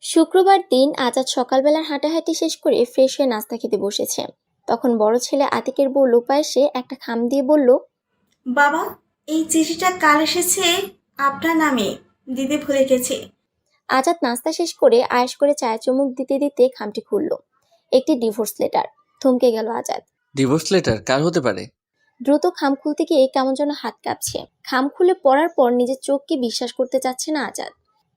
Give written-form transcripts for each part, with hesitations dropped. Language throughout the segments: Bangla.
শুক্রবার দিন আজাদ সকালবেলার হাঁটাহাঁটি শেষ করে ফ্রেশ হয়ে নাস্তা খেতে বসেছে। তখন বড় ছেলে আতিকের বউ লোপা এসে একটা খাম দিয়ে বলল, বাবা, এই চিঠিটা কাল এসেছে আপনার নামে, দিদি ভুলে গেছে। আজাদ নাস্তা শেষ করে আয়েশ করে চায়ে চুমুক দিতে দিতে খামটি খুলল। একটি ডিভোর্স লেটার। থমকে গেল আজাদ। ডিভোর্স লেটার কার হতে পারে? দ্রুত খাম খুলতে গিয়ে কেমন যেন হাত কাঁপছে। খাম খুলে পড়ার পর নিজের চোখকে বিশ্বাস করতে চাচ্ছে না আজাদ।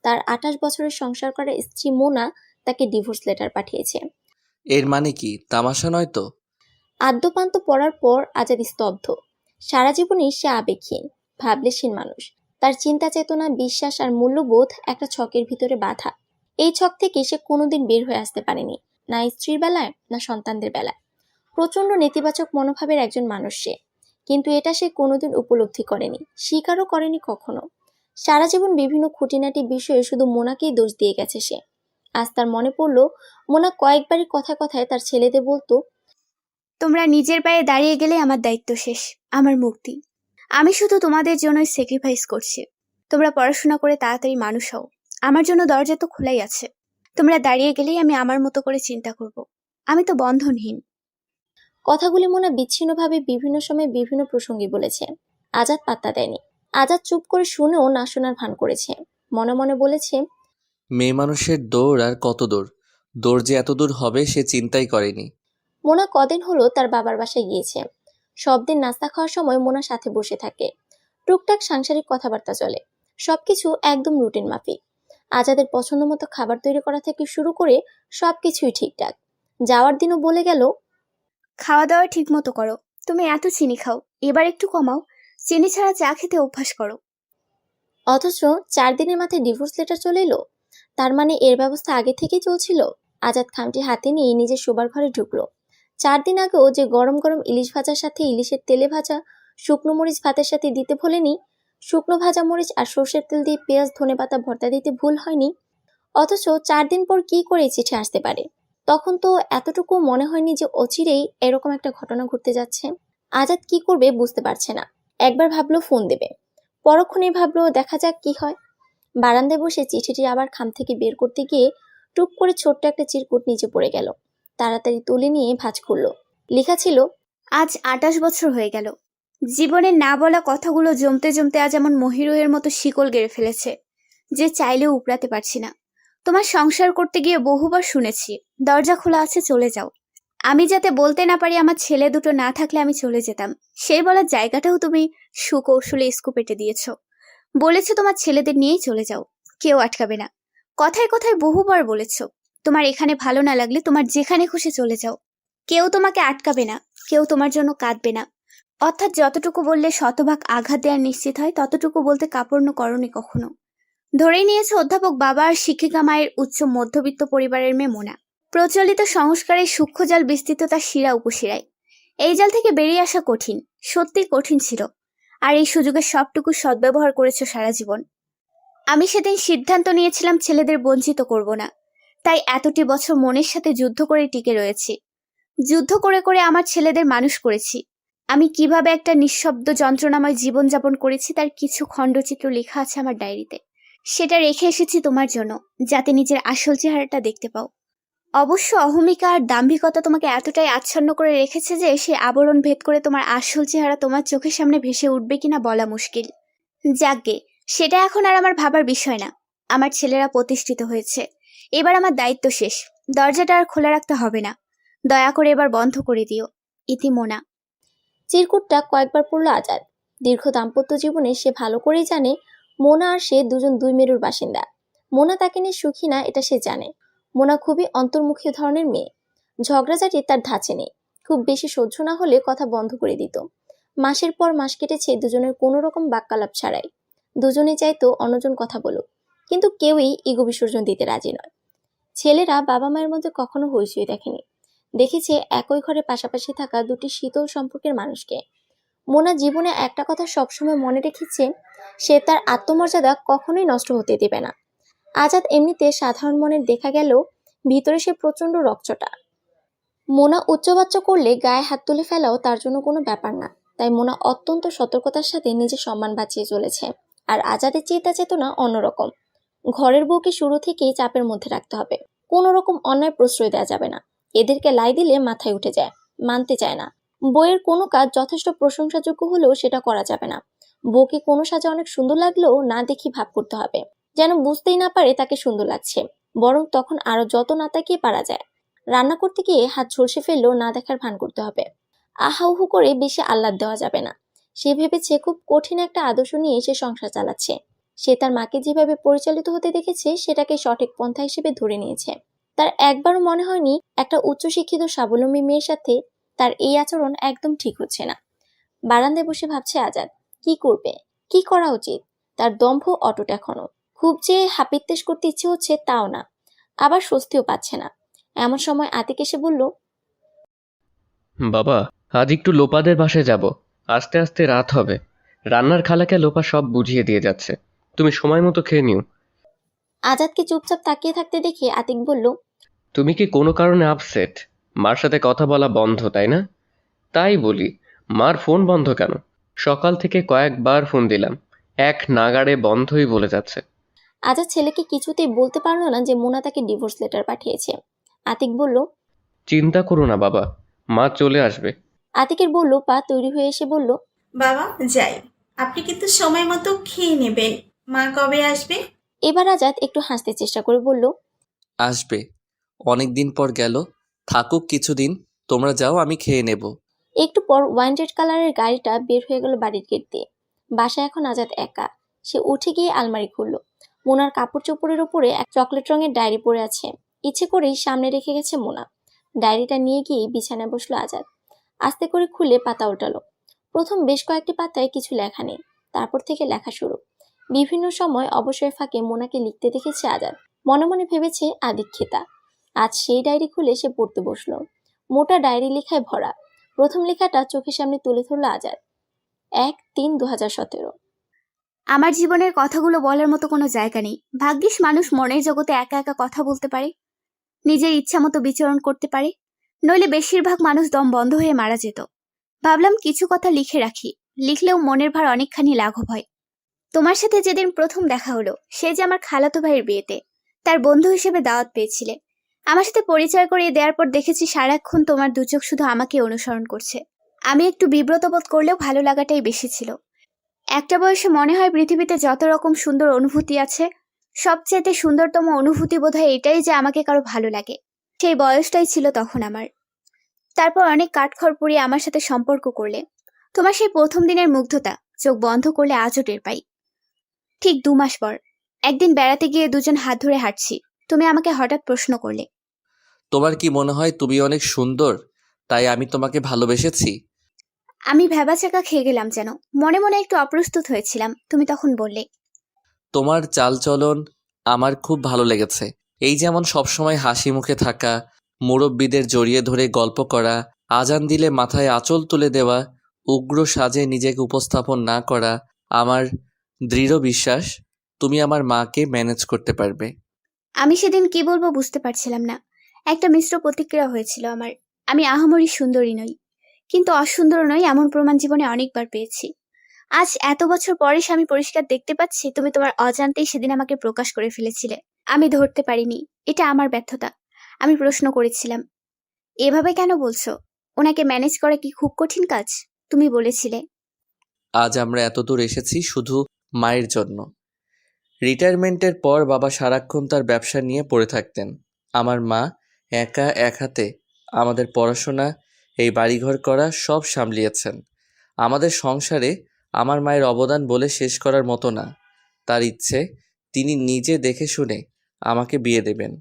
তার 28 বছরের সংসার করা স্ত্রী মোনা তাকে ডিভোর্স লেটার পাঠিয়েছে। এর মানে কি তামাশা নয় তো? আদ্যপান্ত পড়ার পর আজাদ স্তব্ধ। সারা জীবনই সে আবেগহীন, ভাবলেশীন মানুষ। তার চিন্তা চেতনা, বিশ্বাস আর মূল্যবোধ একটা ছকের ভিতরে বাঁধা। এই ছক থেকে সে কোনোদিন বের হয়ে আসতে পারেনি, না স্ত্রীর বেলায় না সন্তানদের বেলায়। প্রচন্ড নেতিবাচক মনোভাবের একজন মানুষ সে, কিন্তু এটা সে কোনোদিন উপলব্ধি করেনি, স্বীকারও করেনি কখনো। সারা জীবন বিভিন্ন খুঁটিনাটি বিষয়ে শুধু মোনাকেই দোষ দিয়ে গেছে সে। আজ তার মনে পড়ল, মোনা কয়েকবারই কথায় কথায় তার ছেলেদের বলতো, তোমরা নিজের পায়ে দাঁড়িয়ে গেলে আমার দায়িত্ব শেষ, আমার মুক্তি। আমি শুধু তোমাদের জন্যই স্যাক্রিফাইস করছি। তোমরা পড়াশোনা করে তাড়াতাড়ি মানুষ হও, আমার জন্য দরজা তো খোলাই আছে। তোমরা দাঁড়িয়ে গেলেই আমি আমার মতো করে চিন্তা করব। আমি তো বন্ধনহীন। কথাগুলি মোনা বিচ্ছিন্নভাবে বিভিন্ন সময় বিভিন্ন প্রসঙ্গে বলেছে। আজাদ পাত্তা দেয়নি। আজাদ চুপ করে শুনেও না শোনার ভান করেছে। মনে মনে বলেছে, মেয়ে মানুষের দৌড় আর কত দূর, দৌড় যে এত দূর হবে সে চিন্তাই করেনি। মোনা কদিন হলো তার বাবার বাসায় গিয়েছে। সব দিন নাস্তা খাওয়ার সময় মোনার সাথে বসে থাকে। টুকটাক সাংসারিক কথাবার্তা চলে। সবকিছু একদম রুটিন মাফিক। আজাদের পছন্দ মতো খাবার তৈরি করা থেকে শুরু করে সবকিছুই ঠিকঠাক। যাওয়ার দিনও বলে গেল, খাওয়া দাওয়া ঠিক মতো করো। তুমি এত চিনি খাও, এবার একটু কমাও। চিনি ছাড়া চা খেতে অভ্যাস করো। অথচ 4 দিনের মাথায় ডিভোর্স লেটার চলে এলো। তার মানে এর ব্যবস্থা আগে থেকেই চলছিল। আজাদ খামটি হাতে নিয়ে নিজের শোবার ঘরে ঢুকলো। 4 দিন আগেও যে গরম গরম ইলিশ ভাজার সাথে ইলিশের তেলে ভাজা শুকনো মরিচ ভাতের সাথে দিতে ভোলেনি, শুকনো ভাজা মরিচ আর সর্ষের তেল দিয়ে পেঁয়াজ ধনেপাতা ভর্তা দিতে ভুল হয়নি। অথচ 4 দিন পর কি করে এই চিঠি আসতে পারে? তখন তো এতটুকু মনে হয়নি যে অচিরেই এরকম একটা ঘটনা ঘটতে যাচ্ছে। আজাদ কি করবে বুঝতে পারছে না। একবার ভাবলো ফোন দেবে, পরক্ষণে ভাবলো দেখা যাক কি হয়। বারান্দায় বসে চিঠিটি আবার খাম থেকে বের করতে গিয়ে টুক করে ছোট্ট একটা চিরকুট নিচে পড়ে গেল। তাড়াতাড়ি তুলে নিয়ে ভাঁজ করলো। লেখা ছিল, আজ 28 বছর হয়ে গেল। জীবনের না বলা কথাগুলো জমতে জমতে আজ এমন মহিরুহের মতো শিকল গেড়ে ফেলেছে যে চাইলেও উপড়াতে পারছি না। তোমার সংসার করতে গিয়ে বহুবার শুনেছি, দরজা খোলা আছে, চলে যাও। আমি যাতে বলতে না পারি আমার ছেলে দুটো না থাকলে আমি চলে যেতাম, সেই বলার জায়গাটাও তুমি সুকৌশলে স্কুপেটে দিয়েছ। বলেছো তোমার ছেলেদের নিয়েই চলে যাও, কেউ আটকাবে না। কথায় কথায় বহুবার বলেছ তোমার এখানে ভালো না লাগলে তোমার যেখানে খুশি চলে যাও, কেউ তোমাকে আটকাবে না, কেউ তোমার জন্য কাঁদবে না। অর্থাৎ যতটুকু বললে শতভাগ আঘাত দেওয়ার নিশ্চিত হয়, ততটুকু বলতে কাপড় করনি কখনো। ধরেই নিয়েছে অধ্যাপক বাবা আর শিক্ষিকা মায়ের উচ্চ মধ্যবিত্ত পরিবারের মেয়ে মোনা। প্রচলিত সংস্কারের সূক্ষ্ম জাল বিস্তৃত তার শিরা উপশিরায়। এই জাল থেকে বেরিয়ে আসা কঠিন, সত্যি কঠিন ছিল। আর এই সুযোগের সবটুকু সদ্ব্যবহার করেছো সারা জীবন। আমি সেদিন সিদ্ধান্ত নিয়েছিলাম ছেলেদের বঞ্চিত করব না, তাই এতটি বছর মনের সাথে যুদ্ধ করে টিকে রয়েছি। যুদ্ধ করে করে আমার ছেলেদের মানুষ করেছি। আমি কিভাবে একটা নিঃশব্দ যন্ত্রণাময় জীবনযাপন করেছি তার কিছু খণ্ডচিত্র লেখা আছে আমার ডায়েরিতে। সেটা রেখে এসেছি তোমার জন্য, যাতে নিজের আসল চেহারাটা দেখতে পাও। অবশ্য অহমিকা আর দাম্ভিকতা তোমাকে এতটাই আচ্ছন্ন করে রেখেছে যে সে আবরণ ভেদ করে তোমার আসল চেহারা তোমার চোখের সামনে ভেসে উঠবে কিনা বলা মুশকিল। যাকগে, সেটা এখন আর আমার ভাবার বিষয় না। আমার ছেলেরা প্রতিষ্ঠিত হয়েছে, এবার আমার দায়িত্ব শেষ। দরজাটা আর খোলা রাখতে হবে না, দয়া করে এবার বন্ধ করে দিও। ইতি মোনা। চিরকুটটা কয়েকবার পড়ল আজাদ। দীর্ঘ দাম্পত্য জীবনে সে ভালো করেই জানে মোনা আর সে দুজন দুই মেরুর বাসিন্দা। মোনা তাকে নিয়ে সুখী না এটা সে জানে। মোনা খুবই অন্তর্মুখী ধরনের মেয়ে। ঝগড়াঝাটি তার ধাঁচে নেই। খুব বেশি সহ্য না হলে কথা বন্ধ করে দিত। মাসের পর মাস কেটেছে দুজনের কোনো রকম বাক্যালাপ ছাড়াই। দুজনে চাইতো অন্যজন কথা বলুক, কিন্তু কেউই ইগো বিসর্জন দিতে রাজি নয়। ছেলেরা বাবা মায়ের মধ্যে কখনো হইচই দেখেনি। দেখেছে একই ঘরে পাশাপাশি থাকা দুটি শীতল সম্পর্কের মানুষকে। মোনা জীবনে একটা কথা সবসময় মনে রেখেছে, সে তার আত্মমর্যাদা কখনোই নষ্ট হতে দেবে না। আজাদ এমনিতে সাধারণ মনের দেখা গেলেও ভিতরে সে প্রচন্ড রকচটা। মোনা উচ্চবাচ্য করলে গায়ে হাত তুলে ফেলাও তার জন্য কোনো ব্যাপার না। তাই মোনা অত্যন্ত সতর্কতার সাথে নিজের সম্মান বাঁচিয়ে চলেছে। আর আজাদের চিন্তা চেতনা অন্যরকম। ঘরের বউকে শুরু থেকেই চাপের মধ্যে রাখতে হবে। কোনো রকম অন্যায় প্রশ্রয় দেওয়া যাবে না। এদেরকে লাই দিলে মাথায় উঠে যায়, মানতে চায় না। বউয়ের কোনো কাজ যথেষ্ট প্রশংসাযোগ্য হলেও সেটা করা যাবে না। বউকে কোনো সাজে অনেক সুন্দর লাগলেও না দেখি ভাব করতে হবে, যেন বুঝতেই না পারে তাকে সুন্দর লাগছে, বরং তখন আরো যত না তাকিয়ে পারা যায়। রান্না করতে গিয়ে হাত ঝলসে ফেললেও না দেখার ভান করতে হবে। আহাউহু করে বেশি আহ্লাদ দেওয়া যাবে না। সে ভেবেছে খুব কঠিন একটা আদর্শ নিয়ে সে সংসার চালাচ্ছে। সে তার মাকে যেভাবে পরিচালিত হতে দেখেছে সেটাকে সঠিক পন্থা হিসেবে ধরে নিয়েছে। তার একবারও মনে হয়নি একটা উচ্চশিক্ষিত স্বাবলম্বী মেয়ের সাথে তার এই আচরণ একদম ঠিক হচ্ছে না। বারান্দায় বসে ভাবছে আজাদ কি করবে, কি করা উচিত। তার দম্ভ অটুট এখনো। খুব যে হাপিত্তেশ করতে ইচ্ছে হচ্ছে তাও না, আবার স্বস্তিও পাচ্ছে না। এমন সময় আতিক এসে বলল, বাবা, আজ একটু লোপাদের বাসায় যাব। আস্তে আস্তে রাত হবে। রান্নার খালাকে লোপা সব বুঝিয়ে দিয়ে যাচ্ছে। তুমি সময় মতো খেয়ে নিও। আজাদকে চুপচাপ তাকিয়ে থাকতে দেখে আতিক বলল, তুমি কি কোনো কারণে আপসেট? মার সাথে কথা বলা বন্ধ, তাই না? তাই বলি, মার ফোন বন্ধ কেন? সকাল থেকে কয়েকবার ফোন দিলাম, এক নাগাড়ে বন্ধই বলে যাচ্ছে। আজাদ ছেলেকে কিছুতেই বলতে পারলো না যে মোনা তাকে ডিভোর্স লেটার পাঠিয়েছে। আতিক বলল, চিন্তা করো না বাবা, মা চলে আসবে। আতিকের বলল পা তৈরি হয়ে এসে বলল, বাবা যাই, আপনি কিন্তু সময় মতো খেয়ে নেবেন। মা কবে আসবে? এবার আজাদ একটু হাসতে চেষ্টা করে বলল, আসবে, অনেক দিন পর গেল, থাকুক কিছুদিন। তোমরা যাও, আমি খেয়ে নেব। একটু পর ওয়াইন রেড কালারের গাড়িটা বের হয়ে গেল বাড়ির গেট দিয়ে। বাসায় এখন আজাদ একা। সে উঠে গিয়ে আলমারি খুলল। মোনার কাপড় চোপড়ের উপরে এক চকলেট রঙের ডায়েরি পড়ে আছে। ইচ্ছে করেই সামনে রেখে গেছে মোনা। ডায়েরিটা নিয়ে গিয়ে বিছানায় বসলো আজাদ। আস্তে করে খুলে পাতা উল্টালো। প্রথম বেশ কয়েকটি পাতায় কিছু লেখা নেই, তারপর থেকে লেখা শুরু। বিভিন্ন সময় অবসরের ফাঁকে মোনাকে লিখতে দেখেছে আজাদ। মনে মনে ভেবেছে আদিক্ষেতা। আজ সেই ডায়েরি খুলে সে পড়তে বসলো। মোটা ডায়েরি লেখায় ভরা। প্রথম লেখাটা চোখের সামনে তুলে ধরল আজাদ। 1-3-2017। আমার জীবনের কথাগুলো বলার মতো কোনো জায়গা নেই। ভাগ্যিস মানুষ মনের জগতে একা একা কথা বলতে পারে, নিজের ইচ্ছা মতো বিচরণ করতে পারে, নইলে বেশিরভাগ মানুষ দম বন্ধ হয়ে মারা যেত। ভাবলাম কিছু কথা লিখে রাখি, লিখলেও মনের ভার অনেকখানি লাঘব হয়। তোমার সাথে যেদিন প্রথম দেখা হলো সে যে আমার খালাতো ভাইয়ের বিয়েতে, তার বন্ধু হিসেবে দাওয়াত পেয়েছিলে। আমার সাথে পরিচয় করিয়ে দেওয়ার পর দেখেছি সারাক্ষণ তোমার দু চোখ শুধু আমাকে অনুসরণ করছে। আমি একটু বিব্রত বোধ করলেও ভালো লাগাটাই বেশি ছিল। একটা বয়সে মনে হয় পৃথিবীতে যত রকম সুন্দর অনুভূতি আছে, সবচেয়ে সুন্দরতম অনুভূতি বোধহয় এটাই যে আমাকে কারো ভালো লাগে। সেই বয়সটাই ছিল তখন আমার। তারপর অনেক কাঠখড় পুড়িয়ে আমার সাথে সম্পর্ক করলে। তোমার সেই প্রথম দিনের মুগ্ধতা চোখ বন্ধ করলে আজও টের পাই। ঠিক 2 মাস পর একদিন বেড়াতে গিয়ে দুজন হাত ধরে হাঁটছি, তুমি আমাকে হঠাৎ প্রশ্ন করলে, তোমার কি মনে হয় তুমি অনেক সুন্দর, তাই আমি তোমাকে ভালোবেসেছি? আমি ভ্যাবাচাকা খেয়ে গেলাম যেন। মনে মনে একটু অপ্রস্তুত হয়েছিলাম। তুমি তখন বললে, তোমার চালচলন আমার খুব ভালো লেগেছে। এই যেমন সবসময় হাসি মুখে থাকা, মুরব্বীদের জড়িয়ে ধরে গল্প করা, আজান দিলে মাথায় আঁচল তুলে দেওয়া, উগ্র সাজে নিজেকে উপস্থাপন না করা। আমার দৃঢ় বিশ্বাস তুমি আমার মাকে ম্যানেজ করতে পারবে। আমি সেদিন কি বলবো বুঝতে পারছিলাম না। একটা মিশ্র প্রতিক্রিয়া হয়েছিল আমার। আমি আহামরি সুন্দরী নই, কিন্তু অসুন্দর নই এমন প্রমাণ জীবনে অনেকবার পেয়েছি। আজ এত বছর পরে আমি পরিষ্কার দেখতে পাচ্ছি তুমি তোমার অজান্তেই সেদিন আমাকে প্রকাশ করে ফেলেছিলে। আমি ধরতে পারিনি, এটা আমার ব্যর্থতা। আমি প্রশ্ন করেছিলাম, এভাবে কেন বলছো? ওনাকে ম্যানেজ করা কি খুব কঠিন কাজ? তুমি বলেছিলে, আজ আমরা এত দূর এসেছি শুধু মায়ের জন্য। রিটায়ারমেন্টের পর বাবা সারাক্ষণ তার ব্যবসা নিয়ে পড়ে থাকতেন। আমার মা একা এক হাতে আমাদের পড়াশোনা, এই বাড়িঘর করা সব সামলিয়েছেন। আমাদের সংসারে আমার মায়ের অবদান বলে শেষ করার মতো না। তার ইচ্ছে তিনি নিজে দেখে শুনে আমাকে বিয়ে দেবেন।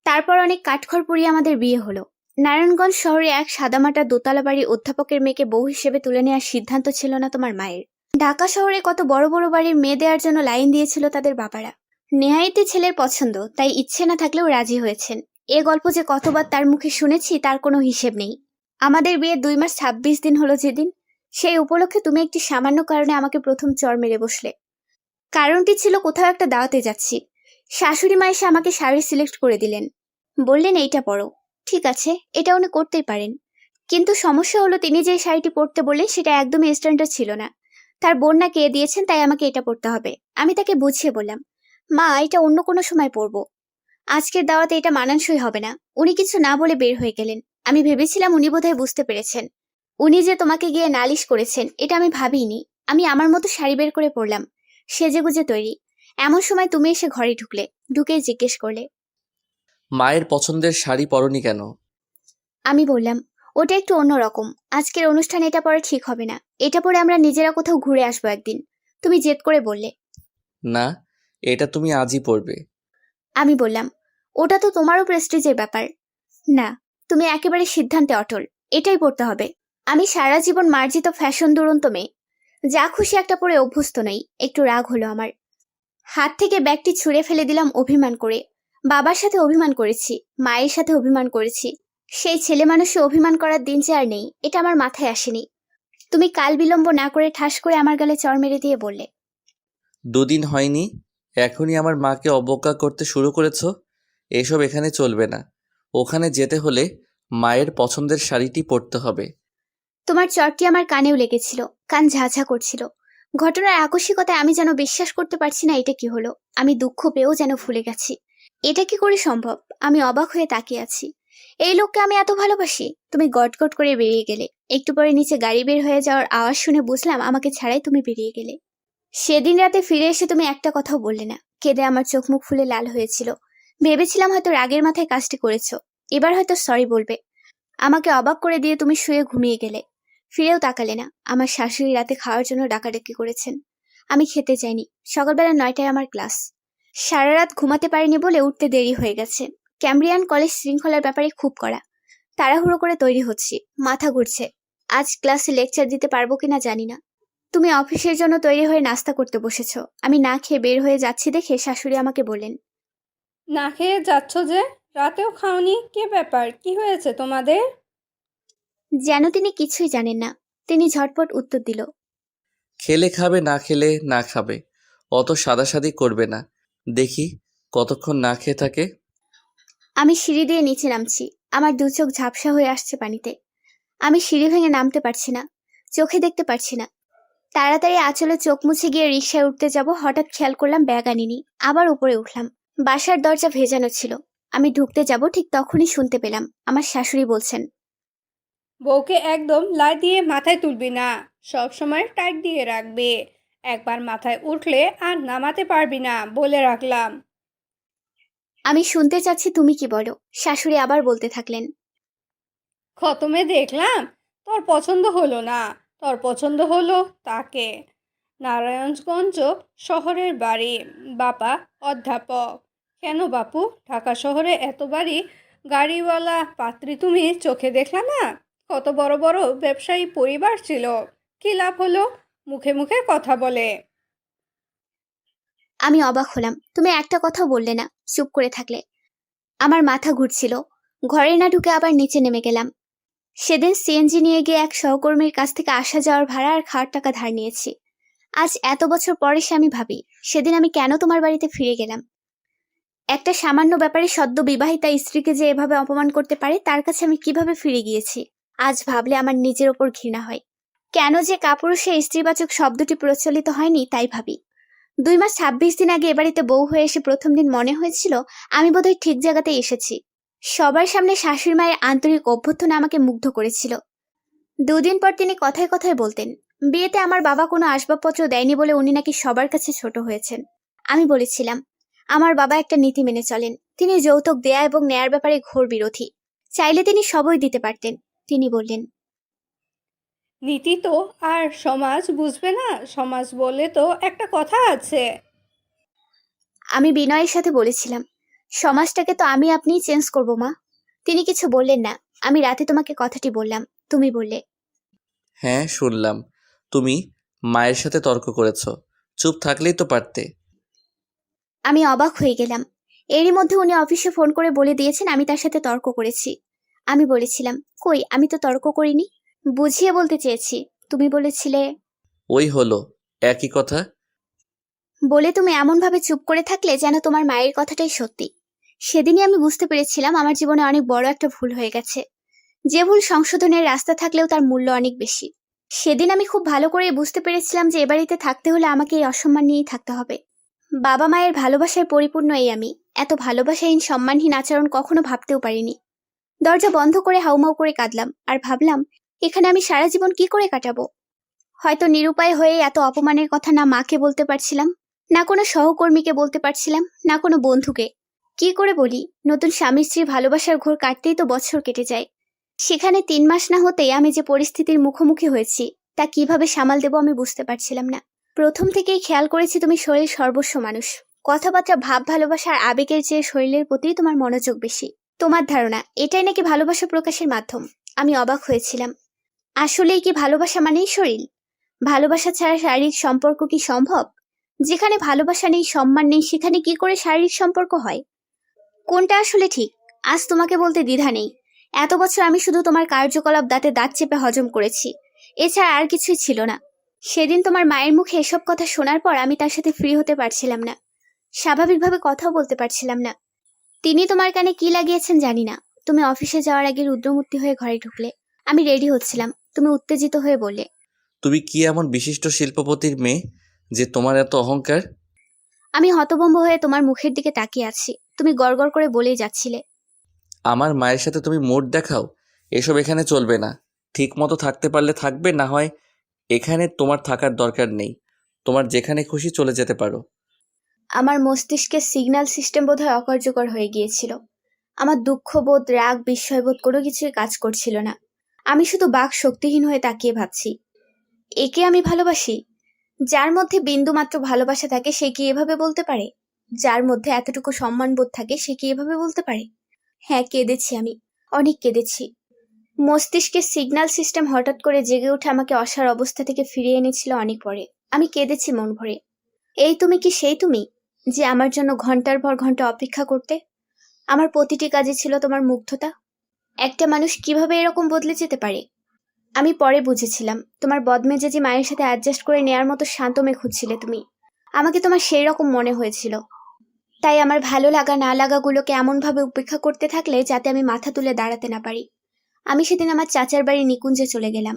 তারপর অনেক কাঠখড় পুড়িয়ে আমাদের বিয়ে হলো। নারায়ণগঞ্জ শহরে এক সাদামাটা দোতলা বাড়ির অধ্যাপকের মেয়েকে বউ হিসেবে তুলে নেওয়ার সিদ্ধান্ত ছিল না তোমার মায়ের। ঢাকা শহরে কত বড় বড় বাড়ির মেয়ে দেওয়ার জন্য লাইন দিয়েছিল তাদের বাবারা। নেহায়েতই ছেলের পছন্দ, তাই ইচ্ছে না থাকলেও রাজি হয়েছেন। এ গল্প যে কতবার তার মুখে শুনেছি তার কোনো হিসেব নেই। আমাদের বিয়ে 2 মাস 26 দিন হলো যেদিন, সেই উপলক্ষে তুমি একটি সামান্য কারণে আমাকে প্রথম চড় মেরে বসলে। কারণটি ছিল কোথাও একটা দাওয়াতে যাচ্ছি। শাশুড়ি মা এসে আমাকে শাড়ি সিলেক্ট করে দিলেন। বললেন এইটা পরো। ঠিক আছে, এটা উনি করতেই পারেন, কিন্তু সমস্যা হলো তিনি যে শাড়িটি পরতে বললেন সেটা একদমই স্ট্যান্ডার্ড ছিল না। তার বোন না কে দিয়েছেন, তাই আমাকে এটা পরতে হবে। আমি তাকে বুঝিয়ে বললাম, মা, এটা অন্য কোনো সময় পরবো। আজকের দাওয়াতে এটা মানানসই হবে না। উনি কিছু না বলে বের হয়ে গেলেন। আমি ভেবেছিলাম উনি বোধহয় বুঝতে পেরেছেন। উনি যে তোমাকে গিয়ে নালিশ করেছেন এটা আমি ভাবিনি। আমি আমার মতো শাড়ি বের করে পরলাম, সেজেগুজে তৈরি। এমন সময় তুমি এসে ঘরে ঢুকলে, ঢুকেই জিজ্ঞেস করলে। মায়ের পছন্দের শাড়ি পরনি কেন? আমি বললাম, ওটা একটু অন্যরকম। আজকের অনুষ্ঠানে এটা পরা ঠিক হবে না। এটা পরে আমরা নিজেরা কোথাও ঘুরে আসবো একদিন। তুমি জেদ করে বললে। না, এটা তুমি আজই পরবে। আমি বললাম, ওটা তো তোমারও প্রেস্টিজের ব্যাপার। না, তুমি একেবারে সিদ্ধান্তে অটল। এটাই পড়তে হবে। আমি সারা জীবন মার্জিত ফ্যাশন দুরন্ত মেয়ে। যা খুশি একটা পরে অভ্যস্ত নই। একটু রাগ হলো আমার। হাত থেকে ব্যাগটি ছুঁড়ে ফেলে দিলাম অভিমান করে। বাবার সাথে অভিমান করেছি, মায়ের সাথে অভিমান করেছি। সেই ছেলে মানুষে অভিমান করার দিন যে আর নেই, এটা আমার মাথায় আসেনি। তুমি কাল বিলম্ব না করে ঠাস করে আমার গালে চড় মেরে দিয়ে বললে। দুদিন হয়নি, এখনই আমার মাকে অবজ্ঞা করতে শুরু করেছো? এসব এখানে চলবে না। ওখানে যেতে হলে মায়ের পছন্দের শাড়িটি পরতে হবে। তোমার চরটি আমার কানেও লেগেছিল, কান ঝাঝা করছিল। ঘটনার আকস্মিকতায় আমি যেন বিশ্বাস করতে পারছি না এটা কি হলো। আমি দুঃখ পেয়েও যেন ভুলে গেছি। এটা কি করে সম্ভব? আমি অবাক হয়ে তাকিয়ে আছি। এই লোককে আমি এত ভালোবাসি? তুমি গটগট করে বেরিয়ে গেলে। একটু পরে নিচে গাড়ি বের হয়ে যাওয়ার আওয়াজ শুনে বুঝলাম আমাকে ছাড়াই তুমি বেরিয়ে গেলে। সেদিন রাতে ফিরে এসে তুমি একটা কথাও বললে না। কেঁদে আমার চোখ মুখ ফুলে লাল হয়েছিল। ভেবেছিলাম হয়তো রাগের মাথায় কাজটি করেছো, এবার হয়তো সরি বলবে। আমাকে অবাক করে দিয়ে তুমি শুয়ে ঘুমিয়ে গেলে। ফিরেও তাকালে না। আমার শাশুড়ি রাতে খাওয়ার জন্য ডাকাডাকি করেছেন। আমি খেতে চাইনি। সকালবেলা 9টায় আমার ক্লাস। সারা রাত ঘুমাতে পারিনি বলে উঠতে দেরি হয়ে গেছে। ক্যাম্ব্রিয়ান কলেজ শৃঙ্খলার ব্যাপারে খুব কড়া। তাড়াহুড়ো করে তৈরি হচ্ছি, মাথা ঘুরছে। আজ ক্লাসে লেকচার দিতে পারবো কিনা জানি না। তুমি অফিসের জন্য তৈরি হয়ে নাস্তা করতে বসেছো। আমি না খেয়ে বের হয়ে যাচ্ছি দেখে শাশুড়ি আমাকে বললেন। না খেয়ে যাচ্ছ যে? রাতেও খাওনি? কি ব্যাপার, কি হয়েছে তোমাদের? যেন তিনি কিছুই জানেন না। তিনি ঝটপট উত্তর দিল। খেলে খাবে, না খেলে না খাবে। অত সাদাসাদি করবে না। দেখি কতক্ষণ না খেয়ে থাকে। আমি সিঁড়ি দিয়ে নিচে নামছি। আমার দু চোখ ঝাপসা হয়ে আসছে পানিতে। আমি সিঁড়ি ভেঙে নামতে পারছি না, চোখে দেখতে পারছি না। তাড়াতাড়ি আঁচলে চোখ মুছে গিয়ে রিকশায় উঠতে যাব, হঠাৎ খেয়াল করলাম ব্যাগ আনিনি। আবার উপরে উঠলাম। বাসার দরজা ভেজানো ছিল। আমি ঢুকতে যাব, ঠিক তখনই শুনতে পেলাম আমার শাশুড়ি বলছেন। বউকে একদম লাই দিয়ে মাথায় তুলবি না, সব সময় টাইট দিয়ে রাখবে। একবার মাথায় উঠলে আর নামাতে পারবি না, বলে রাখলাম। আমি শুনতে চাচ্ছি তুমি কি বলো। শাশুড়ি আবার বলতে থাকলেন। খতমে দেখলাম তোর পছন্দ হলো না, তোর পছন্দ হলো তাকে। নারায়ণগঞ্জ শহরের বাড়ি, বাবা অধ্যাপক। কেন বাপু, ঢাকা শহরে এত বাড়ি, গাড়িওয়ালা পাত্রী তুমি চোখে দেখলা না? কত বড় বড় ব্যবসায়ী পরিবার ছিল, কি লাভ হলো? মুখে মুখে কথা বলে। আমি অবাক হলাম। তুমি একটা কথাও বললে না, চুপ করে থাকলে। আমার মাথা ঘুরছিল। ঘরে না ঢুকে আবার নিচে নেমে গেলাম। সেদিন সিএনজি নিয়ে গিয়ে এক সহকর্মীর কাছ থেকে আসা যাওয়ার ভাড়া আর খাওয়ার টাকা ধার নিয়েছি। আজ এত বছর পরে সে আমি ভাবি, সেদিন আমি কেন তোমার বাড়িতে ফিরে গেলাম। একটা সামান্য ব্যাপারে সদ্য বিবাহিতা স্ত্রীকে যে এভাবে অপমান করতে পারে তার কাছে আমি কিভাবে ফিরে গিয়েছি। আজ ভাবলে আমার নিজের ওপর ঘৃণা হয়। কেন যে কাপুরুষে স্ত্রীবাচক শব্দটি প্রচলিত হয়নি তাই ভাবি। 2 মাস 26 দিন আগে এ বাড়িতে বউ হয়ে এসে প্রথম দিন মনে হয়েছিল আমি বোধহয় ঠিক জায়গাতেই এসেছি। সবার সামনে শাশুড়ি মায়ের আন্তরিক অভ্যর্থনা আমাকে মুগ্ধ করেছিল। 2 দিন পর তিনি কথায় কথায় বলতেন, বিয়েতে আমার বাবা কোনো আসবাবপত্র দেয়নি বলে উনি নাকি সবার কাছে ছোট হয়েছেন। আমি বলেছিলাম, আমার বাবা একটা নীতি মেনে চলেন। তিনি যৌতুক দেয়া এবং নেয়ার ব্যাপারে ঘোর বিরোধী। চাইলে তিনি সবই দিতে পারতেন। তিনি বললেন, নীতি তো আর সমাজ বুঝবে না? সমাজ বলে তো একটা কথা আছে। আমি বিনয়ের সাথে বলেছিলাম, সমাজটাকে তো আমি আপনিই চেঞ্জ করব মা। তিনি কিছু বললেন না। আমি রাতে তোমাকে কথাটি বললাম, তুমি বললে। হ্যাঁ, শুনলাম। তুমি মায়ের সাথে তর্ক করেছো। চুপ থাকলেই তো পারতে। আমি অবাক হয়ে গেলাম। এরই মধ্যে উনি অফিসে ফোন করে বলে দিয়েছেন আমি তার সাথে তর্ক করেছি। আমি বলেছিলাম, কই, আমি তো তর্ক করিনি। বুঝিয়ে বলতে চেয়েছি। তুমি বলেছিলে। ওই হলো, একই কথা। বলে তুমি এমনভাবে চুপ করে থাকলে যেন তোমার মায়ের কথাটাই সত্যি। সেদিনই আমি বুঝতে পেরেছিলাম আমার জীবনে অনেক বড় একটা ভুল হয়ে গেছে। যে ভুল সংশোধনের রাস্তা থাকলেও তার মূল্য অনেক বেশি। সেদিন আমি খুব ভালো করে বুঝতে পেরেছিলাম যে এ বাড়িতে থাকতে হলে আমাকে এই অসম্মান নিয়েই থাকতে হবে। বাবা মায়ের ভালোবাসায় পরিপূর্ণ এই আমি। এত ভালোবাসাহীন সম্মানহীন আচরণ কখনো ভাবতেও পারিনি। দরজা বন্ধ করে হাউমাউ করে কাঁদলাম আর ভাবলাম এখানে আমি সারা জীবন কি করে কাটাবো। হয়তো নিরুপায় হয়ে এত অপমানের কথা না মাকে বলতে পারছিলাম, না কোনো সহকর্মীকে বলতে পারছিলাম, না কোনো বন্ধুকে। কি করে বলি? নতুন স্বামী স্ত্রীর ভালোবাসার ঘোর কাটতেই তো বছর কেটে যায়। সেখানে 3 মাস না হতেই আমি যে পরিস্থিতির মুখোমুখি হয়েছি তা কিভাবে সামাল দেবো আমি বুঝতে পারছিলাম না। প্রথম থেকেই খেয়াল করেছি তুমি শরীর সর্বস্ব মানুষ। কথাবার্তা, ভাব, ভালোবাসা আর আবেগের চেয়ে শরীরের প্রতি তোমার মনোযোগ বেশি। তোমার ধারণা এটাই নাকি ভালোবাসা প্রকাশের মাধ্যম? আমি অবাক হয়েছিলাম। আসলেই কি ভালোবাসা মানেই শরীর? ভালোবাসা ছাড়া শারীরিক সম্পর্ক কি সম্ভব? যেখানে ভালোবাসা নেই, সম্মান নেই, সেখানে কি করে শারীরিক সম্পর্ক হয়? কোনটা আসলে ঠিক আজ তোমাকে বলতে দ্বিধা নেই। এত বছর আমি শুধু তোমার কার্যকলাপ দাঁতে দাঁত চেপে হজম করেছি, এছাড়া আর কিছুই ছিল না। সেদিন তোমার মায়ের মুখে এসব কথা শোনার পর আমি তার সাথে ফ্রি হতে পারছিলাম না, স্বাভাবিকভাবে কথাও বলতে পারছিলাম না। তিনি তোমার কানে কি লাগিয়েছেন জানি না। তুমি অফিসে যাওয়ার আগে রুদ্রমূর্তি হয়ে ঘরে ঢুকলে। আমি রেডি হচ্ছিলাম, তুমি উত্তেজিত হয়ে বললে, তুমি কি এমন বিশিষ্ট শিল্পপতির মেয়ে যে তোমার এত অহংকার? আমি হতভম্ব হয়ে তোমার মুখের দিকে তাকিয়ে আছি। তুমি গড়গড় করে বলেই যাচ্ছিলে, আমার মায়ের সাথে তুমি মোড দেখাও? এসব এখানে চলবে না। ঠিক মতো থাকতে পারলে থাকবে, না হয় এখানে তোমার থাকার দরকার নেই। তোমার যেখানে খুশি চলে যেতে পারো। আমার মস্তিষ্কের সিগন্যাল সিস্টেম বোধহয় অকার্যকর হয়ে গিয়েছিল। আমার দুঃখবোধ, রাগ, বিস্ময়বোধ কোনো কিছুই কাজ করছিল না। আমি শুধু বাক শক্তিহীন হয়ে তাকিয়ে ভাবছি, একে আমি ভালোবাসি? যার মধ্যে বিন্দুমাত্র ভালোবাসা থাকে সে কি এভাবে বলতে পারে? যার মধ্যে এতটুকু সম্মানবোধ থাকে সে কি এভাবে বলতে পারে? হ্যাঁ, কেঁদেছি আমি, অনেক কেঁদেছি। মস্তিষ্কের সিগন্যাল সিস্টেম হঠাৎ করে জেগে উঠে আমাকে অসাড় অবস্থা থেকে ফিরিয়ে এনেছিল অনেক পরে। আমি কেঁদেছি মন ভরে। এই তুমি কি সেই তুমি যে আমার জন্য ঘন্টার পর ঘন্টা অপেক্ষা করতে? আমার প্রতিটি কাজে ছিল তোমার মুগ্ধতা। একটা মানুষ কিভাবে এরকম বদলে যেতে পারে? আমি পরে বুঝেছিলাম তোমার বদমেজাজি মায়ের সাথে অ্যাডজাস্ট করে নেয়ার মতো শান্ত মেয়ে খুঁজছিলে তুমি। আমাকে তোমার সেই রকম মনে হয়েছিল। তাই আমার ভালো লাগা না লাগাগুলোকে এমনভাবে উপেক্ষা করতে থাকলে যাতে আমি মাথা তুলে দাঁড়াতে না পারি। আমি সেদিন আমার চাচার বাড়ি নিকুঞ্জে চলে গেলাম।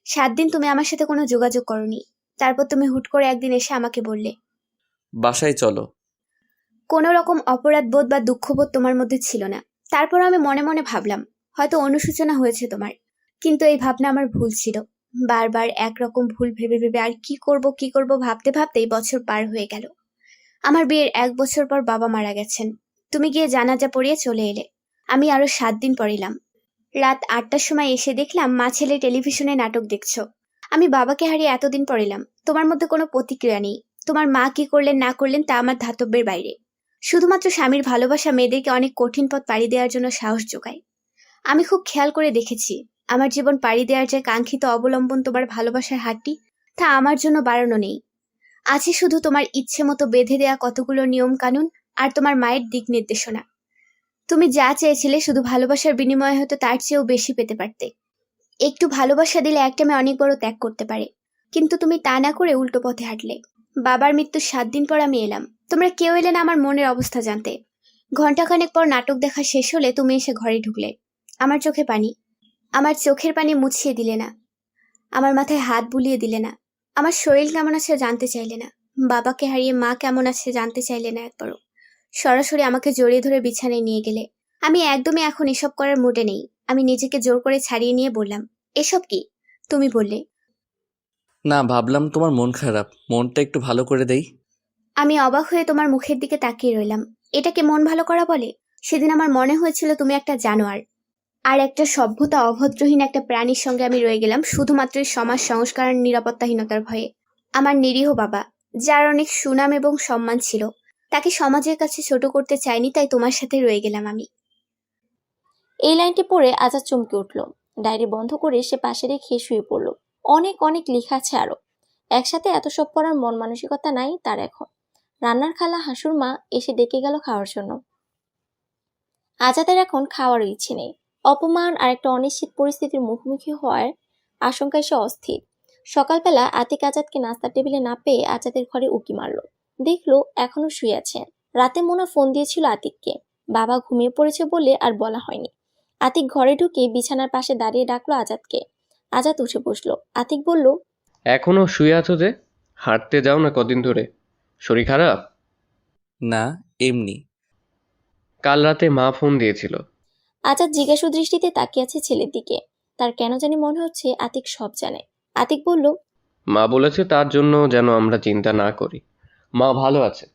7 দিন তুমি আমার সাথে কোনো যোগাযোগ করনি। তারপর তুমি হুট করে একদিন এসে আমাকে বললে, বাসায় চলো। কোনো রকম অপরাধ বোধ বা দুঃখবোধ তোমার মধ্যে ছিল না। তারপর আমি মনে মনে ভাবলাম হয়তো অনুশোচনা হয়েছে তোমার, কিন্তু এই ভাবনা আমার ভুল ছিল। বারবার একরকম ভুল ভেবে ভেবে আর কি করব ভাবতে ভাবতেই বছর পার হয়ে গেল। আমার বিয়ের 1 বছর পর বাবা মারা গেছেন। তুমি গিয়ে জানাজা পড়িয়ে চলে এলে। আমি আরো 7 দিন পর এলাম। রাত 8টার সময় এসে দেখলাম মা ছেলে টেলিভিশনে নাটক দেখছো। আমি বাবাকে হারিয়ে এতদিন পর এলাম, তোমার মধ্যে কোনো প্রতিক্রিয়া নেই। তোমার মা কি করলেন না করলেন তা আমার ধাতব্যের বাইরে। শুধুমাত্র স্বামীর ভালোবাসা মেয়েদেরকে অনেক কঠিন পথ পাড়ি দেওয়ার জন্য সাহস যোগায়। আমি খুব খেয়াল করে দেখেছি, আমার জীবন পাড়ি দেওয়ার যে কাঙ্ক্ষিত অবলম্বন তোমার ভালোবাসার হাতটি, তা আমার জন্য বাড়ানো নেই। আছে শুধু তোমার ইচ্ছে মতো বেঁধে দেয়া কতগুলো নিয়ম কানুন আর তোমার মায়ের দিক নির্দেশনা। তুমি যা চেয়েছিলে শুধু ভালোবাসার বিনিময়ে হয়তো তার চেয়েও বেশি পেতে পারতে। একটু ভালোবাসা দিলে একটা মেয়ে অনেক বড় ত্যাগ করতে পারে, কিন্তু তুমি তা না করে উল্টো পথে হাঁটলে। বাবার মৃত্যুর 7 দিন পর আমি এলাম। তোমরা কেউ এলে না আমার মনের অবস্থা জানতে। ঘন্টাখানেক পর নাটক দেখা শেষ হলে তুমি এসে ঘরে ঢুকলে। আমার চোখে পানি। আমার চোখের পানি মুছিয়ে দিলে না। আমার মাথায় হাত বুলিয়ে দিলে না। আমার শরীর কেমন আছে জানতে চাইলে না। বাবাকে হারিয়ে মা কেমন আছে জানতে চাইলে না একবারও। সরাসরি আমাকে জড়িয়ে ধরে বিছানায় নিয়ে গেলে। আমি একদমই এখন এসব করার মুডে নেই। আমি নিজেকে জোর করে ছাড়িয়ে নিয়ে বললাম, এসব কি? তুমি বললে, না, ভাবলাম তোমার মন খারাপ, মনটা একটু ভালো করে দেই। আমি অবাক হয়ে তোমার মুখের দিকে তাকিয়ে রইলাম। এটাকে মন ভালো করা বলে? সেদিন আমার মনে হয়েছিল তুমি একটা জানোয়ার, আর একটা সভ্যতা অভদ্রহীন একটা প্রাণীর সঙ্গে আমি রয়ে গেলাম শুধুমাত্র সমাজ সংস্কার আর নিরাপত্তাহীনতার ভয়ে। আমার নিরীহ বাবা, যার অনেক সুনাম এবং সম্মান ছিল, তাকে সমাজের কাছে ছোট করতে চাইনি, তাই তোমার সাথে রয়ে গেলাম আমি। এই লাইনটি পড়ে আজাদ চমকে উঠল। ডায়েরি বন্ধ করে সে পাশে রেখে শুয়ে পড়ল। অনেক অনেক লেখা আছে আরো। একসাথে এত সব পড়ার মন মানসিকতা নাই তার এখন। রান্নার খালা হাসুর মা এসে ডেকে গেল খাওয়ার জন্য। আজাদের এখন খাওয়ারও ইচ্ছে নেই। অপমান আর একটা অনিশ্চিত পরিস্থিতির মুখোমুখি হওয়ার আশঙ্কায় সে অস্থির। সকালবেলা আতিক আজাদকে নাস্তার টেবিলে না পেয়ে আজাদের ঘরে উকি মারল। দেখলো এখনো শুয়ে আছেন। রাতে মোনা ফোন দিয়েছিল আতিককে। বাবা ঘুমিয়ে পড়েছে বলে আর বলা হয়নি। আতিক ঘরে ঢুকে বিছানার পাশে দাঁড়িয়ে ডাকলো আজাদকে। আজাদ উঠে বসলো। আতিক বলল, এখনো শুয়ে আছো যে? হাঁটতে যাও না কদিন ধরে? শরীর খারাপ? না, এমনি। কাল রাতে মা ফোন দিয়েছিল। আজাদ জিজ্ঞাসু দৃষ্টিতে তাকিয়ে আছে ছেলের দিকে। তার কেন জানি মনে হচ্ছে আতিক সব জানে। আতিক বলল, মা বলেছে তার জন্য যেন আমরা চিন্তা না করি। মা ভালো আছে।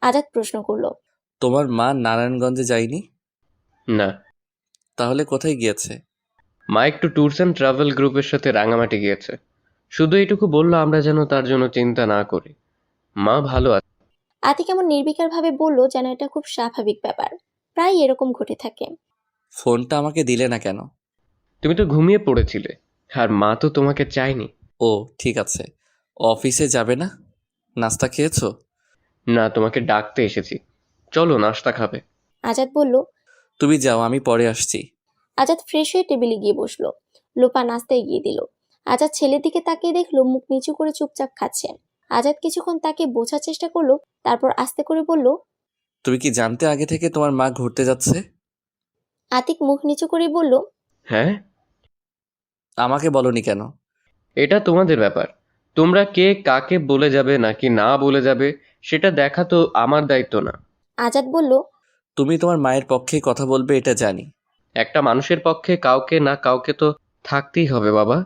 আজাদ প্রশ্ন করলো, তোমার মা নারায়ণগঞ্জে যায়নি? না, তাহলে কোথায় গিয়েছে? মা একটু ট্যুরস অ্যান্ড ট্রাভেল গ্রুপের সাথে রাঙামাটি গিয়েছে। শুধু এটুকু বললো আমরা যেন তার জন্য চিন্তা না করি। মা ভালো আছে। আতিক এমন নির্বিকার ভাবে বলল যেন এটা খুব স্বাভাবিক ব্যাপার, প্রায় এরকম ঘটে থাকে। ফোনটা আমাকে দিলে না কেন? তুমি তো ঘুমিয়ে পড়েছিলে, আর মা তো তোমাকে চায়নি। ও ঠিক আছে। অফিসে যাবে না? নাস্তা খেয়েছো? না, তোমাকে ডাকতে এসেছি। চলো নাস্তা খাবে। আজাদ বলল। তুমি যাও, আমি পরে আসছি। আজাদ ফ্রেশ হয়ে টেবিলে গিয়ে বসলো। লোপা নাস্তা এগিয়ে দিল। আজাদ ছেলের দিকে তাকিয়ে দেখলো মুখ নিচু করে চুপচাপ খাচ্ছে। আজাদ কিছুক্ষণ তাকে বোঝার চেষ্টা করলো, তারপর আস্তে করে বলল, তুমি কি জানতে আগে থেকে তোমার মা ঘুরতে যাচ্ছে? আতিক মুখ নিচু করে বলল, হ্যাঁ, আমাকে বলনি কেন? এটা তোমাদের ব্যাপার। তোমরা কে কাকে বলে যাবে নাকি না বলে যাবে সেটা দেখা তো আমার দায়িত্ব না। আজাদ বলল, তুমি তোমার মায়ের পক্ষে কথা বলবে এটা জানি। একটা মানুষের পক্ষে কাউকে না কাউকে তো থাকতেই হবে বাবা।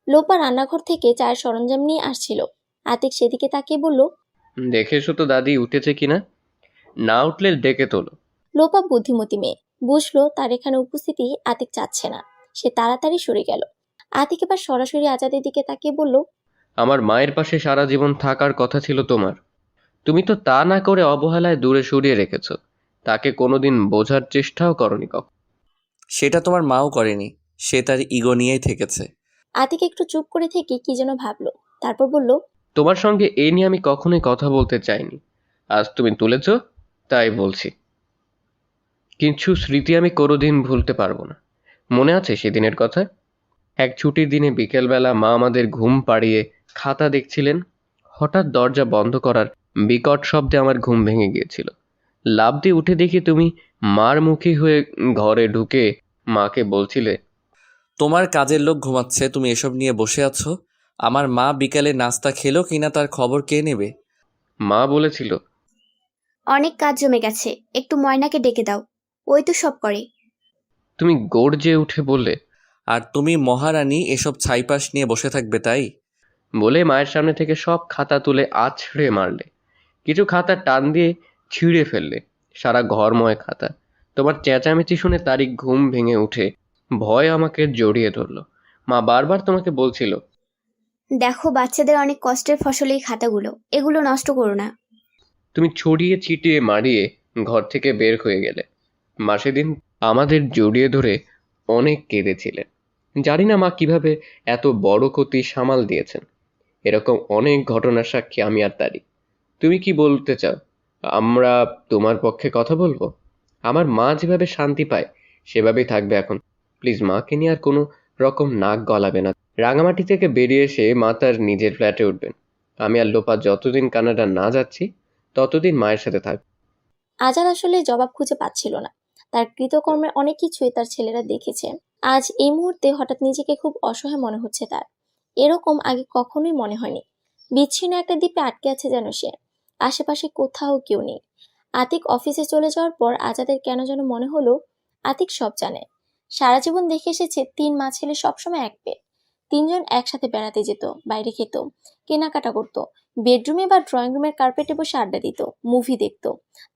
লোপা রান্নাঘর থেকে চায়ের সরঞ্জাম নিয়ে আসছিল। আতিক সেদিকে তাকিয়ে বলল, দেখে এসো তো দাদি উঠেছে কিনা। না উঠলে ডেকে তোলো। লোপা বুদ্ধিমতী মেয়ে, বুঝলো তার এখানে উপস্থিতি আতিক চাচ্ছে না। সে তাড়াতাড়ি সরে গেল। আতিক এবার সরাসরি আজাদের দিকে তাকিয়ে বলল, আমার মায়ের পাশে সারা জীবন থাকার কথা ছিল তোমার। তুমি তো তা না করে অবহেলায় দূরে সরিয়ে রেখেছো। তাকে কোনোদিন বোঝার চেষ্টাও করনি কখন। সেটা তোমার মাও করেনি। সে তার ইগো নিয়েই থেকেছে। আতিক একটু চুপ করে থেকে কি যেন ভাবলো, তারপর বলল, তোমার সঙ্গে এ নিয়ে আমি কখনোই কথা বলতে চাইনি। আজ তুমি তুলেছো, তাই বলছি। কিছু স্মৃতি আমি কোনোদিন ভুলতে পারবো না। মনে আছে সেদিনের কথা? এক ছুটির দিনে বিকেলবেলা মা আমাদের ঘুম পাড়িয়ে খাতা দেখছিলেন। হঠাৎ দরজা বন্ধ করার বিকট শব্দে আমার ঘুম ভেঙে গিয়েছিল। লাফ দিয়ে উঠে দেখি তুমি মার মুখী হয়ে ঘরে ঢুকে মাকে বলছিলে, তোমার কাজের লোক ঘুমাচ্ছে, তুমি এসব নিয়ে বসে আছো। আমার মা বিকালে নাস্তা খেলো কিনা তার খবর কে নেবে? মা বলেছিল, অনেক কাজ জমে গেছে, একটু ময়নাকে ডেকে দাও, ওই তো সব করে। তুমি গর্জে উঠে বললে, আর তুমি মহারানী এসব ছাইপাশ নিয়ে বসে থাকবে তাই? বলে মায়ের সামনে থেকে সব খাতা তুলে আছড়ে মারলে। কিছু খাতা টান দিয়ে ছিঁড়ে ফেললে। সারা ঘরময় খাতা। তোমার চেঁচামেচি শুনে তারিক ঘুম ভেঙে উঠে ভয় আমাকে জড়িয়ে ধরলো। মা বারবার তোমাকে বলছিল, দেখো বাচ্চাদের অনেক কষ্টের ফসল এই খাতাগুলো, এগুলো নষ্ট করো না। তুমি ছড়িয়ে ছিটিয়ে মারিয়ে ঘর থেকে বের হয়ে গেলে। মা সেদিন আমাদের জড়িয়ে ধরে অনেক কেঁদেছিলেন। জানি না মা কিভাবে এত বড় ক্ষতি সামাল দিয়েছেন। এরকম অনেক ঘটনার সাক্ষী আমি আর তারিক। তুমি কি বলতে চাও আমরা তোমার পক্ষে কথা বলবো? আমার মা যেভাবে শান্তি পায় সেভাবেই থাকবে এখন। প্লিজ মাকে নিয়ে আর কোনো রকম নাক গলাবে না। রাঙামাটি থেকে বেরিয়ে এসে মা তার নিজের ফ্ল্যাটে উঠবেন। আমি আর লোপা যতদিন কানাডা না যাচ্ছি ততদিন মায়ের সাথে থাকবে। আজাদ আসলে জবাব খুঁজে পাচ্ছিল না। তার কৃতকর্মের অনেক কিছুই তার ছেলেরা দেখেছে। আজ এই মুহূর্তে হঠাৎ নিজেকে খুব অসহায় মনে হচ্ছে তার। এরকম আগে কখনোই মনে হয়নি। বিচ্ছিন্ন একটা দ্বীপে আটকে আছে যেন সে। আশেপাশে কোথাও কেউ নেই। আতিক অফিসে চলে যাওয়ার পর আজাদের কেন যেন মনে হলো আতিক সব জানে। সারা জীবন দেখে এসেছে 3 মা ছেলে সবসময় এক পেট। 3 জন একসাথে বেড়াতে যেত, বাইরে খেত, কেনাকাটা করত, বেডরুমে বা ড্রয়িং রুমের কার্পেটে বসে আড্ডা দিত, মুভি দেখত।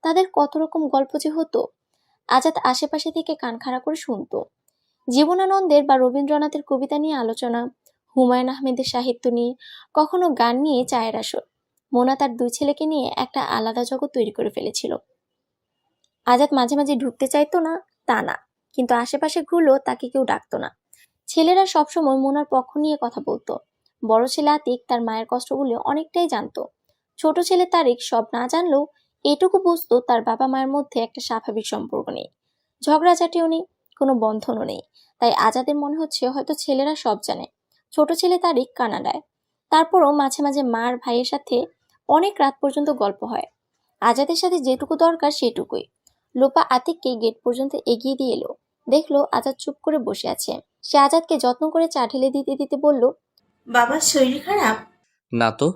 তাদের কত রকম গল্প যে হতো। আজাদ আশেপাশে থেকে কান খাড়া করে শুনতো। জীবনানন্দের বা রবীন্দ্রনাথের কবিতা নিয়ে আলোচনা, হুমায়ুন আহমেদের সাহিত্য নিয়ে, কখনো গান নিয়ে চায়ের আসর। মোনা তার 2 ছেলেকে নিয়ে একটা আলাদা জগৎ তৈরি করে ফেলেছিল। আজাদ মাঝে মাঝে ঢুকতে চাইতো না তা না, কিন্তু আশেপাশে ঘুরলেও তাকে কেউ ডাকতো না। ছেলেরা সবসময় মোনার পক্ষ নিয়ে কথা বলতো। বড় ছেলে আতিক তার মায়ের কষ্টগুলো অনেকটাই জানতো। ছোট ছেলে তারিক সব না জানলেও এটুকু বুঝতো তার বাবা মায়ের মধ্যে একটা স্বাভাবিক সম্পর্ক নেই, ঝগড়াঝাটিও নেই, কোনো বন্ধনও নেই। তাই আজাদের মনে হচ্ছে হয়তো ছেলেরা সব জানে। ছোট ছেলে তারিক কানাডায়। তারপরও মাঝে মাঝে মার ভাইয়ের সাথে অনেক রাত পর্যন্ত গল্প হয়। আজাদের সাথে যেটুকু দরকার সেটুকুই। লোপা আতিককে গেট পর্যন্ত এগিয়ে দিয়ে এলো। দেখলো আজাদ চুপ করে বসে আছে। সে আজাদকে যত্ন করে চা ঢেলে দিতে দিতে বলল, বাবার শরীর খারাপ? না তো।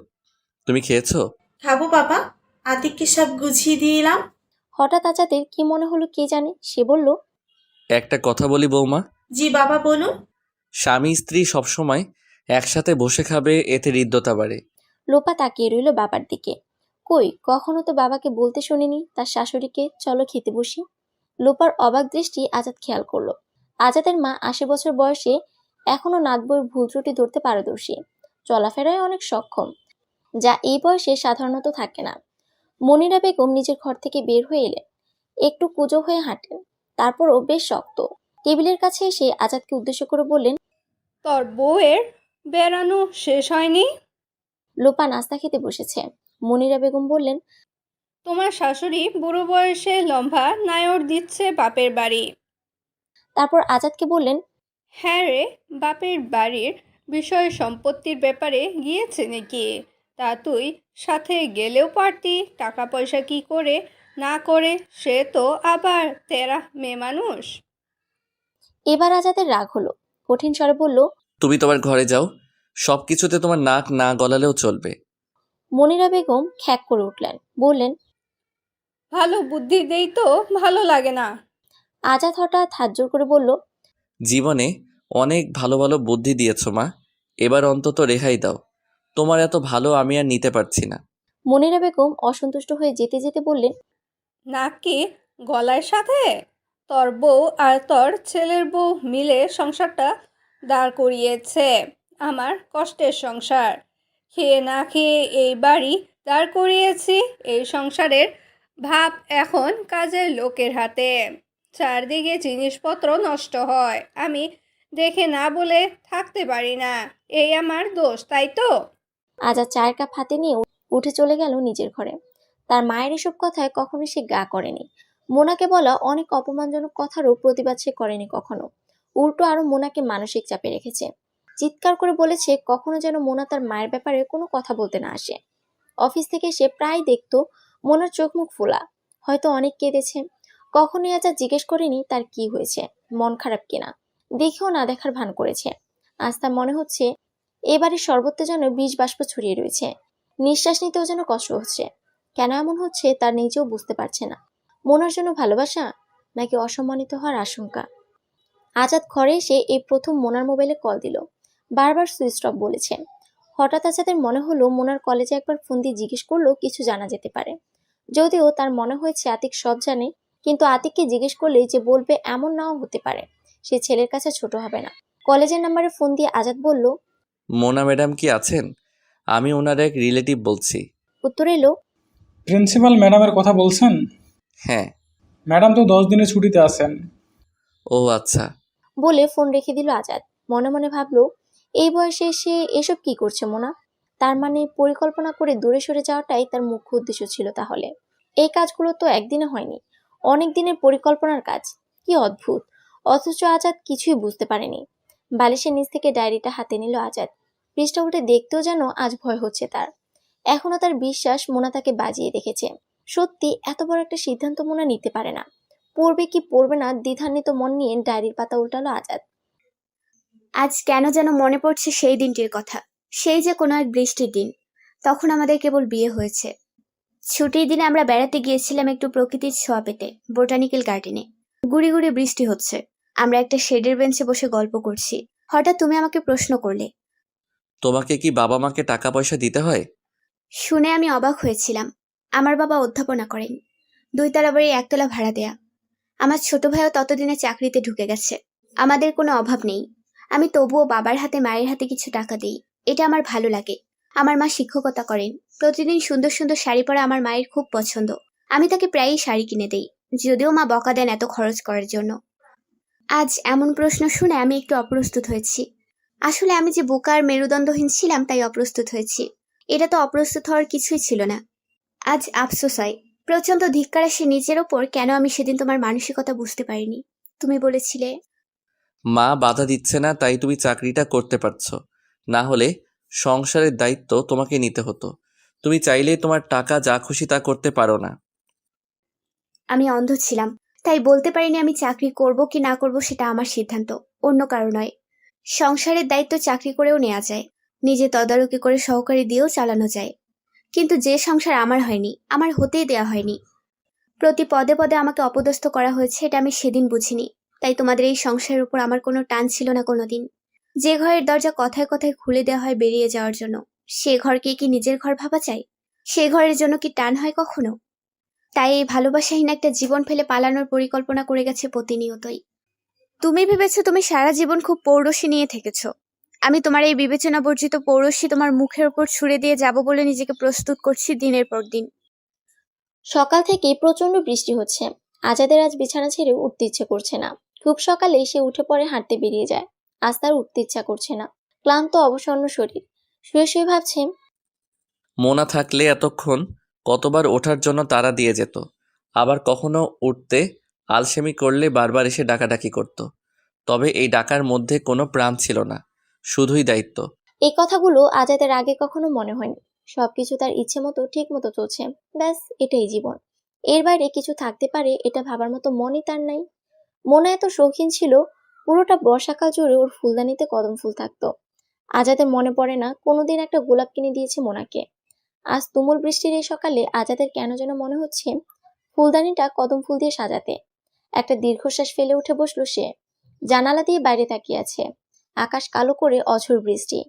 তুমি খেয়েছো? খাবো বাবা। আতিককে সব গুছিয়ে দিয়ে এলাম। হঠাৎ আজাদের কি মনে হলো কে জানে, সে বলল, একটা কথা বলি বৌমা, জি বাবা বলুন। স্বামী স্ত্রী সবসময় একসাথে বসে খাবে, এতে হৃদ্যতা বাড়ে। লোপা তাকিয়ে রইল বাবার দিকে। কই, কখনো তো বাবাকে বলতে শুনিনি তার শাশুড়িকে চলো খেতে বসি। লোপার অবাক দৃষ্টি আজাদ খেয়াল করলো। আজাদের মা ৮০ বছর বয়সে এখনো নাত বউয়ের ভুল ত্রুটি ধরতে পারদর্শী, চলাফেরায় অনেক সক্ষম, যা এই বয়সে সাধারণত থাকে না। মনিরা বেগম নিজের ঘর থেকে বের হয়ে এলেন, একটু কুঁজো হয়ে হাঁটেন, তারপরও বেশ শক্ত। টেবিলের কাছে এসে আজাদকে উদ্দেশ্য করে বললেন, তোর বউয়ের বেড়ানো শেষ হয়নি? লোপা নাস্তা খেতে বসেছে। মনিরা বেগম বললেন, তোমার শাশুড়ি বুড়ো বয়সে লম্বা নায়র দিচ্ছে বাপের বাড়ি। তারপর আজাদকে বললেন, হ্যাঁ রে, বাপের বাড়ির বিষয় সম্পত্তির ব্যাপারে গিয়েছে নাকি? তা তুই সাথে গেলেও পারতি। টাকা পয়সা কি করে না করে, সে তো আবার তেরা মেয়ে মানুষ। এবার আজাদের রাগ হলো, কঠিন স্বরে বলল, তুমি তোমার ঘরে যাও, সব কিছুতে তোমার নাক না গলালেও চলবে। মনিরা বেগম খ্যাক করে উঠলেন, বললেন, ভালো বুদ্ধি দেই তো ভালো লাগে না। আজাদ হঠাৎ হাত জোর করে বলল, জীবনে অনেক ভালো ভালো বুদ্ধি দিয়েছ মা, এবার অন্তত রেহাই দাও। তোমার এত ভালো আমি আর নিতে পারছি না। মনিরা বেগম অসন্তুষ্ট হয়ে যেতে যেতে বললেন, নাকি গলার সাথে? তোর বউ আর তোর ছেলের বউ মিলে সংসারটা দাঁড় করিয়েছে, আমার কষ্টের সংসার। খেয়ে না খেয়ে এই বাড়ি দাঁড় করিয়েছি, এই সংসারের ভাব এখন কাজের লোকের হাতে। চারদিকে জিনিসপত্র নষ্ট হয়, আমি দেখে না বলে থাকতে পারি না। এই আমার দোষ, তাই তো? আজাদ চায়ের কাপ হাতে নিয়ে উঠে চলে গেল নিজের ঘরে। তার মায়ের এসব কথায় কখনো সে গা করেনি। মোনাকে বলা অনেক অপমানজনক কথারও প্রতিবাদ সে করেনি কখনো, উল্টো আরো মোনাকে মানসিক চাপে রেখেছে। চিৎকার করে বলেছে কখনো যেন মোনা তার মায়ের ব্যাপারে কোনো কথা বলতে না আসে। অফিস থেকে সে প্রায় দেখতো মোনার চোখ মুখ ফোলা, হয়তো অনেক কেঁদেছে। কখনোই আজাদ জিজ্ঞেস করেনি তার কি হয়েছে, মন খারাপ কিনা, দেখেও না দেখার ভান করেছে। আজ তার মনে হচ্ছে এবারে সর্বত্র যেন বিষ বাষ্প ছড়িয়ে রয়েছে, নিঃশ্বাস নিতেও যেন কষ্ট হচ্ছে। কেন এমন হচ্ছে তার নিজেও বুঝতে পারছে না। মোনার জন্য ভালোবাসা, নাকি অসম্মানিত হওয়ার আশঙ্কা। আজাদ ঘরে এসে এই প্রথম মোনার মোবাইলে কল দিল, বারবার সুইচ অফ বলেছে। হঠাৎ আজাদের মনে হলো মোনার কলেজে একবার ফোন দিয়ে জিজ্ঞেস করলেও কিছু জানা যেতে পারে। যদিও তার মনে হয়েছে আতিক সব জানে, কিন্তু আতিককে জিজ্ঞেস করলে যে বলবে এমন নাও হতে পারে। সে ছেলের কাছে ছোট হবে না। কলেজের নাম্বারে ফোন দিয়ে আজাদ বলল, মোনা ম্যাডাম কি আছেন? আমি ওনার এক রিলেটিভ বলছি। উত্তর এলো, প্রিন্সিপাল ম্যাডামের কথা বলছেন? হ্যাঁ। ম্যাডাম তো 10 দিনের ছুটিতে আছেন। ও আচ্ছা। বলে ফোন রেখে দিল আজাদ। মনে মনে ভাবলো, এই বয়সে এসে এসব কি করছে মোনা। তার মানে পরিকল্পনা করে দূরে সরে যাওয়াটাই তার মুখ্য উদ্দেশ্য ছিল তাহলে। এই কাজগুলো তো একদিনে হয়নি, অনেক দিনের পরিকল্পনার কাজ। কি অদ্ভুত, অথচ আজাদ কিছুই বুঝতে পারেনি। বালিশের নিচ থেকে ডায়েরিটা হাতে নিল আজাদ। পৃষ্ঠা উল্টে দেখতেও যেন আজ ভয় হচ্ছে তার। এখনো তার বিশ্বাস মোনা তাকে বাজিয়ে দেখেছে। সত্যি এত বড় একটা সিদ্ধান্ত মোনা নিতে পারে না। পড়বে কি পড়বে না দ্বিধান্বিত মন নিয়ে ডায়েরির পাতা উল্টালো আজাদ। আজ কেন যেন মনে পড়ছে সেই দিনটির কথা। সেই যে কোনো এক বৃষ্টির দিন, তখন আমাদের কেবল বিয়ে হয়েছে। ছুটির দিনে আমরা বেড়াতে গিয়েছিলাম একটু প্রকৃতির ছোঁয়া পেতে বোটানিক্যাল গার্ডেনে। গুড়ি গুড়ি বৃষ্টি হচ্ছে, আমরা একটা শেডের বেঞ্চে বসে গল্প করছি। হঠাৎ তুমি আমাকে প্রশ্ন করলে। তোমাকে কি বাবা মাকে টাকা পয়সা দিতে হয়? শুনে আমি অবাক হয়েছিলাম। আমার বাবা অধ্যাপনা করেন, 2 তলা বাড়ি 1 তলা ভাড়া দেয়া। আমার ছোট ভাইও ততদিনে চাকরিতে ঢুকে গেছে। আমাদের কোনো অভাব নেই। আমি তবুও বাবার হাতে মায়ের হাতে কিছু টাকা দিই, এটা আমার ভালো লাগে। আমার মা শিক্ষকতা করেন, প্রতিদিন সুন্দর সুন্দর শাড়ি পরা আমার মায়ের খুব পছন্দ। আমি তাকে প্রায়ই শাড়ি কিনে দেই, যদিও মা বকা দেন এত খরচ করার জন্য। আজ এমন প্রশ্ন শুনে আমি একটু অপ্রস্তুত হয়েছি। আসলে আমি যে বোকা আর মেরুদণ্ডহীন ছিলাম তাই অপ্রস্তুত হয়েছি। এটা তো অপ্রস্তুত হওয়ার কিছুই ছিল না। আজ আফসোস হয়, প্রচন্ড ধিক্কার আসে নিজের ওপর, কেন আমি সেদিন তোমার মানসিকতা বুঝতে পারিনি। তুমি বলেছিলে মা বাধা দিচ্ছে না তাই তুমি চাকরিটা করতে পারছো, না হলে সংসারের দায়িত্ব তোমাকে নিতে হতো। তুমি চাইলেই তোমার টাকা যা খুশি তা করতে পারো না। আমি অন্ধ ছিলাম, তাই বলতে পারিনি আমি চাকরি করব কি না করব সেটা আমার সিদ্ধান্ত, অন্য কারো নয়। সংসারের দায়িত্ব চাকরি করেও নেওয়া যায়, নিজে তদারকি করে সহকারী দিয়েও চালানো যায়। কিন্তু যে সংসার আমার হয়নি, আমার হতেই দেয়া হয়নি। প্রতি পদে পদে আমাকে অপদস্থ করা হয়েছে, এটা আমি সেদিন বুঝিনি। তাই তোমাদের এই সংসারের উপর আমার কোনো টান ছিল না কোনোদিন। যে ঘরের দরজা কথায় কথায় খুলে দেওয়া হয় বেরিয়ে যাওয়ার জন্য, সে ঘরকে কি নিজের ঘর ভাবা চাই? সে ঘরের জন্য কি টান হয় কখনো? তাই এই ভালোবাসাহীন একটা জীবন ফেলে পালানোর পরিকল্পনা করে গেছে প্রতিনিয়তই। তুমি ভেবেছো তুমি সারা জীবন খুব পৌরুষী নিয়ে থেকেছ। আমি তোমার এই বিবেচনা বর্জিত পৌরুষী তোমার মুখের ওপর ছুড়ে দিয়ে যাব বলে নিজেকে প্রস্তুত করছি দিনের পর দিন। সকাল থেকেই প্রচন্ড বৃষ্টি হচ্ছে। আজাদের আজ বিছানা ছেড়ে উঠতে ইচ্ছে করছে না। খুব সকালেই সে উঠে পড়ে হাঁটতে বেরিয়ে যায়। আজ তার উঠতে ইচ্ছা করছে না। ক্লান্ত অবসন্ন শরীর। শুয়ে শুয়ে ভাবছে, মোনা থাকলে এতক্ষণ কতবার ওঠার জন্য তাড়া দিয়ে যেত, আবার কখনো উঠতে আলসেমি করলে বারবার এসে ডাকাডাকি করত। তবে এই ডাকার মধ্যে কোনো প্রাণ ছিল না, শুধুই দায়িত্ব। এই কথাগুলো আজাদের আগে কখনো মনে হয়নি। সবকিছু তার ইচ্ছে মতো ঠিক মতো চলছে। ব্যাস, এটাই জীবন। এর বাইরে কিছু থাকতে পারে এটা ভাবার মতো মনই তার নাই। মোনা এত শৌখিন ছিল, পুরোটা বর্ষাকাল জুড়ে ওর ফুলদানিতে কদম ফুল থাকতো। আজাদের মনে পড়ে না কোনোদিন একটা গোলাপ কিনে দিয়েছে মোনাকে। আজ তুমুল বৃষ্টির এই সকালে আজাদের কেন যেন মনে হচ্ছে ফুলদানিটা কদম ফুল দিয়ে সাজাতে। একটা দীর্ঘশ্বাস ফেলে উঠে বসলো সে। জানালা দিয়ে বাইরে তাকিয়ে আছে। আকাশ কালো করে অঝোর বৃষ্টি।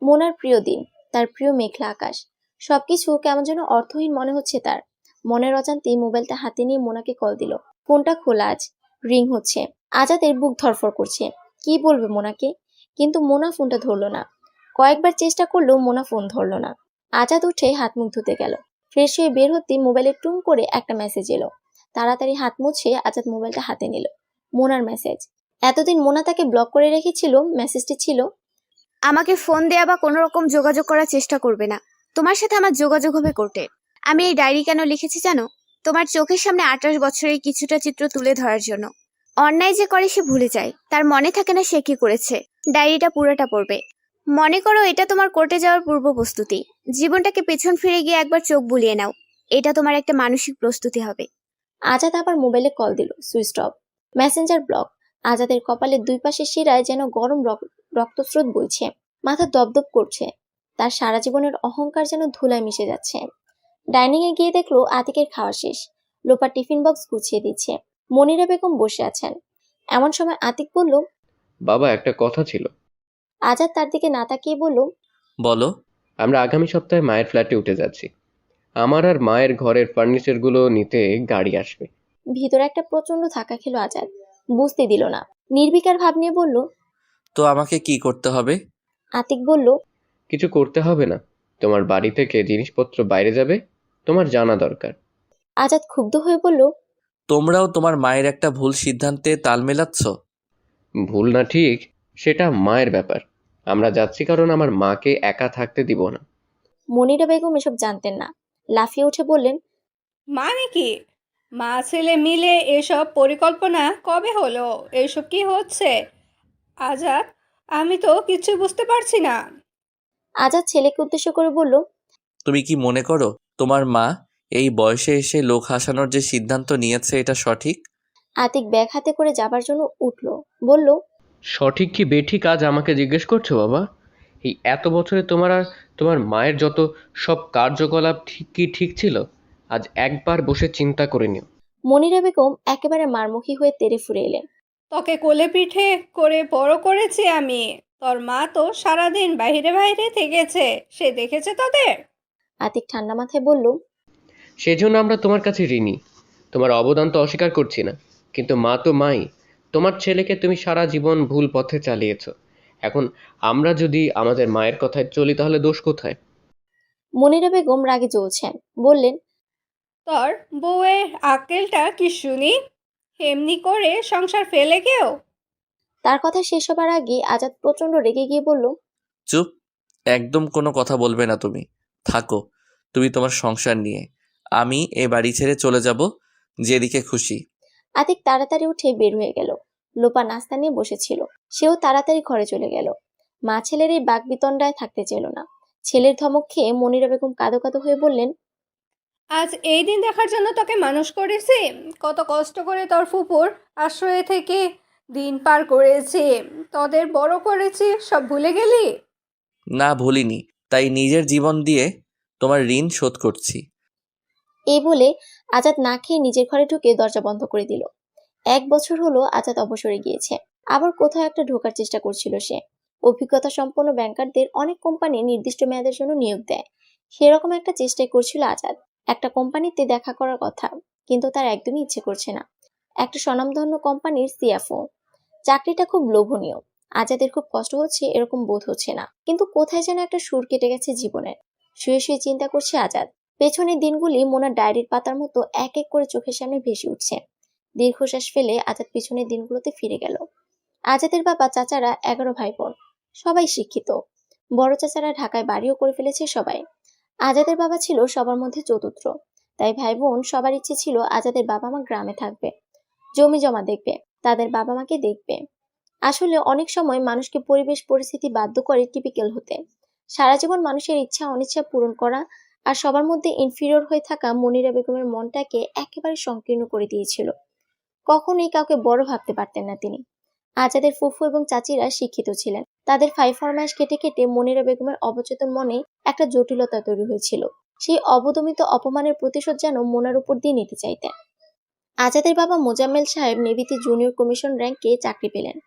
মোনার প্রিয় দিন, তার প্রিয় মেঘলা আকাশ। সবকিছু কেমন যেন অর্থহীন মনে হচ্ছে তার। মনের অজান্তেই মোবাইলটা হাতে নিয়ে মোনাকে কল দিল। ফোনটা খোলা আজ, রিং হচ্ছে। আজাদের বুক ধড়ফড় করছে। কি বলবে মোনাকে? কিন্তু মোনা ফোনটা ধরলো না। কয়েকবার চেষ্টা করলেও মোনা ফোন ধরলো না। আজাদ উঠে হাত মুখ ধুতে গেল। ফ্রেশ হয়ে বের হতেই মোবাইলে টুং করে একটা মেসেজ এলো। তাড়াতাড়ি হাত মুছে আজাদ মোবাইলটা হাতে নিল। মোনার মেসেজ। এতদিন মোনা তাকে ব্লক করে রেখেছিল। মেসেজটি ছিল, আমাকে ফোন দেয়া বা কোনো রকম যোগাযোগ করার চেষ্টা করবে না। তোমার সাথে আমার যোগাযোগ হবে কোর্টে। আমি এই ডায়েরি কেন লিখেছি জানো? তোমার চোখের সামনে 28 বছরের কিছুটা চিত্র তুলে ধরার জন্য। অন্যায় যে করে সে ভুলে যায়, তার মনে থাকে না সে কি করেছে। ডায়েরিটা পুরোটা পড়বে। মনে করো এটা তোমার কোর্টে যাওয়ার পূর্ব প্রস্তুতি। জীবনটাকে পেছন ফিরে গিয়ে একবার চোখ বুলিয়ে নাও। এটা তোমার একটা মানসিক প্রস্তুতি হবে। আজাদ আবার মোবাইলে কল দিল। Switch off. Messenger block. আজাদের কপালের দুই পাশে শিরায় যেন গরম রক্তস্রোত বইছে। মাথা দপদপ করছে। তার সারা জীবনের অহংকার যেন ধুলায় মিশে যাচ্ছে। ডাইনিং এ গিয়ে দেখলো আতিকের খাওয়া শেষ। লোপা টিফিন বক্স গুছিয়ে দিচ্ছে। মনিরা বেগম বসে আছেন। এমন সময় আতিক বলল, বাবা, একটা কথা ছিল। আজাদ তার দিকে না তাকিয়ে বলল, বলো। আমরা আগামী সপ্তাহে মায়ের ফ্ল্যাটে উঠে যাচ্ছি। আমার আর মায়ের ঘরের ফার্নিচারগুলো নিতে গাড়ি আসবে। ভিতরে একটা প্রচন্ড ধাক্কা খেলো আজাদ। বুঝতে দিল না। নির্বিকার ভাব নিয়ে বলল, তো আমাকে কি করতে হবে? আতিক বলল, কিছু করতে হবে না। তোমার বাড়ি থেকে জিনিসপত্র বাইরে যাবে, তোমার জানা দরকার। আজাদ ক্ষুব্ধ হয়ে বলল, তোমরাও তোমার মায়ের একটা ভুল সিদ্ধান্তে তাল মেলাচ্ছ। ভুল না ঠিক সেটা মায়ের ব্যাপার। আমরা যাচ্ছি কারণ আমার মাকে একা থাকতে দিব না। মনিরা বেগম এসব জানতেন না। লাফিয়ে উঠে বললেন, মানে কি? মা ছেলে মিলে এসব পরিকল্পনা কবে হলো? এসব কি হচ্ছে আজাদ? আমি তো কিছু বুঝতে পারছি না। আজাদ ছেলেকে উদ্দেশ্য করে বলল, তুমি কি মনে করো তোমার মা এই বয়সে এসে লোক হাসানোর যে সিদ্ধান্ত নিয়েছে এটা সঠিক? আতিক ব্যাগ হাতে করে যাবার জন্য উঠল। বলল, সঠিক কি বেঠিক আজ আমাকে জিজ্ঞেস করছো বাবা? এই এত বছরে তোমার আর তোমার মায়ের যত সব কার্যকলাপ ঠিক ছিল? আজ একবার বসে চিন্তা করে নিও। মনিরা বেগম একেবারে মারমুখী হয়ে তেড়ে ফুরে এলেন। তোকে কোলে পিঠে করে বড় করেছি আমি। তোর মা তো সারাদিন বাইরে বাইরে থেকেছে, সে দেখেছে তোদের। আতিক ঠান্ডা মাথায় বলল, সেজন্য আমরা তোমার কাছে ঋণী। তোমার অবদান তো অস্বীকার করছি না, কিন্তু মা তো মাই। তোমার ছেলেকে তুমি সারা জীবন ভুল পথে চালিয়েছো। এখন আমরা যদি আমাদের মায়ের কথায় চলি তাহলে দোষ কোথায়? মনিরা বেগম রাগে জ্বলছেন। বললেন, তোর বউয়ের আক্কেলটা কি শুনি? এমনি করে সংসার ফেলে কেউ? তার কথা শেষ হবার আগে আজাদ প্রচন্ড রেগে গিয়ে বলল, চুপ, একদম কোনো কথা বলবে না তুমি। থাকো তুমি তোমার সংসার নিয়ে, আমি এ বাড়ি ছেড়ে চলে যাব যেদিকে খুশি। আতিক তাড়াতাড়ি উঠে বের হয়ে গেল। লোপা নাস্তা নিয়ে বসেছিল। সেও তাড়াতাড়ি ঘরে চলে গেল। মা ছেলের এই বাকবিতণ্ডায় থাকতে চেল না। ছেলের ধমক খেয়ে মনিরা বেগম কাঁদো কাঁদো হয়ে বললেন, আজ এই দিন দেখার জন্য তোকে মানুষ করেছি। কত কষ্ট করে তোর ফুপুর আশ্রয়ে থেকে দিন পার করেছি, তোদের বড় করেছি, সব ভুলে গেলি? না ভুলিনি, তাই নিজের জীবন দিয়ে তোমার ঋণ শোধ করছি। এই বলে আজাদ না খেয়ে নিজের ঘরে ঢুকে দরজা বন্ধ করে দিল। 1 বছর হলো আজাদ অবসরে গিয়েছে, আবার কোথাও একটা ঢোকার চেষ্টা করছিল সে। অভিজ্ঞতা সম্পন্ন ব্যাংকারদের অনেক কোম্পানি নির্দিষ্ট মেয়াদের জন্য নিয়োগ দেয়, সেরকম একটা চেষ্টাই করছিল আজাদ। একটা কোম্পানিতে দেখা করার কথা, কিন্তু তার একদমই ইচ্ছে করছে না। একটা স্বনামধন্য কোম্পানির সিএফও। চাকরিটা খুব লোভনীয়। আজাদের খুব কষ্ট হচ্ছে এরকম বোধ হচ্ছে না, কিন্তু কোথায় যেন একটা সুর কেটে গেছে জীবনের। শুয়ে শুয়ে চিন্তা করছে আজাদ। পেছনের দিনগুলি মোনার ডায়েরির পাতার মতো এক এক করে চোখের সামনে ভেসে উঠছে। দীর্ঘশ্বাস ফেলে আজাদ পিছনের দিনগুলোতে ফিরে গেল। আজাদের বাবা চাচারা 11 ভাই বোন, সবাই শিক্ষিত। বড় চাচারা ঢাকায় বাড়িও করে ফেলেছে সবাই। আজাদের বাবা ছিল সবার মধ্যে চতুর্থ, তাই ভাই বোন সবার ইচ্ছে ছিল আজাদের বাবা মা গ্রামে থাকবে, জমি জমা দেখবে, তাদের বাবা মাকে দেখবে। আসলে অনেক সময় মানুষকে পরিবেশ পরিস্থিতি বাধ্য করে টিপিক্যাল হতে। সারা জীবন মানুষের ইচ্ছা অনিচ্ছা পূরণ করা, আর সবার মধ্যে ইনফিরিয়র হয়ে থাকা মনিরা বেগমের মনটাকে একেবারে সংকীর্ণ করে দিয়েছিল। কখনোই কাউকে বড় ভাবতে পারতেন না তিনি। আজাদের ফুফু এবং চাচিরা শিক্ষিত ছিলেন, তাদের ফাই ফরমায়েশ কেটে কেটে মনিরা বেগমের অবচেতন মনে একটা জটিলতা তৈরি হয়েছিল। সেই অবদমিত অপমানের প্রতিশোধ যেন মোনার উপর দিয়ে নিতে চাইতেন। আজাদের বাবা মোজাম্মেল সাহেব নেভিতে জুনিয়র কমিশন র্যাঙ্কে চাকরি পেলেন।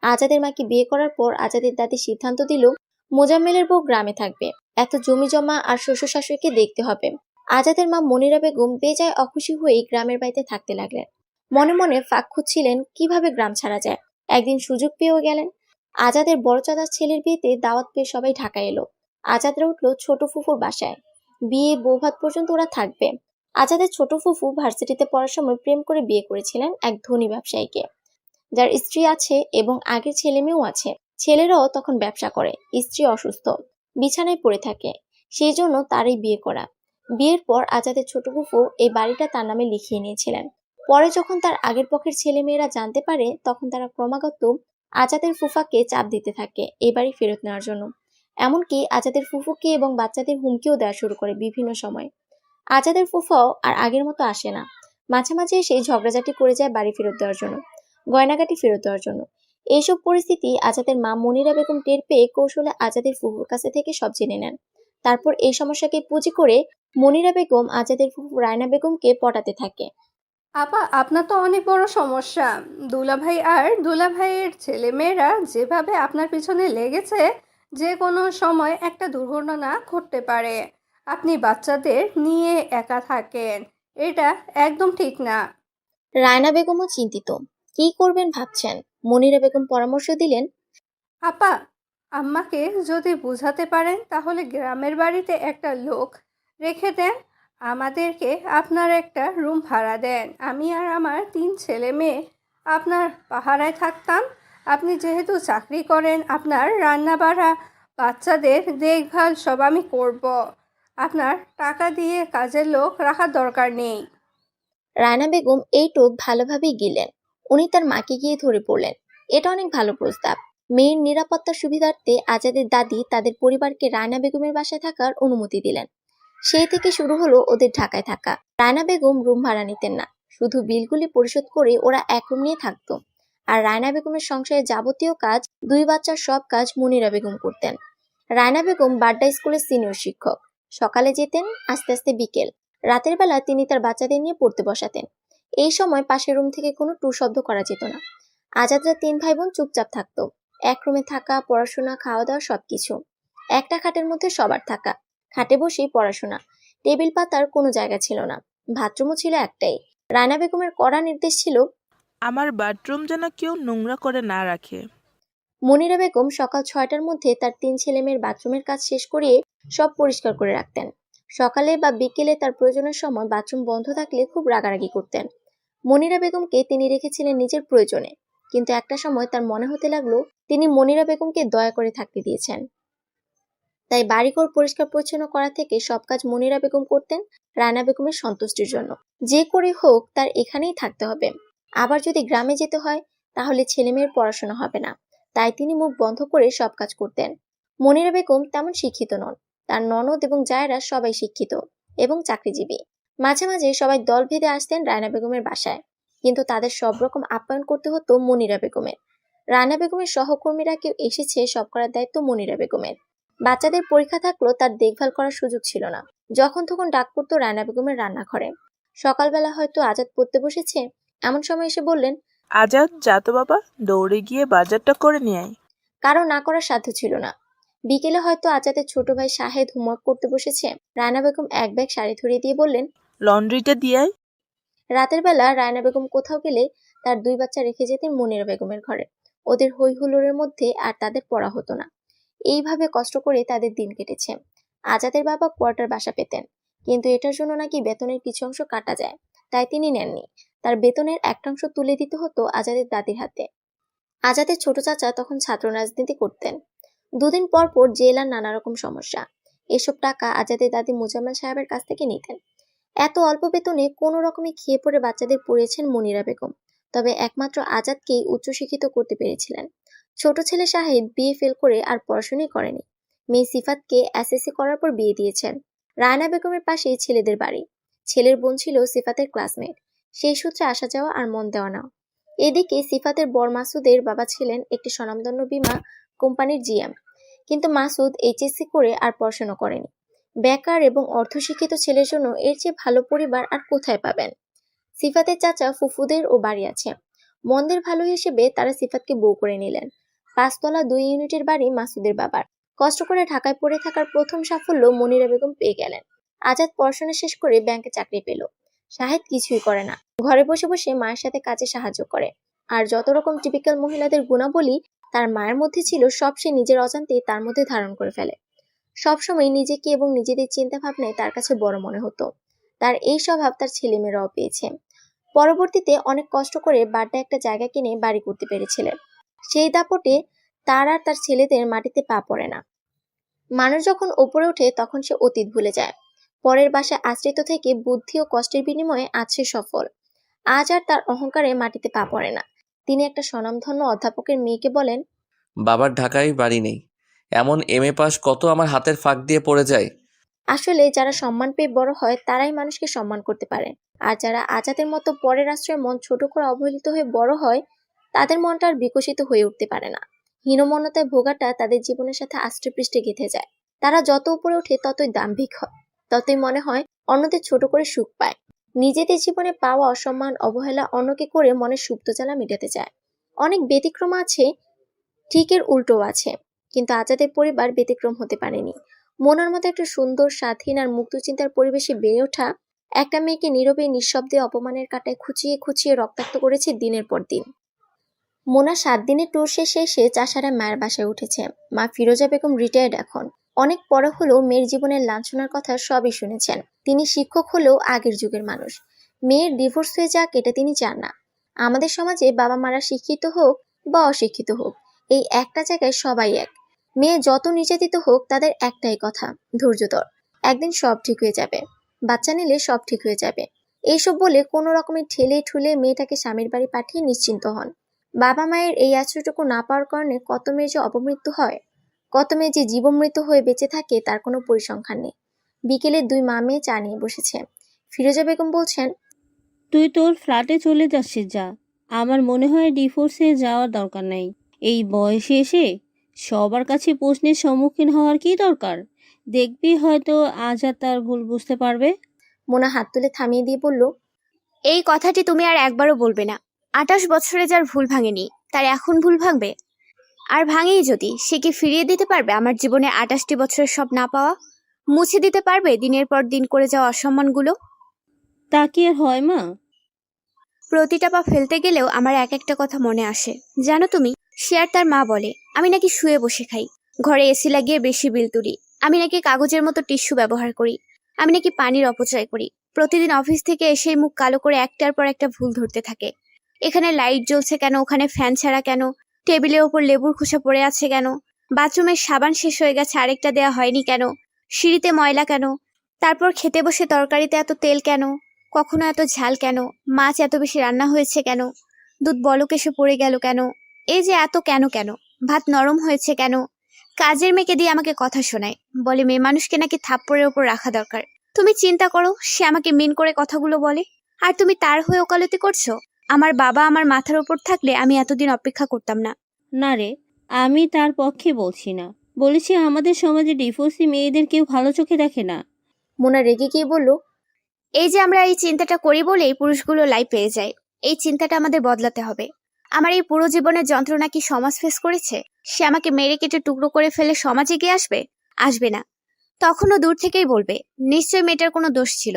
আজাদের মাকে বিয়ে করার পর আজাদের দাদি সিদ্ধান্ত দিল মোজাম্মেলের বউ গ্রামে থাকবে, এত জমি জমা আর শ্বশুর শাশুড়িকে দেখতে হবে। আজাদের মা মনিরা বেগম বেজায় অখুশি হয়েই গ্রামের বাড়িতে থাকতে লাগলেন। মনে মনে ফাঁক খুঁজছিলেন কিভাবে গ্রাম ছাড়া যায়। একদিন সুযোগ পেয়েও গেলেন। আজাদের বড় চাচার ছেলের বিয়েতে দাওয়াত পেয়ে সবাই ঢাকায় এলো। আজাদরা উঠলো ছোট ফুফুর বাসায়। বিয়ে বৌভাত পর্যন্ত ওরা থাকবে। আজাদের ছোট ফুফু ভার্সিটিতে পড়ার সময় প্রেম করে বিয়ে করেছিলেন এক ধনী ব্যবসায়ীকে, যার স্ত্রী আছে এবং আগের ছেলে মেয়েও আছে। ছেলেরাও তখন ব্যবসা করে, স্ত্রী অসুস্থ, বিছানায় পড়ে থাকে, সেই জন্য তারই বিয়ে করা। বিয়ের পর আজাদের ছোট ফুফু এই বাড়িটা তার নামে লিখিয়ে নিয়েছিলেন। পরে যখন তার আগের পক্ষের ছেলে মেয়েরা জানতে পারে, তখন তারা ক্রমাগত আজাদের ফুফাকে চাপ দিতে থাকে এই বাড়ি ফেরত নেওয়ার জন্য। এমনকি আজাদের ফুফুকে এবং বাচ্চাদের হুমকিও দেওয়া শুরু করে বিভিন্ন সময়। আজাদের ফুফাও আর আগের মতো আসে না, মাঝে মাঝে এসে ঝগড়াঝাটি করে যায় বাড়ি ফেরত দেওয়ার জন্য, গয়নাগাটি ফেরত দেওয়ার জন্য। এইসব পরিস্থিতি আজাদের মা মনিরা বেগম টের পেয়ে কৌশলে আজাদের ফুফুর কাছে থেকে সব জেনে নেন। তারপর এই সমস্যাকে পুঁজি করে মনিরা বেগম আজাদের ফুফু রায়না বেগমকে পটাতে থাকে। আপা, আপনার তো অনেক বড় সমস্যা। দুলাভাই আর দুলাভাইয়ের ছেলেমেয়েরা যেভাবে আপনার পিছনে লেগেছে, যে কোনো সময় একটা দুর্ঘটনা ঘটতে পারে। আপনি বাচ্চাদের নিয়ে একা থাকেন, এটা একদম ঠিক না। রায়না বেগমও চিন্তিত, কি করবেন ভাবছেন। মনিরা বেগম পরামর্শ দিলেন, আপা, আম্মাকে যদি বুঝাতে পারেন তাহলে গ্রামের বাড়িতে একটা লোক রেখে দেন, আমাদেরকে আপনার একটা রুম ভাড়া দেন। আমি আর আমার 3 ছেলে মেয়ে আপনার পাহারায় থাকতাম। আপনি যেহেতু চাকরি করেন, আপনার রান্না বাড়া, বাচ্চাদের দেখভাল সব আমি করব। আপনার টাকা দিয়ে কাজের লোক রাখার দরকার নেই। রায়না বেগম এইটুক ভালোভাবেই গেলেন। উনি তার মাকে গিয়ে ধরে পড়লেন। এটা অনেক ভালো প্রস্তাব। মেয়ের নিরাপত্তার সুবিধার্থে আজাদের দাদি তাদের পরিবারকে রায়না বেগমের বাসায় থাকার অনুমতি দিলেন। সেই থেকে শুরু হলো ওদের ঢাকায় থাকা। রায়না বেগম রুম ভাড়া নিতেন না, শুধু বিলগুলি পরিশোধ করে ওরা এক রুম নিয়ে থাকতো। আর রায়না বেগমের সংসারের যাবতীয় কাজ, 2 বাচ্চার সব কাজ মনিরা বেগম করতেন। রায়না বেগম বাড্ডা স্কুলের সিনিয়র শিক্ষক। সকালে যেতেন, আস্তে আস্তে বিকেল। রাতের বেলা তিনি তার বাচ্চাদের নিয়ে পড়তে বসাতেন। এই সময় পাশের রুম থেকে কোনো টু শব্দ করা যেত না। আজাদরা 3 ভাই বোন চুপচাপ থাকতো। এক রুমে থাকা, পড়াশোনা, খাওয়া দাওয়া সবকিছু। একটা খাটের মধ্যে সবার থাকা, খাটে বসেই পড়াশোনা। টেবিল পাতার কোনো জায়গা ছিল না। বাথরুমও ছিল একটাই। রায়না বেগমের কড়া নির্দেশ ছিল, আমার বাথরুম যেন কেউ নোংরা করে না রাখে। মনিরা বেগম সকাল 6টার মধ্যে তার 3 ছেলেমেয়ের বাথরুমের কাজ শেষ করিয়ে সব পরিষ্কার করে রাখতেন। সকালে বা বিকেলে তার প্রয়োজনের সময় বাথরুম বন্ধ থাকলে খুব রাগারাগি করতেন। মনিরা বেগমকে তিনি রেখেছিলেন নিজের প্রয়োজনে, কিন্তু একটা সময় তার মনে হতে লাগলো তিনি মনিরা বেগমকে দয়া করে থাকতে দিয়েছেন। তাই বাড়িঘর পরিষ্কার পরিচ্ছন্ন করা থেকে সব কাজ মনিরা বেগম করতেন রায়না বেগমের সন্তুষ্টির জন্য। যে করে হোক তার এখানেই থাকতে হবে। আবার যদি গ্রামে যেতে হয় তাহলে ছেলেমেয়ের পড়াশোনা হবে না, তাই তিনি মুখ বন্ধ করে সব কাজ করতেন। মনিরা বেগম তেমন শিক্ষিত নন। তার ননদ এবং জায়েরা সবাই শিক্ষিত এবং চাকরিজীবী। মাঝে মাঝে সবাই দল ভেদে আসতেন রায়না বেগমের বাসায়, কিন্তু তাদের সব রকম আপ্যায়ন করতে হতো মনিরা বেগমের। রায়না বেগমের সহকর্মীরা কেউ এসেছে, সব করার দায়িত্ব মনিরা বেগমের। বাচ্চাদের পরীক্ষা থাকলেও তার দেখভাল করার সুযোগ ছিল না। যখন তখন ডাক পড়তো রায়না বেগমের রান্নাঘরে। সকালবেলা হয়তো আজাদ পড়তে বসেছে, এমন সময় এসে বললেন, আজাদ যা তো বাবা, দৌড়ে গিয়ে বাজারটা করে নিয়ে আয়। কারো না করার সাধ্য ছিল না। বিকেলে হয়তো আজাদের ছোট ভাই শাহেদ হোমওয়ার্ক করতে বসেছে, রায়না বেগম এক ব্যাগ শাড়ি ধরিয়ে দিয়ে বললেন, লন্ড্রিটা দিয়ে আয়। রাতের বেলা রায়না বেগম কোথাও গেলে তার 2 বাচ্চা রেখে যেতেন মনিরা বেগমের ঘরে। ওদের হই হুল্লোড়ের মধ্যে আর তাদের পড়া হতো না। এইভাবে কষ্ট করে তাদের দিন কেটেছে। আজাদের বাবা কোয়ার্টার বাসা পেতেন, কিন্তু এটার জন্য নাকি বেতনের কিছু অংশ কাটা যায়, তাই তিনি নেননি। তার বেতনের একটাংশ তুলে দিতে হতো আজাদের দাদির হাতে। আজাদের ছোট চাচা তখন ছাত্র রাজনীতি করতেন। 2 দিন পর পর জেল আর নানা রকম সমস্যা। এসব টাকা আজাদের দাদি মোজাম্মেল সাহেবের কাছ থেকে নিতেন। এত অল্প বেতনে কোনো রকমে খেয়ে পড়ে বাচ্চাদের পড়িয়েছেন মনিরা বেগম। তবে একমাত্র আজাদকেই উচ্চশিক্ষিত করতে পেরেছিলেন। ছোট ছেলে শাহিদ বিএ ফেল করে আর পড়াশোনাই করেনি। মেয়ে সিফাতকে এসএসসি করার পর বিয়ে দিয়েছেন। রায়না বেগমের পাশেই ছেলেদের বাড়ি। ছেলের বোন ছিল সিফাতের ক্লাসমেট। সেই সূত্রে আসা যাওয়া আর মন দেওয়া না। এদিকে সিফাতের বর মাসুদের বাবা ছিলেন একটি স্বনামধন্য বীমা কোম্পানির জিএম। কিন্তু মাসুদ এইচএসসি করে আর পড়াশোনা করেনি। বেকার এবং অর্ধশিক্ষিত ছেলের জন্য এর চেয়ে ভালো পরিবার আর কোথায় পাবেন। সিফাতের চাচা ফুফুদের ও বাড়ি আছে। মন্দের ভালো হিসেবে তারা সিফাতকে বউ করে নিলেন। 5 তলা 2 ইউনিটের বাড়ি মাসুদের বাবার। কষ্ট করে ঢাকায় পড়ে থাকার প্রথম সাফল্য মনিরা বেগম পেয়ে গেলেন। আজাদ পড়াশোনা শেষ করে ব্যাংকে চাকরি পেল। শাহেদ কিছুই করে না, ঘরে বসে বসে মায়ের সাথে কাজে সাহায্য করে। আর যত রকম টিপিক্যাল মহিলাদের গুণাবলী তার মায়ের মধ্যে ছিল, সব সে নিজের অজান্তেই তার মধ্যে ধারণ করে ফেলে। সবসময় নিজেকে এবং নিজেদের চিন্তা ভাবনায় তার কাছে বড় মনে হতো। তার এই স্বভাব তার ছেলেমেয়েরাও পেয়েছে। পরবর্তীতে অনেক কষ্ট করে বাড্ডা একটা জায়গা কিনে বাড়ি করতে পেরেছিলেন। সেই দাপটে তার আর তার ছেলেদের মাটিতে পা পড়ে না। মানুষ যখন ওপরে ওঠে তখন সে অতীত ভুলে যায়। পরের বাসায় আশ্রিত থেকে বুদ্ধি ও কষ্টের বিনিময়ে আজ সে সফল। আজ আর তার অহংকারে মাটিতে পা পড়ে না। তিনি একটা স্বনামধন্য অধ্যাপকের মেয়েকে বলেন, বাবার ঢাকায় বাড়ি নেই, এমন এমএ পাস কত আমার হাতের ফাঁক দিয়ে পড়ে যায়। আসলে যারা সম্মান পেয়ে বড় হয় তারাই মানুষকে সম্মান করতে পারে। আর যারা আজাদের মতো পরের আশ্রয়ে মন ছোট করে অবহেলিত হয়ে বড় হয়, তাদের মনটা আর বিকশিত হয়ে উঠতে পারে না। হীনমন্যতায় ভোগাটা তাদের জীবনের সাথে আষ্টে পৃষ্ঠে গেঁথে যায়। তারা যত উপরে ওঠে ততই দাম্ভিক হয়, ততই মনে হয় অন্যদের ছোট করে সুখ পায়। নিজেদের জীবনে পাওয়া অসম্মান অবহেলা অন্যকে করে মনের সুপ্ত জ্বালা মেটাতে চায়। অনেক ব্যতিক্রম আছে, ঠিক এর উল্টো আছে, কিন্তু আজাদের পরিবার ব্যতিক্রম হতে পারেনি। মোনার মতো একটা সুন্দর, স্বাধীন আর মুক্ত চিন্তার পরিবেশে বেড়ে ওঠা একটা মেয়েকে নীরবে নিঃশব্দে অপমানের কাঁটায় খুঁচিয়ে খুঁচিয়ে রক্তাক্ত করেছে দিনের পর দিন। মোনা 7 দিনের ট্যুর শেষে সে চাষারা মায়ের বাসায় উঠেছে। মা ফিরোজা বেগম রিটায়ার্ড এখন। অনেক বড় হলেও মেয়ের জীবনের লাঞ্ছনার কথা সবই শুনেছেন। তিনি শিক্ষক হলেও আগের যুগের মানুষ। মেয়ের ডিভোর্স হয়ে যাক এটা তিনি চান না। আমাদের সমাজে বাবা মারা শিক্ষিত হোক বা অশিক্ষিত হোক, এই একটা জায়গায় সবাই এক। মেয়ে যত নির্যাতিত হোক তাদের একটাই কথা, ধৈর্য ধর, একদিন সব ঠিক হয়ে যাবে। বাচ্চা নিলে সব ঠিক হয়ে যাবে। এইসব বলে কোনো রকমের ঠেলে ঠুলে মেয়েটাকে স্বামীর বাড়ি পাঠিয়ে নিশ্চিন্ত হন। বাবা মায়ের এই আশ্রয়টুকু না পাওয়ার কারণে কত মেয়ের যে অপমৃত্যু হয়, কত মেয়ে যে জীবনমৃত্যু হয়ে বেঁচে থাকে তার কোনো পরিসংখ্যান নেই। বিকেলে 2 মা মেয়ে চা নিয়ে বসেছে। ফিরোজা বেগম বলছেন, তুই তোর ফ্ল্যাটে চলে যাচ্ছিস যা। আমার মনে হয় ডিভোর্সে যাওয়ার দরকার নাই। এই বয়সে এসে সবার কাছে প্রশ্নের সম্মুখীন হওয়ার কি দরকার? দেখবি হয়তো আজ আর তার ভুল বুঝতে পারবে। মোনা হাত তুলে থামিয়ে দিয়ে বলল, এই কথাটি তুমি আর একবারও বলবে না। 28 বছরে যার ভুল ভাঙেনি তার এখন ভুল ভাঙবে? আর ভাঙেই যদি, সে কি ফিরিয়ে দিতে পারবে আমার জীবনে 28টি বছরের সব না পাওয়া? মুছে দিতে পারবে দিনের পর দিন করে যাওয়া অসম্মানগুলো? তা কি আর হয় মা? প্রতিটা পা ফেলতে গেলেও আমার এক একটা কথা মনে আসে। জানো তুমি, সে আর তার মা বলে আমি নাকি শুয়ে বসে খাই, ঘরে এসি লাগিয়ে বেশি বিল তুলি, আমি নাকি কাগজের মতো টিস্যু ব্যবহার করি, আমি নাকি পানির অপচয় করি। প্রতিদিন অফিস থেকে এসেই মুখ কালো করে একটার পর একটা ভুল ধরতে থাকে। এখানে লাইট জ্বলছে কেন, ওখানে ফ্যান ছাড়া কেন, টেবিলের ওপর লেবুর খোসা পড়ে আছে কেন, বাথরুমের সাবান শেষ হয়ে গেছে আরেকটা দেয়া হয়নি কেন, সিঁড়িতে ময়লা কেন, তারপর খেতে বসে তরকারিতে এত তেল কেন, কখনো এত ঝাল কেন, মাছ এত বেশি রান্না হয়েছে কেন, দুধ বলক এসে পড়ে গেল কেন, এই যে এত কেন কেন, ভাত নরম হয়েছে কেন। কাজের মেয়েকে দিয়ে আমাকে কথা শোনায়, বলে মেয়ে মানুষকে নাকি থাপ্পড়ের ওপর রাখা দরকার। তুমি চিন্তা করো, সে আমাকে মিন করে কথাগুলো বলে, আর তুমি তার হয়ে ওকালতি করছো। আমার বাবা আমার মাথার ওপর থাকলে আমি এতদিন অপেক্ষা করতাম না। না রে, আমি তার পক্ষে বলছি না। বলেছি আমাদের সমাজে ডিভোর্সি মেয়েদের কেউ ভালো চোখে দেখে না। মোনা রেগে গিয়ে বলল, এই যে আমরা এই চিন্তাটা করি বলেই পুরুষগুলো লাইফ পেয়ে যায়। এই চিন্তাটা আমাদের বদলাতে হবে। আমার এই পুরো জীবনের যন্ত্রণা কি সমাজ ফেস করেছে? সে আমাকে মেরে কেটে টুকরো করে ফেলে সমাজে গিয়ে আসবে? আসবে না। তখনও দূর থেকেই বলবে নিশ্চয়ই মেয়েটার কোনো দোষ ছিল।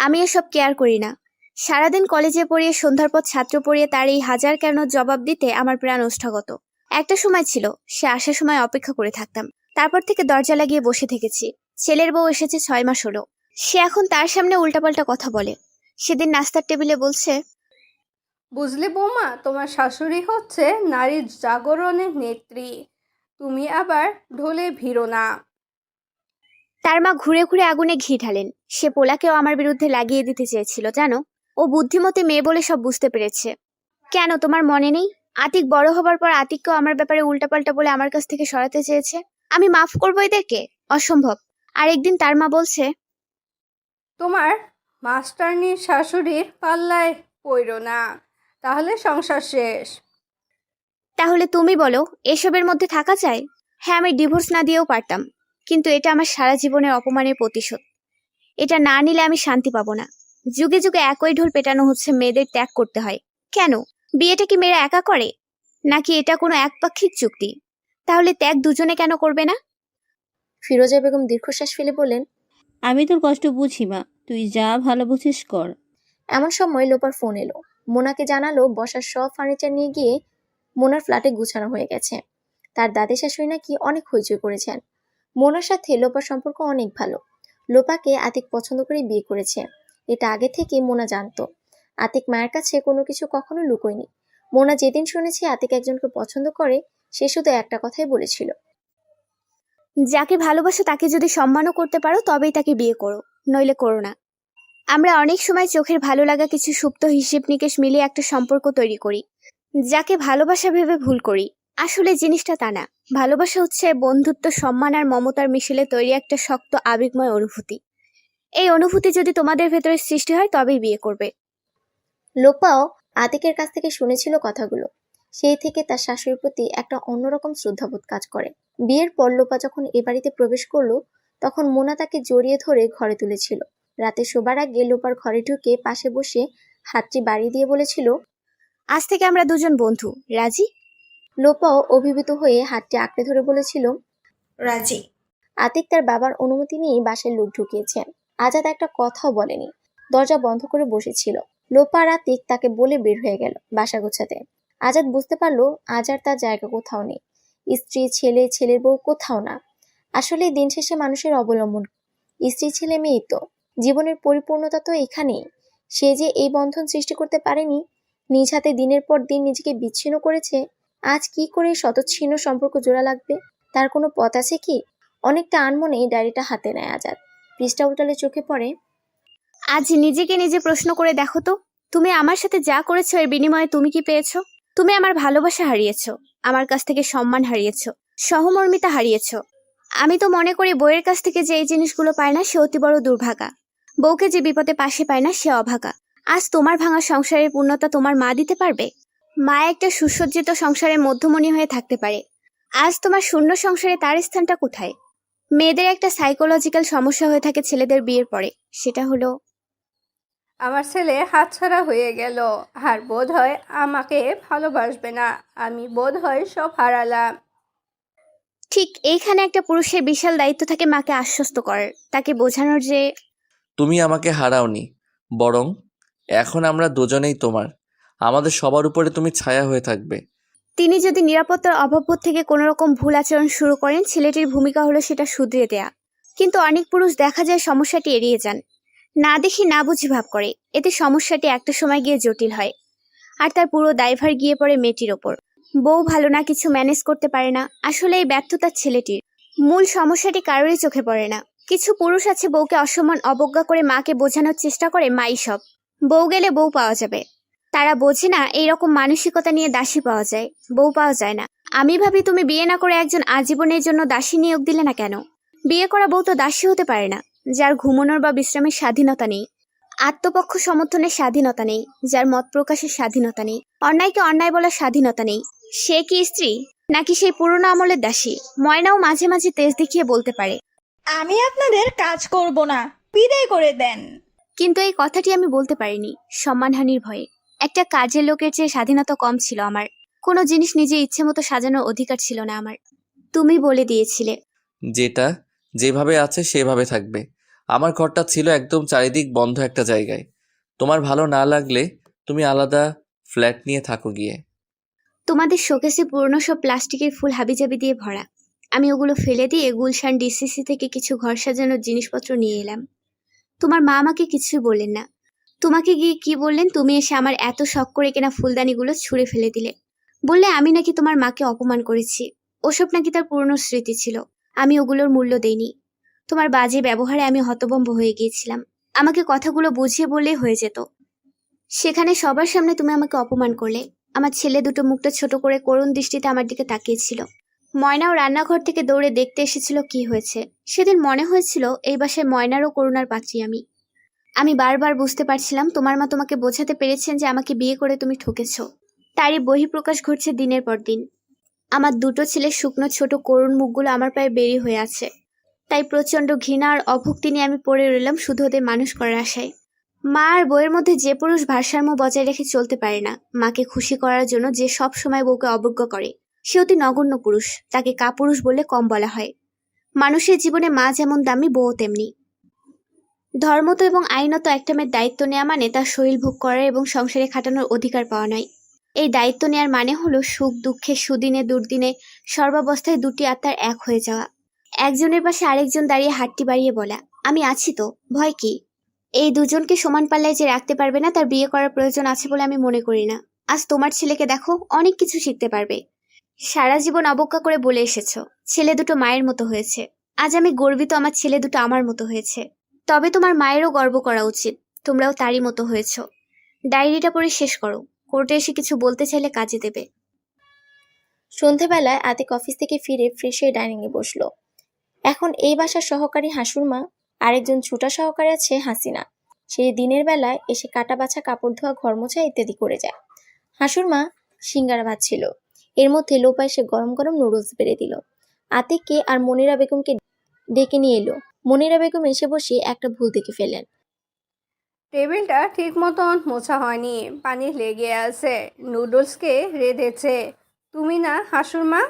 আমি এসব কেয়ার করি না। সারাদিন কলেজে পড়িয়ে সন্ধ্যার পর ছাত্র পড়িয়ে তার এই হাজার কেন জবাব দিতে আমার প্রাণ ওষ্ঠাগত। একটা সময় ছিল সে আসার সময় অপেক্ষা করে থাকতাম, তারপর থেকে দরজা লাগিয়ে বসে থেকেছি। ছেলের বউ এসেছে 6 মাস হলো, সে এখন তার সামনে উল্টাপাল্টা কথা বলে। সেদিন নাস্তার টেবিলে বলছে, বুঝলে বৌমা, তোমার শাশুড়ি হচ্ছে নারীর জাগরণের নেত্রী, তুমি আবার ঢোলে ভিড়ো না। তার মা ঘুরে ঘুরে আগুনে ঘি ঢালেন। সে পোলাকেও আমার বিরুদ্ধে লাগিয়ে দিতে চেয়েছিল জানো। ও বুদ্ধিমতী মেয়ে বলে সব বুঝতে পেরেছে। কেন তোমার মনে নেই? আতিক বড় হবার পর আতিককেও আমার ব্যাপারে উল্টাপাল্টা বলে আমার কাছ থেকে সরাতে চেয়েছে। আমি মাফ করবো এদেরকে? অসম্ভব। আর একদিন তার মা বলছে, তোমার মাস্টারনির শাশুড়ির পাল্লায় পড়ো না, তাহলে সংসার শেষ। তাহলে তুমি বলো এসবের মধ্যে থাকা চাই? হ্যাঁ, আমি ডিভোর্স না দিয়েও পারতাম, কিন্তু এটা আমার সারা জীবনের অপমানের প্রতিশোধ। এটা না নিলে আমি শান্তি পাবো না। যুগে যুগে একই ঢোল পেটানো হচ্ছে মেয়েদের ত্যাগ করতে হয়। কেন? বিয়েটা কি মেয়েরা একা করে, নাকি এটা কোনো একপাক্ষিক চুক্তি? তাহলে ত্যাগ দুজনে কেন করবে না? ফিরোজা বেগম দীর্ঘশ্বাস ফেলে বললেন, আমি তোর কষ্ট বুঝি মা, তুই যা ভালো বুঝিস কর। এমন সময় লোপার ফোন এলো। মোনাকে জানালো বসার সব ফার্নিচার নিয়ে গিয়ে মোনার ফ্ল্যাটে গুছানো হয়ে গেছে। তার দাদি শাশুড়ি নাকি অনেক হইচই করেছেন। মোনার সাথে লোপার সম্পর্ক অনেক ভালো। লোপাকে আতিক পছন্দ করে বিয়ে করেছে, এটা আগে থেকে মোনা জানতো। আতিক মায়ের কাছে কোনো কিছু কখনো লুকোয়নি। মোনা যেদিন শুনেছে আতিক একজনকে পছন্দ করে, সে শুধু একটা কথাই বলেছিল, যাকে ভালোবাসো তাকে যদি সম্মানও করতে পারো তবেই তাকে বিয়ে করো, নইলে করো না। আমরা অনেক সময় চোখের ভালো লাগা কিছু সুপ্ত হিসেব নিকেশ মিলিয়ে একটা সম্পর্ক তৈরি করি, যাকে ভালোবাসা ভেবে ভুল করি। আসলে জিনিসটা তা না। ভালোবাসা হচ্ছে বন্ধুত্ব, সম্মান আর মমতার মিশেলে তৈরি একটা শক্ত আবেগময় অনুভূতি। এই অনুভূতি যদি তোমাদের ভেতরে সৃষ্টি হয় তবেই বিয়ে করবে। লোপাও আতিকের কাছ থেকে শুনেছিল কথাগুলো। সেই থেকে তার শাশুড়ির প্রতি একটা অন্যরকম শ্রদ্ধাবোধ কাজ করে। বিয়ের পর লোপা যখন এ বাড়িতে প্রবেশ করলো, তখন মোনা তাকে জড়িয়ে ধরে ঘরে তুলেছিল। রাতে শোবার আগে লোপার ঘরে ঢুকে পাশে বসে হাতটি বাড়িয়ে দিয়ে বলেছিল, আজ থেকে আমরা দুজন বন্ধু, রাজি? লোপাও অভিভূত হয়ে হাতটি আঁকড়ে ধরে বলেছিল, রাজি। আতিক তার বাবার অনুমতি নিয়ে বাসায় লোক ঢুকিয়েছে। আজাদ একটা কথাও বলেনি, দরজা বন্ধ করে বসেছিল। লোপা আর আতিক তাকে বলে বের হয়ে গেল বাসা গোছাতে। আজাদ বুঝতে পারলো আজ আর তার জায়গা কোথাও নেই। স্ত্রী, ছেলে, ছেলের বউ কোথাও না। আসলে দিন শেষে মানুষের অবলম্বন স্ত্রী, ছেলে, মেয়েই তো। জীবনের পরিপূর্ণতা তো এখানেই। সে যে এই বন্ধন সৃষ্টি করতে পারেনি, নিজ হাতে দিনের পর দিন নিজেকে বিচ্ছিন্ন করেছে, আজ কি করে শতচ্ছিন্ন সম্পর্ক জোড়া লাগবে? তার কোনো পথ আছে কি? অনেকটা আনমনেই ডায়েরিটা হাতে নেয় আজাদ। পৃষ্ঠা উল্টালে চোখে পড়ে, আজ নিজেকে নিজে প্রশ্ন করে দেখো তো, তুমি আমার সাথে যা করেছো এর বিনিময়ে তুমি কি পেয়েছো? তুমি আমার ভালোবাসা হারিয়েছো, আমার কাছ থেকে সম্মান হারিয়েছো, সহমর্মিতা হারিয়েছো। আমি তো মনে করি বউয়ের কাছ থেকে যে এই জিনিসগুলো পায় না সে অতি বড় দুর্ভাগা। বউকে যে বিপদে পাশে পায় না সে অভাগা। আজ তোমার ভাঙা সংসারের পূর্ণতা তোমার মা দিতে পারবে? মা একটা সুসজ্জিত সংসারের মধ্যমণি হয়ে থাকতে পারে। আজ তোমার শূন্য সংসারে তার স্থানটা কোথায়? মেয়েদের একটা সাইকোলজিক্যাল সমস্যা হয়ে থাকে ছেলেদের বিয়ের পরে, সেটা হলো আমার ছেলে হাতছাড়া হয়ে গেল, আর বোধ হয় আমাকে ভালোবাসবে না, আমি বোধ হয় সব হারালাম। ঠিক এইখানে একটা পুরুষের বিশাল দায়িত্ব থাকে মাকে আশ্বস্ত করার, তাকে বোঝানোর যে তুমি আমাকে হারাওনি, বরং এখন আমরা দুজনেই তোমার। আমাদের সবার উপরে তুমি ছায়া হয়ে থাকবে। তিনি যদি নিরাপত্তার অভাববোধ থেকে কোনো রকম ভুল আচরণ শুরু করেন, ছেলেটির ভূমিকা হলো সেটা শুধরে দেয়া। কিন্তু অনেক পুরুষ দেখা যায় সমস্যাটি এড়িয়ে যান, না দেখি না বুঝি ভাব করে। এতে সমস্যাটি একটা সময় গিয়ে জটিল হয়, আর তার পুরো দায়ভার গিয়ে পড়ে মেয়েটির ওপর। বউ ভালো না, কিছু ম্যানেজ করতে পারে না। আসলে এই ব্যর্থতা ছেলেটির। মূল সমস্যাটি কারোরই চোখে পড়ে না। কিছু পুরুষ আছে বউকে অসম্মান অবজ্ঞা করে মাকে বোঝানোর চেষ্টা করে মাই সব, বউ গেলে বউ পাওয়া যাবে। তারা বোঝে না এইরকম মানসিকতা নিয়ে দাসী পাওয়া যায়, বউ পাওয়া যায় না। আমি ভাবি তুমি বিয়ে না করে একজন আজীবনের জন্য দাসী নিয়োগ দিলে না কেন? বিয়ে করা বউ তো দাসী হতে পারে না, যার ঘুমানোর বা বিশ্রামের স্বাধীনতা নেই, আত্মপক্ষ সমর্থনের স্বাধীনতা নেই, যার মত প্রকাশের স্বাধীনতা নেই, অন্যায়কে অন্যায় বলার স্বাধীনতা নেই। সে কি স্ত্রী, নাকি সেই পুরোনো আমলের দাসী? ময়নাও মাঝে মাঝে তেজ দেখিয়ে বলতে পারে, আমি আপনাদের কাজ করব না, বিদায় করে দেন। কিন্তু এই কথাটি আমি বলতে পারিনি সম্মানহানির ভয়ে। একটা কাজের লোকের চেয়ে স্বাধীনতা কম ছিল আমার। কোনো জিনিস নিজে ইচ্ছে মতো সাজানোর অধিকার ছিল না আমার। তুমি বলে দিয়েছিলে। যেটা যেভাবে আছে সেভাবে থাকবে। আমার ঘরটা ছিল একদম চারিদিক বন্ধ একটা জায়গায়। তোমার ভালো না লাগলে তুমি আলাদা ফ্ল্যাট নিয়ে থাকো গিয়ে। তোমাদের শোকেসে পুরনো সব প্লাস্টিকের ফুল হাবিজাবি দিয়ে ভরা। আমি ওগুলো ফেলে দিয়ে গুলশান ডিসিসি থেকে কিছু ঘর সাজানোর জিনিসপত্র নিয়ে এলাম। তোমার মা আমাকে কিছুই বললেন না। তোমাকে গিয়ে কি বললেন? তুমি এসে আমার এত শখ করে কেনা ফুলদানিগুলো ছুঁড়ে ফেলে দিলে। বললে আমি নাকি তোমার মাকে অপমান করেছি। ওসব নাকি তার পুরনো স্মৃতি ছিল। আমি ওগুলোর মূল্য দেইনি। তোমার বাজে ব্যবহারে আমি হতভম্ব হয়ে গিয়েছিলাম। আমাকে কথাগুলো বুঝিয়ে বললেই হয়ে যেত। সেখানে সবার সামনে তুমি আমাকে অপমান করলে। আমার ছেলে দুটো মুখটা ছোট করে করুণ দৃষ্টিতে আমার দিকে তাকিয়েছিল। ময়নাও রান্নাঘর থেকে দৌড়ে দেখতে এসেছিল কি হয়েছে। সেদিন মনে হয়েছিল এই বাসায় ময়নারও করুণার পাত্রী আমি। আমি বারবার বুঝতে পারছিলাম তোমার মা তোমাকে বোঝাতে পেরেছেন যে আমাকে বিয়ে করে তুমি ঠকেছ। তারই বহিঃপ্রকাশ ঘটছে দিনের পর দিন। আমার দুটো ছেলের শুকনো ছোট করুণ মুখগুলো আমার প্রায় বেরি হয়ে আছে। তাই প্রচন্ড ঘৃণা আর অভক্তি নিয়ে আমি পড়ে রইলাম শুধু ওদের মানুষ করার আশায়। মা আর বউয়ের মধ্যে যে পুরুষ ভারসাম্য বজায় রেখে চলতে পারে না, মাকে খুশি করার জন্য যে সব সময় বউকে অবজ্ঞা করে, সে অতি নগণ্য পুরুষ। তাকে কাপুরুষ বললে কম বলা হয়। মানুষের জীবনে মা যেমন দামি, বউ তেমনি। ধর্মত এবং আইনত একটা মেয়ের দায়িত্ব নেওয়া মানে তার শরীর ভোগ করার এবং সংসারে খাটানোর অধিকার পাওয়া নয়। এই দায়িত্ব নেওয়ার মানে হলো সুখ দুঃখে, সুদিনে দুর্দিনে, সর্বাবস্থায় দুটি আত্মার এক হয়ে যাওয়া। একজনের পাশে আরেকজন দাঁড়িয়ে হাতটি বাড়িয়ে বলা, আমি আছি তো, ভয় কি? এই দুজনকে সমান পাল্লায় যে রাখতে পারবে না তার বিয়ে করার প্রয়োজন আছে বলে আমি মনে করি না। আজ তোমার ছেলেকে দেখো, অনেক কিছু শিখতে পারবে। সারা জীবন অবজ্ঞা করে বলে এসেছো ছেলে দুটো মায়ের মতো হয়েছে। আজ আমি গর্বিত আমার ছেলে দুটো আমার মতো হয়েছে। তবে তোমার মায়েরও গর্ব করা উচিত, তোমরাও তারই মতো হয়েছ। ডায়েরিটা পড়ে শেষ করো। কোর্টে এসে কিছু বলতে চাইলে কাজে দেবে। সন্ধেবেলায় আতিক অফিস থেকে ফিরে ফ্রেশ হয়ে ডাইনিংয়ে বসলো। এখন এই বাসার সহকারী হাসুরমা, আরেকজন ছুটা সহকারী আছে হাসিনা। সে দিনের বেলায় এসে কাটা বাছা, কাপড় ধোয়া, ঘর মোছা ইত্যাদি করে যায়। হাসুরমা সিঙ্গারা ভাজছিল। এর মধ্যে লোপা এসে গরম গরম নুডলস বেড়ে দিল। আতিককে আর মনিরা বেগমকে ডেকে নিয়ে এলো। মনিরা বেগম এসে বসে একটা ভুল দেখে ফেলেন। টেবিলটা ঠিক মতন মোছা হয়নি, পানি লেগে আছে, নুডলসকে রেঁধেছে তুমি না হাসুরমা?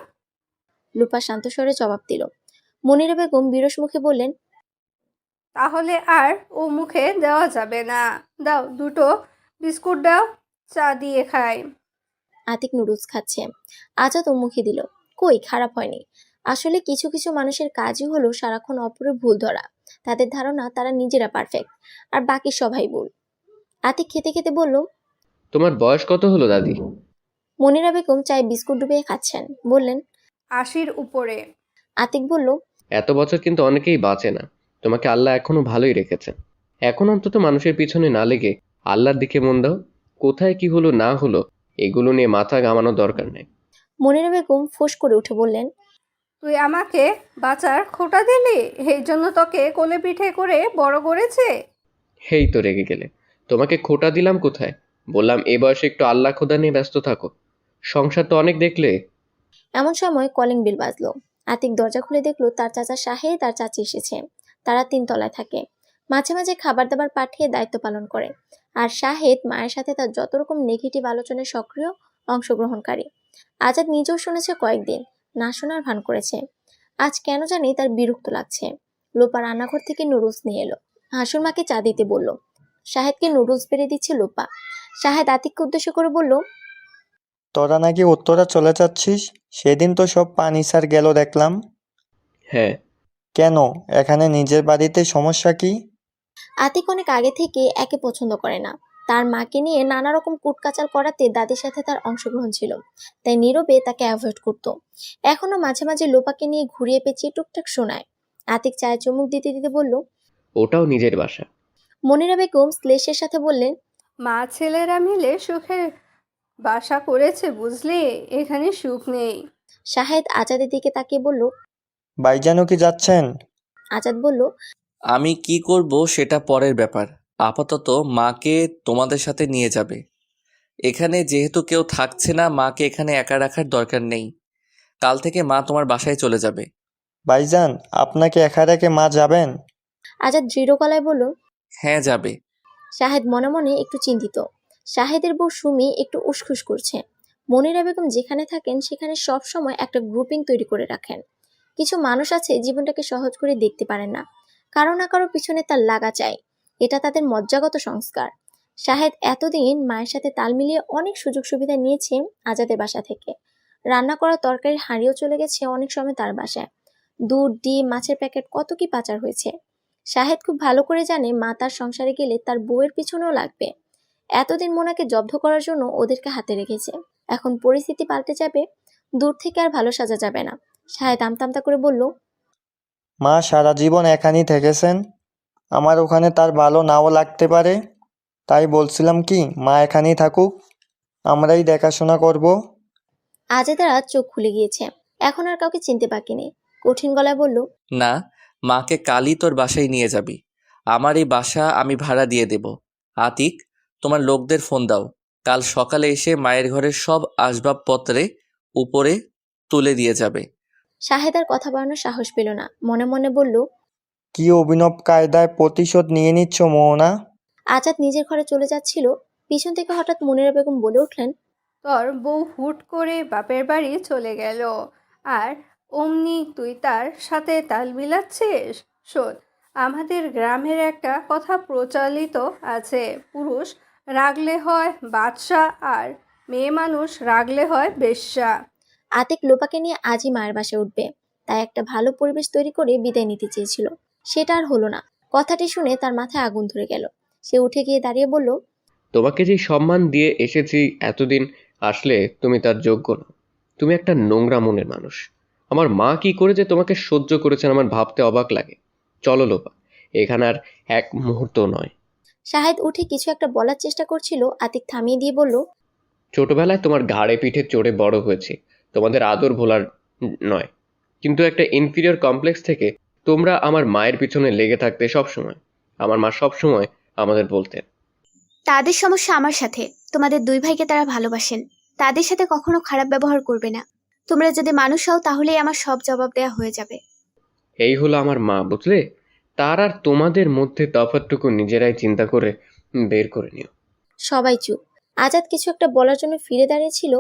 লোপা শান্ত স্বরে জবাব দিল। মনিরা বেগম বিরস মুখে বললেন, তাহলে আর ও মুখে দেওয়া যাবে না। দাও দুটো বিস্কুট দাও, চা দিয়ে খাই। আতিক নুডলস খাচ্ছে। আজাদ ও মুখে দিল, কই, খারাপ হয়নি। আসলে কিছু কিছু মানুষের কাজই হলো সারাক্ষণ অপরের ভুল ধরা। তাদের ধারণা তারা নিজেরা পারফেক্ট, আর বাকি সবাই ভুল। আতিক খেতে খেতে বলল, তোমার বয়স কত হলো দাদি? মনিরা বেগম চায়ে বিস্কুট ডুবিয়ে খাচ্ছেন। বললেন, 80-র উপরে। আতিক বলল, এত বছর কিন্তু অনেকেই বাঁচে না। তোমাকে আল্লাহ এখনো ভালোই রেখেছেন। এখন অন্তত মানুষের পিছনে না লেগে আল্লাহর দিকে মন দাও। কোথায় কি হলো না হলো এগুলো নিয়ে মাথা ঘামানোর দরকার নেই। মনিরা বেগম ফোঁস করে উঠে বললেন, তুই আমাকে বাঁচার খোঁটা দিলি, এই জন্য তোকে কোলে পিঠে করে বড় করেছে। হেই তো রেগে গেলে। তোমাকে খোটা দিলাম কোথায়? বললাম এ বয়সে একটু আল্লাহ খোদা নিয়ে ব্যস্ত থাকো। সংসার তো অনেক দেখলে। এমন সময় কলিং বেল বাজলো। আতিক দরজা খুলে দেখলো তার চাচা শাহেদ আর চাচি এসেছে। তারা 3 তলায় থাকে। মাঝে মাঝে খাবার দাবার পাঠিয়ে দায়িত্ব পালন করে। আর শাহেদ মায়ের সাথে তার যত রকম নেগেটিভ আলোচনায় সক্রিয় অংশগ্রহণকারী। আজাদ নিজেও শুনেছে কয়েকদিন, না শোনার ভান করেছে। আজ কেন জানি তার বিরক্ত লাগছে। লোপা রান্নাঘর থেকে নুডলস নিয়ে এলো। হাসুর মাকে চা দিতে বলল। শাহেদকে নুডলস বেড়ে দিচ্ছে লোপা। শাহেদ আতিককে উদ্দেশ্য করে বলল, তোরা নাকি উত্তরা চলে যাচ্ছিস? সেদিন তো সব পানি সার গেল দেখলাম। হ্যাঁ। কেন, এখানে নিজের বাড়িতে সমস্যা কি? আতিক অনেক আগে থেকে একে পছন্দ করে না। তার মাকে নিয়ে নানা রকম কুটকাচাল করাতে দাদির সাথে তার অংশগ্রহণ ছিল, তাই নীরবে তাকে অ্যাভয়েড করত। এখনো মাঝে মাঝে লোপাকে নিয়ে ঘুরিয়ে পেঁচিয়ে টুকটাক শোনায়। আতিক চায়ে চুমুক দিতে দিতে বলল, ওটাও নিজের বাসা। মনিরা বেগম শ্লেষের সাথে বললেন, মা ছেলেরা মিলে সুখের বাসা করেছে বুঝলি, এখানে সুখ নেই। শাহেদ আজাদের দিকে তাকিয়ে বলল, ভাইজানও কি যাচ্ছেন? আজাদ বলল, আমি কি করব সেটা পরের ব্যাপার। আপাতত মাকে তোমাদের সাথে নিয়ে যাবে। এখানে যেহেতু কেউ থাকছে না, মাকে এখানে একা রাখার দরকার নেই। কাল থেকে মা তোমার বাসায় চলে যাবে। ভাইজান, আপনাকে একা রেখে মা যাবেন? আজাদ দৃঢ় গলায় বলল, হ্যাঁ যাবে। শাহেদ মনে মনে একটু চিন্তিত। শাহেদের বউ সুমি একটু উসখুস করছে। মনিরা বেগম যেখানে থাকেন সেখানে সব সময় একটা গ্রুপিং তৈরি করে রাখেন। কিছু মানুষ আছে জীবনটাকে সহজ করে দেখতে পারেন না, কারো না কারো পিছনে তার লাগা চাই, এটা তাদের মজ্জাগত সংস্কার। শাহেদ এতদিন মায়ের সাথে তাল মিলিয়ে অনেক সুযোগ সুবিধা নিয়েছে আজাদের বাসা থেকে। রান্না করা তরকারির হাঁড়িও চলে গেছে অনেক সময় তার বাসায়। দুধ, ডিম, মাছের প্যাকেট কত কি পাচার হয়েছে। শাহেদ খুব ভালো করে জানে মা তার সংসারে গেলে তার বউয়ের পিছনেও লাগবে। এতদিন মোনাকে জব্দ করার জন্য ওদেরকে হাতে রেখেছে, এখন পরিস্থিতি পাল্টে যাবে। দূর থেকে আর ভালো সাজা যাবে না। শাহেদ আমতামতা করে বলল, মা সারা জীবন এখানেই থেকেছেন, আমার ওখানে তার ভালো নাও লাগতে পারে, তাই বলছিলাম কি মা এখানেই থাকুক, আমরাই দেখাশোনা করব। আজেদারা চোখ খুলে গিয়েছে, এখন আর কাউকে চিনতে বাকি নেই। কঠিন গলায় বলল, না, মাকে কালই তোর বাসায় নিয়ে যাবি। আমার এই বাসা আমি ভাড়া দিয়ে দেব। আতিক, তোমার লোকদের ফোন দাও, কাল সকালে এসে মায়ের ঘরের সব আসবাবপত্রে উপরে তুলে দিয়ে যাবে। শাহেদ আর কথা বাড়ানোর সাহস পেল না, মনে মনে বলল, কি অভিনব কায়দায় প্রতিশোধ নিয়ে নিচ্ছ মোহনা? আজাদ নিজের ঘরে চলে যাচ্ছিল, পিছন থেকে হঠাৎ মুনিরা বেগম বলে উঠলেন, তোর বউ হুট করে বাপের বাড়ি চলে গেল আর অমনি তুই তার সাথে তাল মিলাচ্ছিস? শোন, আমাদের গ্রামের একটা কথা প্রচলিত আছে, পুরুষ রাগলে হয় বাদশা আর মেয়ে মানুষ রাগলে হয় বেশ্যা। আতিক লোপাকে নিয়ে আজই মায়ের বাসায় উঠবে, তাই একটা ভালো পরিবেশ তৈরি করে বিদায় নিতে চেয়েছিল। সেটা আর হলো না। কথাটি শুনে তার মাথায় আগুন ধরে গেল। সে উঠে গিয়ে দাঁড়িয়ে বলল, তোমাকে যে সম্মান দিয়ে এসেছি এতদিন, আসলে তুমি তার যোগ্য না। তুমি একটা নোংরা মনের মানুষ। আমার মা কি করে যে তোমাকে সহ্য করেছেন আমার ভাবতে অবাক লাগে। চলো লোপা, এখানে আর এক মুহূর্ত নয়। শাহেদ উঠে কিছু একটা বলার চেষ্টা করছিল, আতিক থামিয়ে দিয়ে বলল, ছোটবেলায় তোমার ঘাড়ে পিঠে চড়ে বড় হয়েছি, তোমাদের আদর ভোলার নয়, কিন্তু একটা ইনফিরিয়র কমপ্লেক্স থেকে তোমরা আমার মায়ের পিছনে লেগে থাকতে সব সময়। আমার মা সব সময় আমাদের বলতেন, তাদের সমস্যা আমার সাথে, তোমাদের দুই ভাইকে তারা ভালোবাসেন, তাদের সাথে কখনো খারাপ ব্যবহার করবে না। তোমরা যদি মানুষ হও তাহলেই আমার সব জবাব দেয়া হয়ে যাবে। এই হলো আমার মা, বুঝলে? তার আর তোমাদের মধ্যে তফাৎটুকু নিজেরাই চিন্তা করে বের করে নিও। সবাই চুপ। আজাদ কিছু একটা বলার জন্য ফিরে দাঁড়িয়েছিল,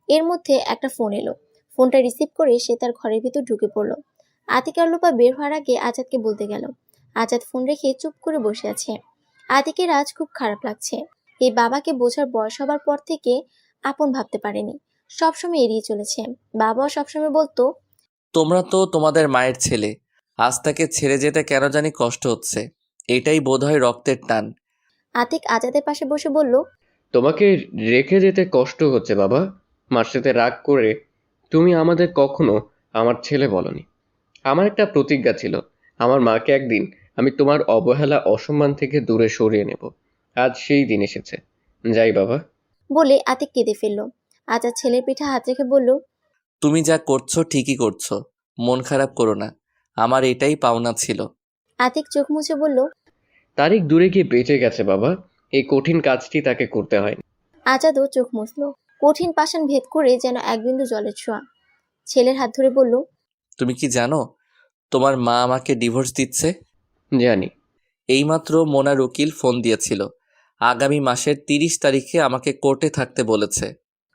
এর মধ্যে একটা ফোন এলো। ফোনটা রিসিভ করে সে তার ঘরের ভিতর ঢুকে পড়ল। আতিক আর লোপা বের হওয়ার আগে আজাদকে বলতে গেল। আজাদ ফোন রেখে চুপ করে বসে আছে। আতিকের আজ খুব খারাপ লাগছে। এই বাবাকে বোঝার বয়স হবার পর থেকে আপন ভাবতে পারেনি, সবসময় এড়িয়ে চলেছে। বাবাও সবসময় বলতো, তোমরা তো তোমাদের মায়ের ছেলে, আজ তাকে ছেড়ে যেতে কেন জানি কষ্ট হচ্ছে। এটাই বোধহয় রক্তের টান। আতিক আজাদের পাশে বসে বলল, তোমাকে রেখে যেতে কষ্ট হচ্ছে বাবা। মার সাথে রাগ করে তুমি আমাদের কখনো আমার ছেলে বলনি। আমার একটা প্রতিজ্ঞা ছিল, আমার মাকে একদিন আমি তোমার অবহেলা অসম্মান থেকে দূরে সরিয়ে নেব। আজ সেই দিন এসেছে। যাই বাবা। বলে আতিক কেঁদে ফেলল। আজাদ ছেলের পিঠে হাত রেখে বলল, তুমি যা করছো ঠিকই করছো, মন খারাপ করো না, আমার এটাই পাওনা ছিল। আতিক চোখ মুছে বলল, তারিক দূরে গিয়ে বেঁচে গেছে বাবা, এই কঠিন কাজটি তাকে করতে হয়নি। আজাদও চোখ মুছল, কঠিন পাষাণ ভেদ করে যেন এক বিন্দু জলের ছোঁয়া। ছেলের হাত ধরে বলল, তুমি কি জানো তোমার মা আমাকে ডিভোর্স দিচ্ছে? জানি। এইমাত্র মোনার উকিল ফোন দিয়েছিল, আগামী মাসের 30 তারিখে আমাকে কোর্টে থাকতে বলেছে।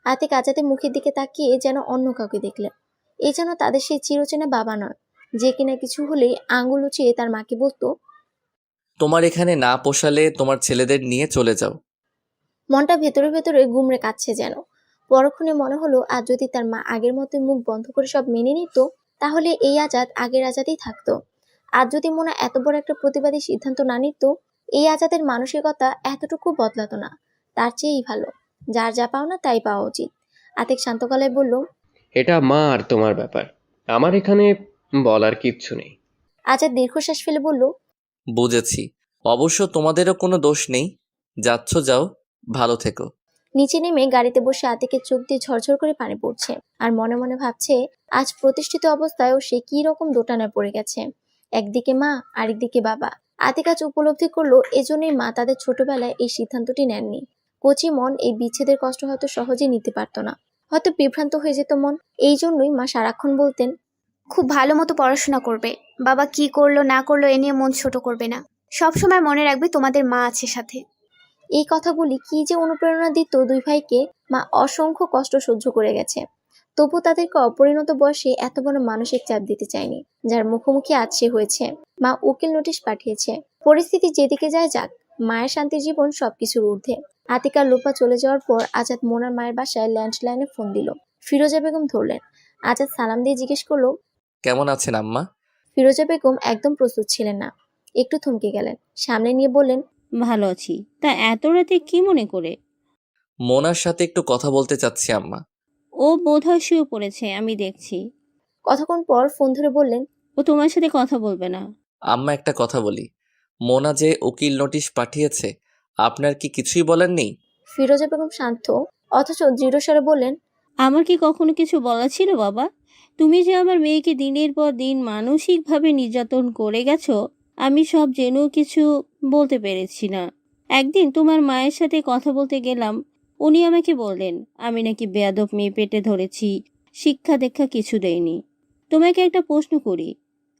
আতিক আজাদের মুখের দিকে তাকিয়ে যেন অন্য কাউকে দেখলেন। এই যেন তাদের সেই চিরচেনা বাবা নয়, যে কিনা কিছু হলেই আঙুল উঁচিয়ে তার মাকে বলতো, তোমার এখানে না পোষালে তোমার ছেলেদের নিয়ে চলে যাও। মনটা ভেতরে ভেতরে গুমড়ে কাচ্ছে যেন। পরক্ষণে মনে হলো আজ যদি তার মা আগের মতোই মুখ বন্ধ করে সব মেনে নিত, তাহলে এই আজাদ আগের আজাদেই থাকতো। আজ যদি মোনা এত বড় একটা প্রতিবাদী সিদ্ধান্ত না নিত, এই আজাদের মানসিকতা এতটুকু বদলাতো না। তার চেয়েই ভালো, যার যা পাওনা তাই পাওয়া উচিত। আতিক শান্ত গলায় বলল, এটা মা আর তোমার ব্যাপার, আমার এখানে বলার কিচ্ছু নেই। আজাদ দীর্ঘশ্বাস ফেলে বলল, বুঝেছি, অবশ্য তোমাদেরও কোনো দোষ নেই। যাচ্ছ যাও, ভালো থেকো। নিচে নেমে গাড়িতে বসে আতিকের চোখ দিয়ে ঝরঝর করে পানি পড়ছে, আর মনে মনে ভাবছে আজ প্রতিষ্ঠিত অবস্থায়ও সে কি রকম দোটানায় পড়ে গেছে। একদিকে মা, আরেকদিকে বাবা। আতিক আজ উপলব্ধি করলো এজন্যই মা তাদের ছোটবেলায় এই সিদ্ধান্তটি নেননি। কচি মন এই বিচ্ছেদের কষ্ট হয়তো সহজে নিতে পারতো না, হয়তো বিভ্রান্ত হয়ে যেত মন। এই জন্যই মা সারাক্ষণ বলতেন, খুব ভালো মতো পড়াশোনা করবে। বাবা কি করলো না করলো এ নিয়ে মন ছোট করবে না। সব সময় মনে রাখবে তোমাদের মা আছে সাথে। এই কথাগুলি কি যে অনুপ্রেরণা দিত দুই ভাইকে। মা অসংখ্য কষ্ট সহ্য করে গেছে, তবু তাদেরকে অপরিণত বয়সে এত বড় মানসিক চাপ দিতে চায়নি, যার মুখোমুখি আজ সে হয়েছে। মা উকিল নোটিশ পাঠিয়েছে। পরিস্থিতি যেদিকে যায় যাক, মায়ের শান্তির জীবন সবকিছুর ঊর্ধ্বে। আতিকার লোপা চলে যাওয়ার পর আজাদ মোনার মায়ের বাসায় ল্যান্ডলাইনে ফোন দিল। ফিরোজা বেগম ধরলেন। আজাদ সালাম দিয়ে জিজ্ঞেস করলো, কেমন আছেন আম্মা? ফিরোজা বেগম একদম প্রস্তুত ছিলেন না, একটু থমকে গেলেন, সামনে নিয়ে বললেন, ভালো আছি। তা এত রাতে কি মনে করে? মোনার সাথে একটু কথা বলতে চাচ্ছি আম্মা। ও বোধহয় শুয়ে পড়েছে, আমি দেখছি। কতক্ষণ পর ফোন ধরে বললেন, ও তোমার সাথে কথা বলবে না। আম্মা একটা কথা বলি, মোনা যে উকিল নোটিশ পাঠিয়েছে আপনার কি কিছুই বলার নেই? ফিরোজা বেগম শান্ত অথচ দৃঢ়স্বরে বললেন, আমার কি কখনো কিছু বলা ছিল বাবা? তুমি যে আমার মেয়েকে দিনের পর দিন মানসিকভাবে নির্যাতন করে গেছো, আমি সব জেনেও কিছু বলতে পেরেছি না। একদিন তোমার মায়ের সাথে কথা বলতে গেলাম, উনি আমাকে বললেন আমি নাকি বেয়াদব মেয়ে পেটে ধরেছি, শিক্ষা দীক্ষা কিছু দেয়নি। তোমাকে একটা প্রশ্ন করি,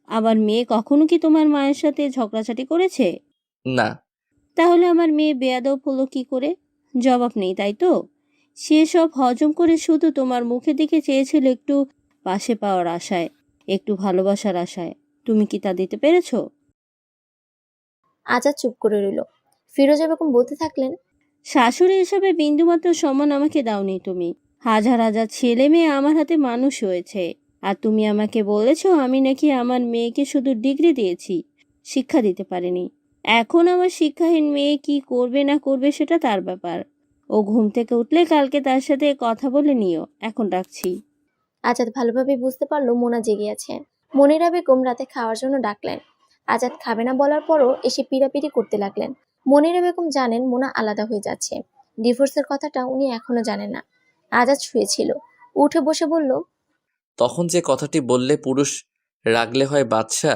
আমার মেয়ে কখনো কি তোমার মায়ের সাথে ঝগড়াঝাটি করেছে? না। তাহলে আমার মেয়ে বেয়াদব হলো কি করে? জবাব নেই, তাই তো? সে সব হজম করে শুধু তোমার মুখের দিকে চেয়েছিল একটু পাশে পাওয়ার আশায়, একটু ভালোবাসার আশায়। তুমি কি তা দিতে পেরেছো? আজাদ চুপ করে রইল। ফিরোজা বেগম বলতে থাকলেন, শাশুড়ি হিসাবে বিন্দুমাত্র সম্মান আমাকে দাওনি তুমি। হাজার হাজার ছেলে মেয়ে আমার হাতে মানুষ হয়েছে, আর তুমি আমাকে বলেছো আমি নাকি আমার মেয়েকে শুধু ডিগ্রি দিয়েছি, শিক্ষা দিতে পারিনি। এখন আমার শিক্ষাহীন মেয়ে কি করবে না করবে সেটা তার ব্যাপার। ও ঘুম থেকে উঠলে কালকে তার সাথে কথা বলে নিও। এখন রাখছি। আজাদ ভালোভাবে বুঝতে পারলো মোনা জেগে আছে। মনিরা বেগম রাতে খাওয়ার জন্য ডাকলেন। আজাদ খাবে না বলার পরও এসে পিড়াপিড়ি করতে লাগলেন। মনিরা বেগম জানেন মোনা আলাদা হয়ে যাচ্ছে, ডিভোর্সের কথাটা উনি এখনো জানেন না। আজাদ শুয়েছিল, উঠে বসে বলল, তখন যে কথাটি বললে পুরুষ রাগলে হয় বাদশা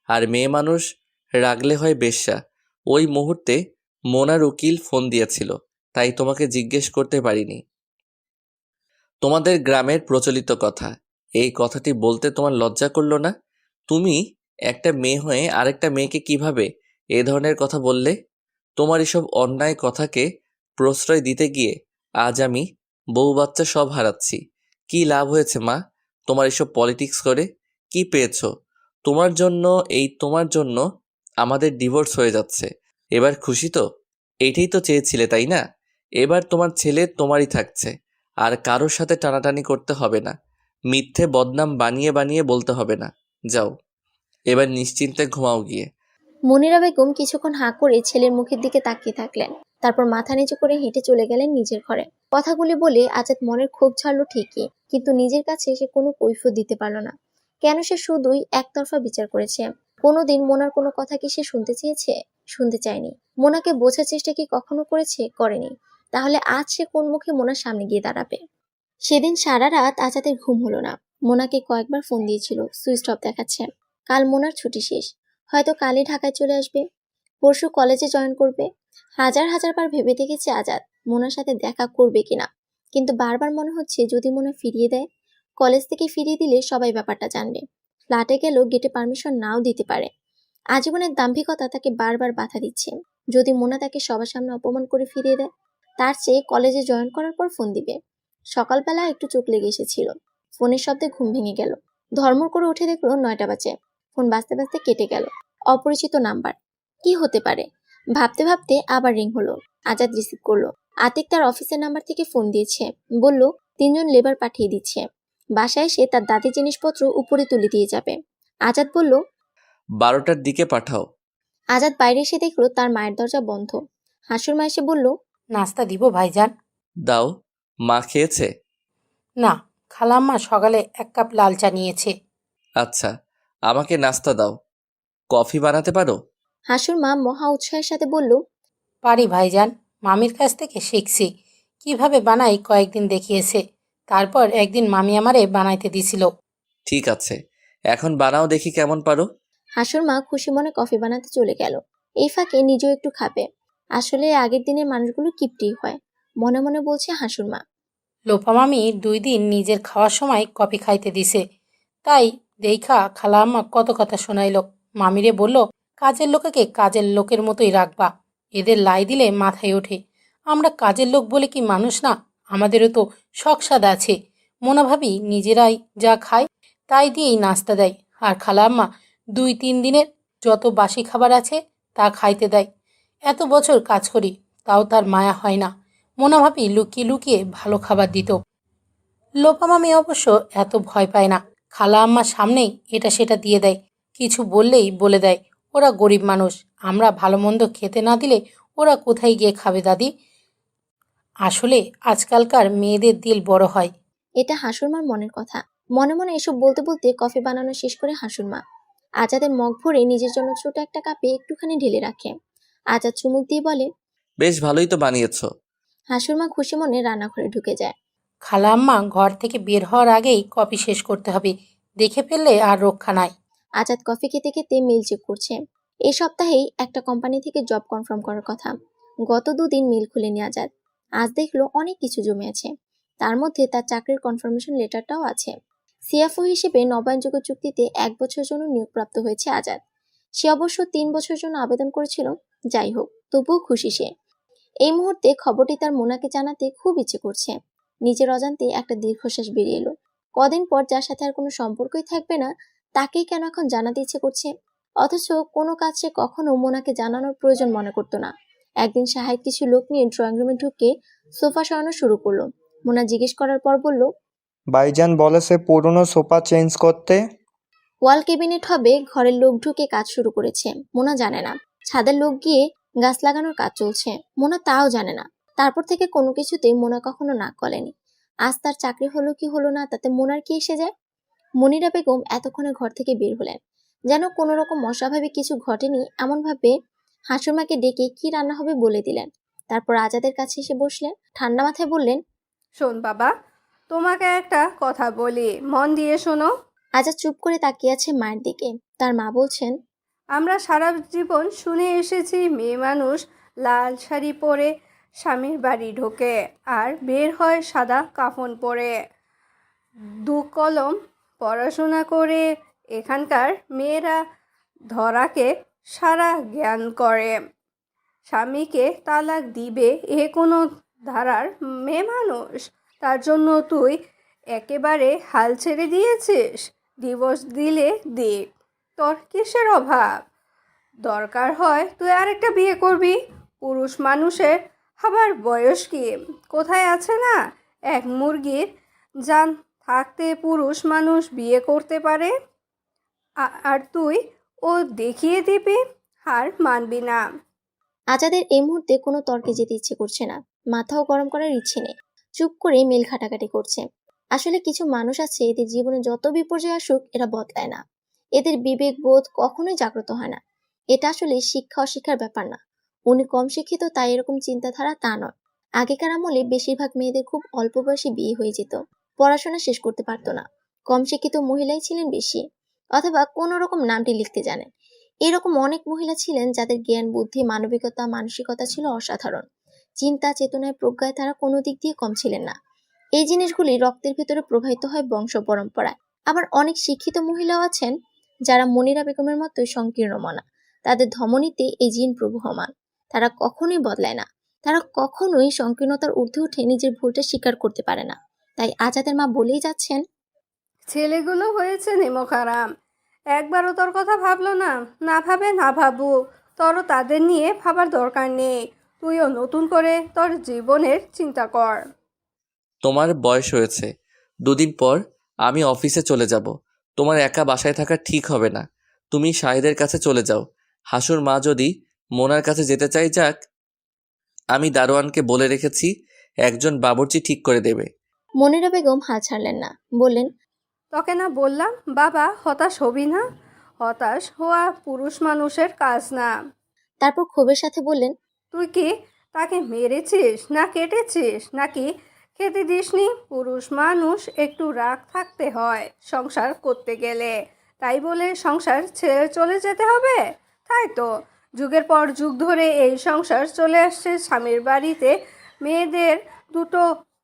আর মেয়ে মানুষ রাগলে হয় বেশ্যা, ওই মুহূর্তে মোনার উকিল ফোন দিয়েছিল, তাই তোমাকে জিজ্ঞেস করতে পারিনি। তোমাদের গ্রামের প্রচলিত কথা, এই কথাটি বলতে তোমার লজ্জা করলো না? তুমি একটা মেয়ে হয়ে আরেকটা মেয়েকে কিভাবে এ ধরনের কথা বললে? তোমার এসব অন্যায় কথাকে প্রশ্রয় দিতে গিয়ে আজ আমি বউ বাচ্চা সব হারাচ্ছি। কি লাভ হয়েছে মা তোমার এসব পলিটিক্স করে? কি পেয়েছো? তোমার জন্য আমাদের ডিভোর্স হয়ে যাচ্ছে। এবার খুশি তো? এইটাই তো চেয়েছিলে, তাই না? এবার তোমার ছেলে তোমারই থাকছে, আর কারোর সাথে টানাটানি করতে হবে না, মিথ্যে বদনাম বানিয়ে বানিয়ে বলতে হবে না। যাও, এবার নিশ্চিন্তে ঘুমাও গিয়ে। মনিরা বেগম কিছুক্ষণ হাঁ করে ছেলের মুখের দিকে তাকিয়ে থাকলেন, তারপর মাথা নিচু করে হেঁটে চলে গেলেন নিজের ঘরে। কথাগুলি বলে আজাদ মনের ক্ষোভ ছাড়লো ঠিকই, কিন্তু নিজের কাছে সে কোনো কৈফিয়ত দিতে পারল না। কেন সে শুধুই একতরফা বিচার করেছে? কোনোদিন মোনার কোনো কথা কি সে শুনতে চেয়েছে? শুনতে চায়নি। মোনাকে বোঝার চেষ্টা কি কখনো করেছে? করেনি। তাহলে আজ সে কোন মুখে মোনার সামনে গিয়ে দাঁড়াবে? সেদিন সারা রাত আজাদের ঘুম হলো না। মোনাকে কয়েকবার ফোন দিয়েছিল, সুইচ অফ দেখাচ্ছে। কাল মোনার ছুটি শেষ, হয়তো কালই ঢাকায় চলে আসবে, পরশু কলেজে জয়েন করবে। হাজার হাজার বার ভেবে দেখেছে আজাদ মোনার সাথে দেখা করবে কিনা, কিন্তু বারবার মনে হচ্ছে যদি মোনা ফিরিয়ে দেয়, কলেজ থেকে ফিরিয়ে দিলে সবাই ব্যাপারটা জানবে। ফ্ল্যাটে গেলেও গেটে পারমিশন নাও দিতে পারে। আজীবনের দাম্ভিকতা তাকে বারবার বাধা দিচ্ছে। যদি মোনা তাকে সবার সামনে অপমান করে ফিরিয়ে দেয়, তার চেয়ে কলেজে জয়েন করার পর ফোন দিবে। সকালবেলা একটু চোখ লেগে এসেছিল, ফোনের শব্দে ঘুম ভেঙে গেল। ধর্মর করে উঠে দেখলো 9টা বাজে। ফোন বাজতে বাজতে কেটে গেল। অপরিচিত নাম্বার, কি হতে পারে ভাবতে ভাবতে আবার রিং হলো। আজাদ রিসিভ করলো। আতিক তার অফিসের নাম্বার থেকে ফোন দিয়েছে, বলল 3 জন লেবার পাঠিয়ে দিচ্ছে, বাসায় এসে তার দাদির জিনিসপত্র উপরে তুলে দিয়ে যাবে। আজাদ বলল, 12টার দিকে পাঠাও। আজাদ বাইরে এসে দেখলো তার মায়ের দরজা বন্ধ। হাসুর মা এসে বলল, নাস্তা দিব ভাইজান? দাও। মা খেয়েছে? না, খালাম্মা সকালে 1 কাপ লাল চা নিয়েছে। আচ্ছা, আমাকে নাস্তা দাও। কফি বানাতে পারো? হাসুর মা মহা উৎসাহের সাথে বলল, পারি ভাইজান, মামির কাছ থেকে শিখছি। কিভাবে বানাই কয়েকদিন দেখিয়েছে, তারপর একদিন মামি আমারে বানাইতে দিছিল। ঠিক আছে, এখন বানাও দেখি কেমন পারো। হাসুর মা খুশি মনে কফি বানাতে চলে গেল। এই ফাঁকে নিজেও একটু খাবে। আসলে আগের দিনের মানুষগুলো কিপটি হয়, মনে মনে বলছে হাসুর মা। লোপা মামি 2 দিন নিজের খাওয়ার সময় কফি খাইতে দিছে, তাই দেইখা খালা আম্মা কত কথা শোনাইল। মামিরে বলল, কাজের লোকেকে কাজের লোকের মতোই রাখবা, এদের লাই দিলে মাথায় ওঠে। আমরা কাজের লোক বলে কি মানুষ না? আমাদেরও তো শখ সাদা আছে। মোনা ভাবি নিজেরাই যা খায় তাই দিয়েই নাস্তা দেয়, আর খালা আম্মা 2-3 দিনের যত বাসি খাবার আছে তা খাইতে দেয়। এত বছর কাজ করি, তাও তার মায়া হয় না। মোনা ভাবি লুকিয়ে লুকিয়ে ভালো খাবার দিত। লোপা মামি অবশ্য এত ভয় পায় না, খালা আম্মার সামনেই এটা সেটা দিয়ে দেয়, কিছু বললেই বলে দেয় ওরা গরিব মানুষ, আমরা ভালো মন্দ খেতে না দিলে ওরা কোথায় গিয়ে খাবে দাদি? আসলে আজকালকার মেয়েদের দিল বড় হয়। এটা হাসুরমার মনের কথা। মনে মনে এসব বলতে বলতে কফি বানানো শেষ করে হাসুরমা আজাদের মগ ভরে নিজের জন্য ছোট একটা কাপে একটুখানি ঢেলে রাখে। আজাদ চুমুক দিয়ে বলে, বেশ ভালোই তো বানিয়েছো। হাসুরমা খুশি মনে রান্নাঘরে ঢুকে যায়। খালা আম্মা ঘর থেকে বের হওয়ার আগেই কফি শেষ করতে হবে, দেখে ফেললে আর রক্ষা নাই। আজাদ কফি খেতে খেতে মেল চেক করছে। এই সপ্তাহেই একটা কোম্পানি থেকে জব কনফার্ম করার কথা। গত 2 দিন মেল খুলেনি আজাদ। আজ দেখলো অনেক কিছু জমে আছে। তার মধ্যে তার চাকরির কনফার্মেশন লেটারটাও আছে। সিএফও হিসেবে নবায়নযোগ্য চুক্তিতে 1 বছরের জন্য নিয়োগপ্রাপ্ত হয়েছে আজাদ। সে অবশ্য 3 বছরের জন্য আবেদন করেছিল। যাই হোক, তবুও খুশি সে। এই মুহূর্তে খবরটি তার মোনাকে জানাতে খুব ইচ্ছে করছে। নিজের অজান্তে একটা দীর্ঘশ্বাস বেরিয়ে এলো। কদিন পর যার সাথে আর কোনো সম্পর্কই থাকবে না, তাকেই কেন এখন জানাতে ইচ্ছে করছে? অথচ কোনো কাজ সে কখনো মোনাকে জানানোর প্রয়োজন মনে করতো না। একদিন সাহায্য কিছু লোক নিয়ে ড্রয়িং রুমে ঢুকে সোফা সরানো শুরু করলো। মোনা জিজ্ঞেস করার পর বলল, ভাইজান বলেছে পুরনো সোফা চেঞ্জ করতে। ওয়াল ক্যাবিনেট হবে, ঘরের লোক ঢুকে কাজ শুরু করেছে। মোনা জানে না ছাদের লোক গিয়ে গাছ লাগানোর কাজ চলছে। মোনা তাও জানে না। তারপর থেকে কোনো কিছুতেই মোনা কখনো নাক গলেনি। আজ তার চাকরি হলো কি হলো না তাতে মোনার কি এসে যায়? মনিরা বেগম এতক্ষণে ঘর থেকে বের হলেন। যেন কোনো রকম অস্বাভাবিক কিছু ঘটেনি এমন ভাবে হাসুমাকে ডেকে কি রান্না হবে বলে দিলেন। তারপর আজাদের কাছে এসে বসলেন। ঠান্ডা মাথায় বললেন, শোন বাবা, তোমাকে একটা কথা বলি, মন দিয়ে শোনো। আজাদ চুপ করে তাকিয়ে আছে মায়ের দিকে। তার মা বলছেন, আমরা সারা জীবন শুনে এসেছি মেয়ে মানুষ লাল শাড়ি পরে স্বামীর বাড়ি ঢোকে আর বের হয় সাদা কাফন পরে। 2 কলম পড়াশোনা করে এখানকার মেয়েরা ধরাকে সারা জ্ঞান করে। স্বামীকে তালাক দিবে এ কোনো ধারার মেয়ে মানুষ? তার জন্য তুই একেবারে হাল ছেড়ে দিয়েছিস। ডিভোর্স দিলে দিক, তোর কিসের অভাব? দরকার হয় তুই আরেকটা বিয়ে করবি। পুরুষ মানুষের আবার বয়স কি কোথায় আছে না? এক মুরগির জান থাকতে পুরুষ মানুষ বিয়ে করতে পারে। আর তুই ও দেখিয়ে দিবি, আর মানবি না। আজাদের এই মুহূর্তে কোনো তর্কে যেতে ইচ্ছে করছে না, মাথাও গরম করার ইচ্ছে নেই। চুপ করে মেল ঘাটাঘাটি করছে। আসলে কিছু মানুষ আছে, এদের জীবনে যত বিপর্যয় আসুক এরা বদলায় না। এদের বিবেক বোধ কখনোই জাগ্রত হয় না। এটা আসলে শিক্ষা অশিক্ষার ব্যাপার না। উনি কম শিক্ষিত তাই এরকম চিন্তাধারা তা নয়। আগেকার আমলে বেশিরভাগ মেয়েদের খুব অল্প বয়সে বিয়ে হয়ে যেত। পড়াশোনা শেষ করতে পারতো না। কম শিক্ষিত মহিলাই ছিলেন বেশি, অথবা কোনো রকম নামটি লিখতে জানেন। এরকম অনেক মহিলা ছিলেন যাদের জ্ঞান বুদ্ধি মানবিকতা মানসিকতা ছিল অসাধারণ। চিন্তা চেতনায় প্রজ্ঞায় তারা কোনো দিক দিয়ে কম ছিলেন না। এই জিনিসগুলি রক্তের ভিতরে প্রবাহিত হয় বংশ পরম্পরায়। আবার অনেক শিক্ষিত মহিলাও আছেন যারা মনিরা বেগমের মতোই সংকীর্ণ মনা। তাদের ধমনীতে এই জিন প্রবহমান। তারা কখনোই বদলায় না। তারা কখনোই সংকীর্ণতার ঊর্ধ্বে উঠে নিজের ভুলটা স্বীকার করতে পারে না। তাই আজাদের মা বলেই যাচ্ছেন, ছেলেগুলো হয়েছে নিমখারাম, একবারও তোর কথা ভাবলো না। না ভাবে না ভাবুক, তোরও তাদের নিয়ে ভাবার দরকার নেই। তুইও নতুন করে তোর জীবনের চিন্তা কর। তোমার বয়স হয়েছে, 2 দিন পর আমি অফিসে চলে যাব। তোমার একা বাসায় থাকা ঠিক হবে না। তুমি শাহিদের কাছে চলে যাও। হাসুর মা যদি মোনার কাছে যেতে চাই যাক। আমি দারোয়ানকে বলে রেখেছি, একজন বাবুর্চি ঠিক করে দেবে। মনিরা বেগম হাল ছাড়লেন না, বললেন, তোকে না বললাম বাবা, হতাশ হবি না। হতাশ হওয়া পুরুষ মানুষের কাজ না। তারপর ক্ষোভের সাথে বললেন, তুই কি তাকে মেরেছিস না কেটেছিস নাকি খেতে দিসনি? পুরুষ মানুষ একটু রাগ থাকতে হয় সংসার করতে গেলে। তাই বলে সংসার ছেড়ে চলে যেতে হবে? তাই তো যুগের পর যুগ ধরে এই সংসার চলে আসছে স্বামীর বাড়িতে। মেয়েদের দুটো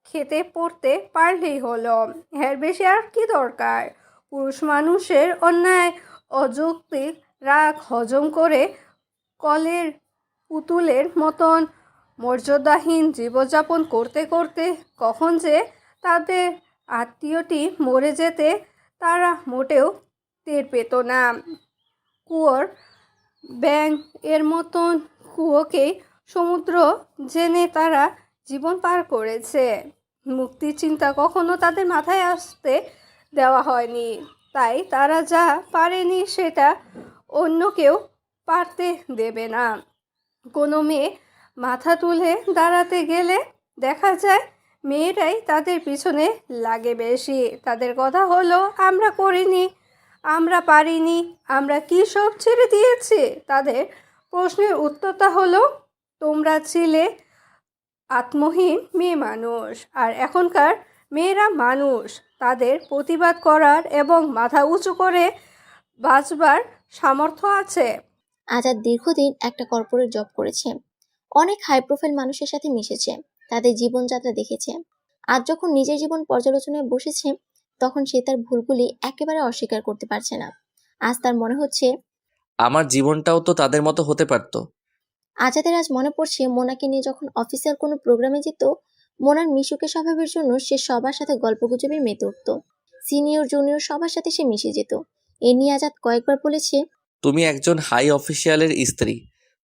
খেতে পড়তে পারলেই হলো, এর বেশি আর কি দরকার? পুরুষ মানুষের অন্যায় অযৌক্তিক রাগ হজম করে কলের পুতুলের মতন মর্যাদাহীন জীবনযাপন করতে করতে কখন যে তাদের আত্মীয়টি মরে যেতে তারা মোটেও টের পেত না। কুয়োর ব্যাঙ এর মতন কুয়োকেই সমুদ্র জেনে তারা জীবন পার করেছে। মুক্তির চিন্তা কখনো তাদের মাথায় আসতে দেওয়া হয়নি, তাই তারা যা পারেনি সেটা অন্য কেউ পারতে দেবে না। কোনো মেয়ে মাথা তুলে দাঁড়াতে গেলে দেখা যায় মেয়েরাই তাদের পিছনে লাগে বেশি। তাদের কথা হলো, আমরা করিনি, আমরা পারিনি, আমরা কী সব ছেড়ে দিয়েছি। তাদের প্রশ্নের উত্তরটা হলো, তোমরা ছিলে আত্মহীন মেয়ে মানুষ, আর এখনকার মেয়েরা মানুষ। তাদের প্রতিবাদ করার এবং মাথা উঁচু করে বাঁচবার সামর্থ্য আছে। আজাদ দীর্ঘদিন একটা কর্পোরেট জব করেছে, অনেক হাই প্রোফাইল মানুষের সাথে মিশেছে, তাদের জীবনযাত্রা দেখেছে। আজ যখন নিজের জীবন পর্যালোচনায় বসেছে, তখন সে তার ভুলগুলি একেবারে অস্বীকার করতে পারছে না। আজ তার মনে হচ্ছে আমার জীবনটাও তো তাদের মতো হতে পারতো। আজাদের আজ মনে পড়ছে মোনাকে নিয়ে যখন অফিসের কোনো প্রোগ্রামে যেত, মোনার মিশুকে স্বভাবের জন্য সে সবার সাথে গল্পগুজবে মেতে উঠত। সিনিয়র জুনিয়র সবার সাথে সে মিশে যেত। এ নিয়ে আজাদ কয়েকবার বলেছে, তুমি একজন হাই অফিসিয়ালের স্ত্রী,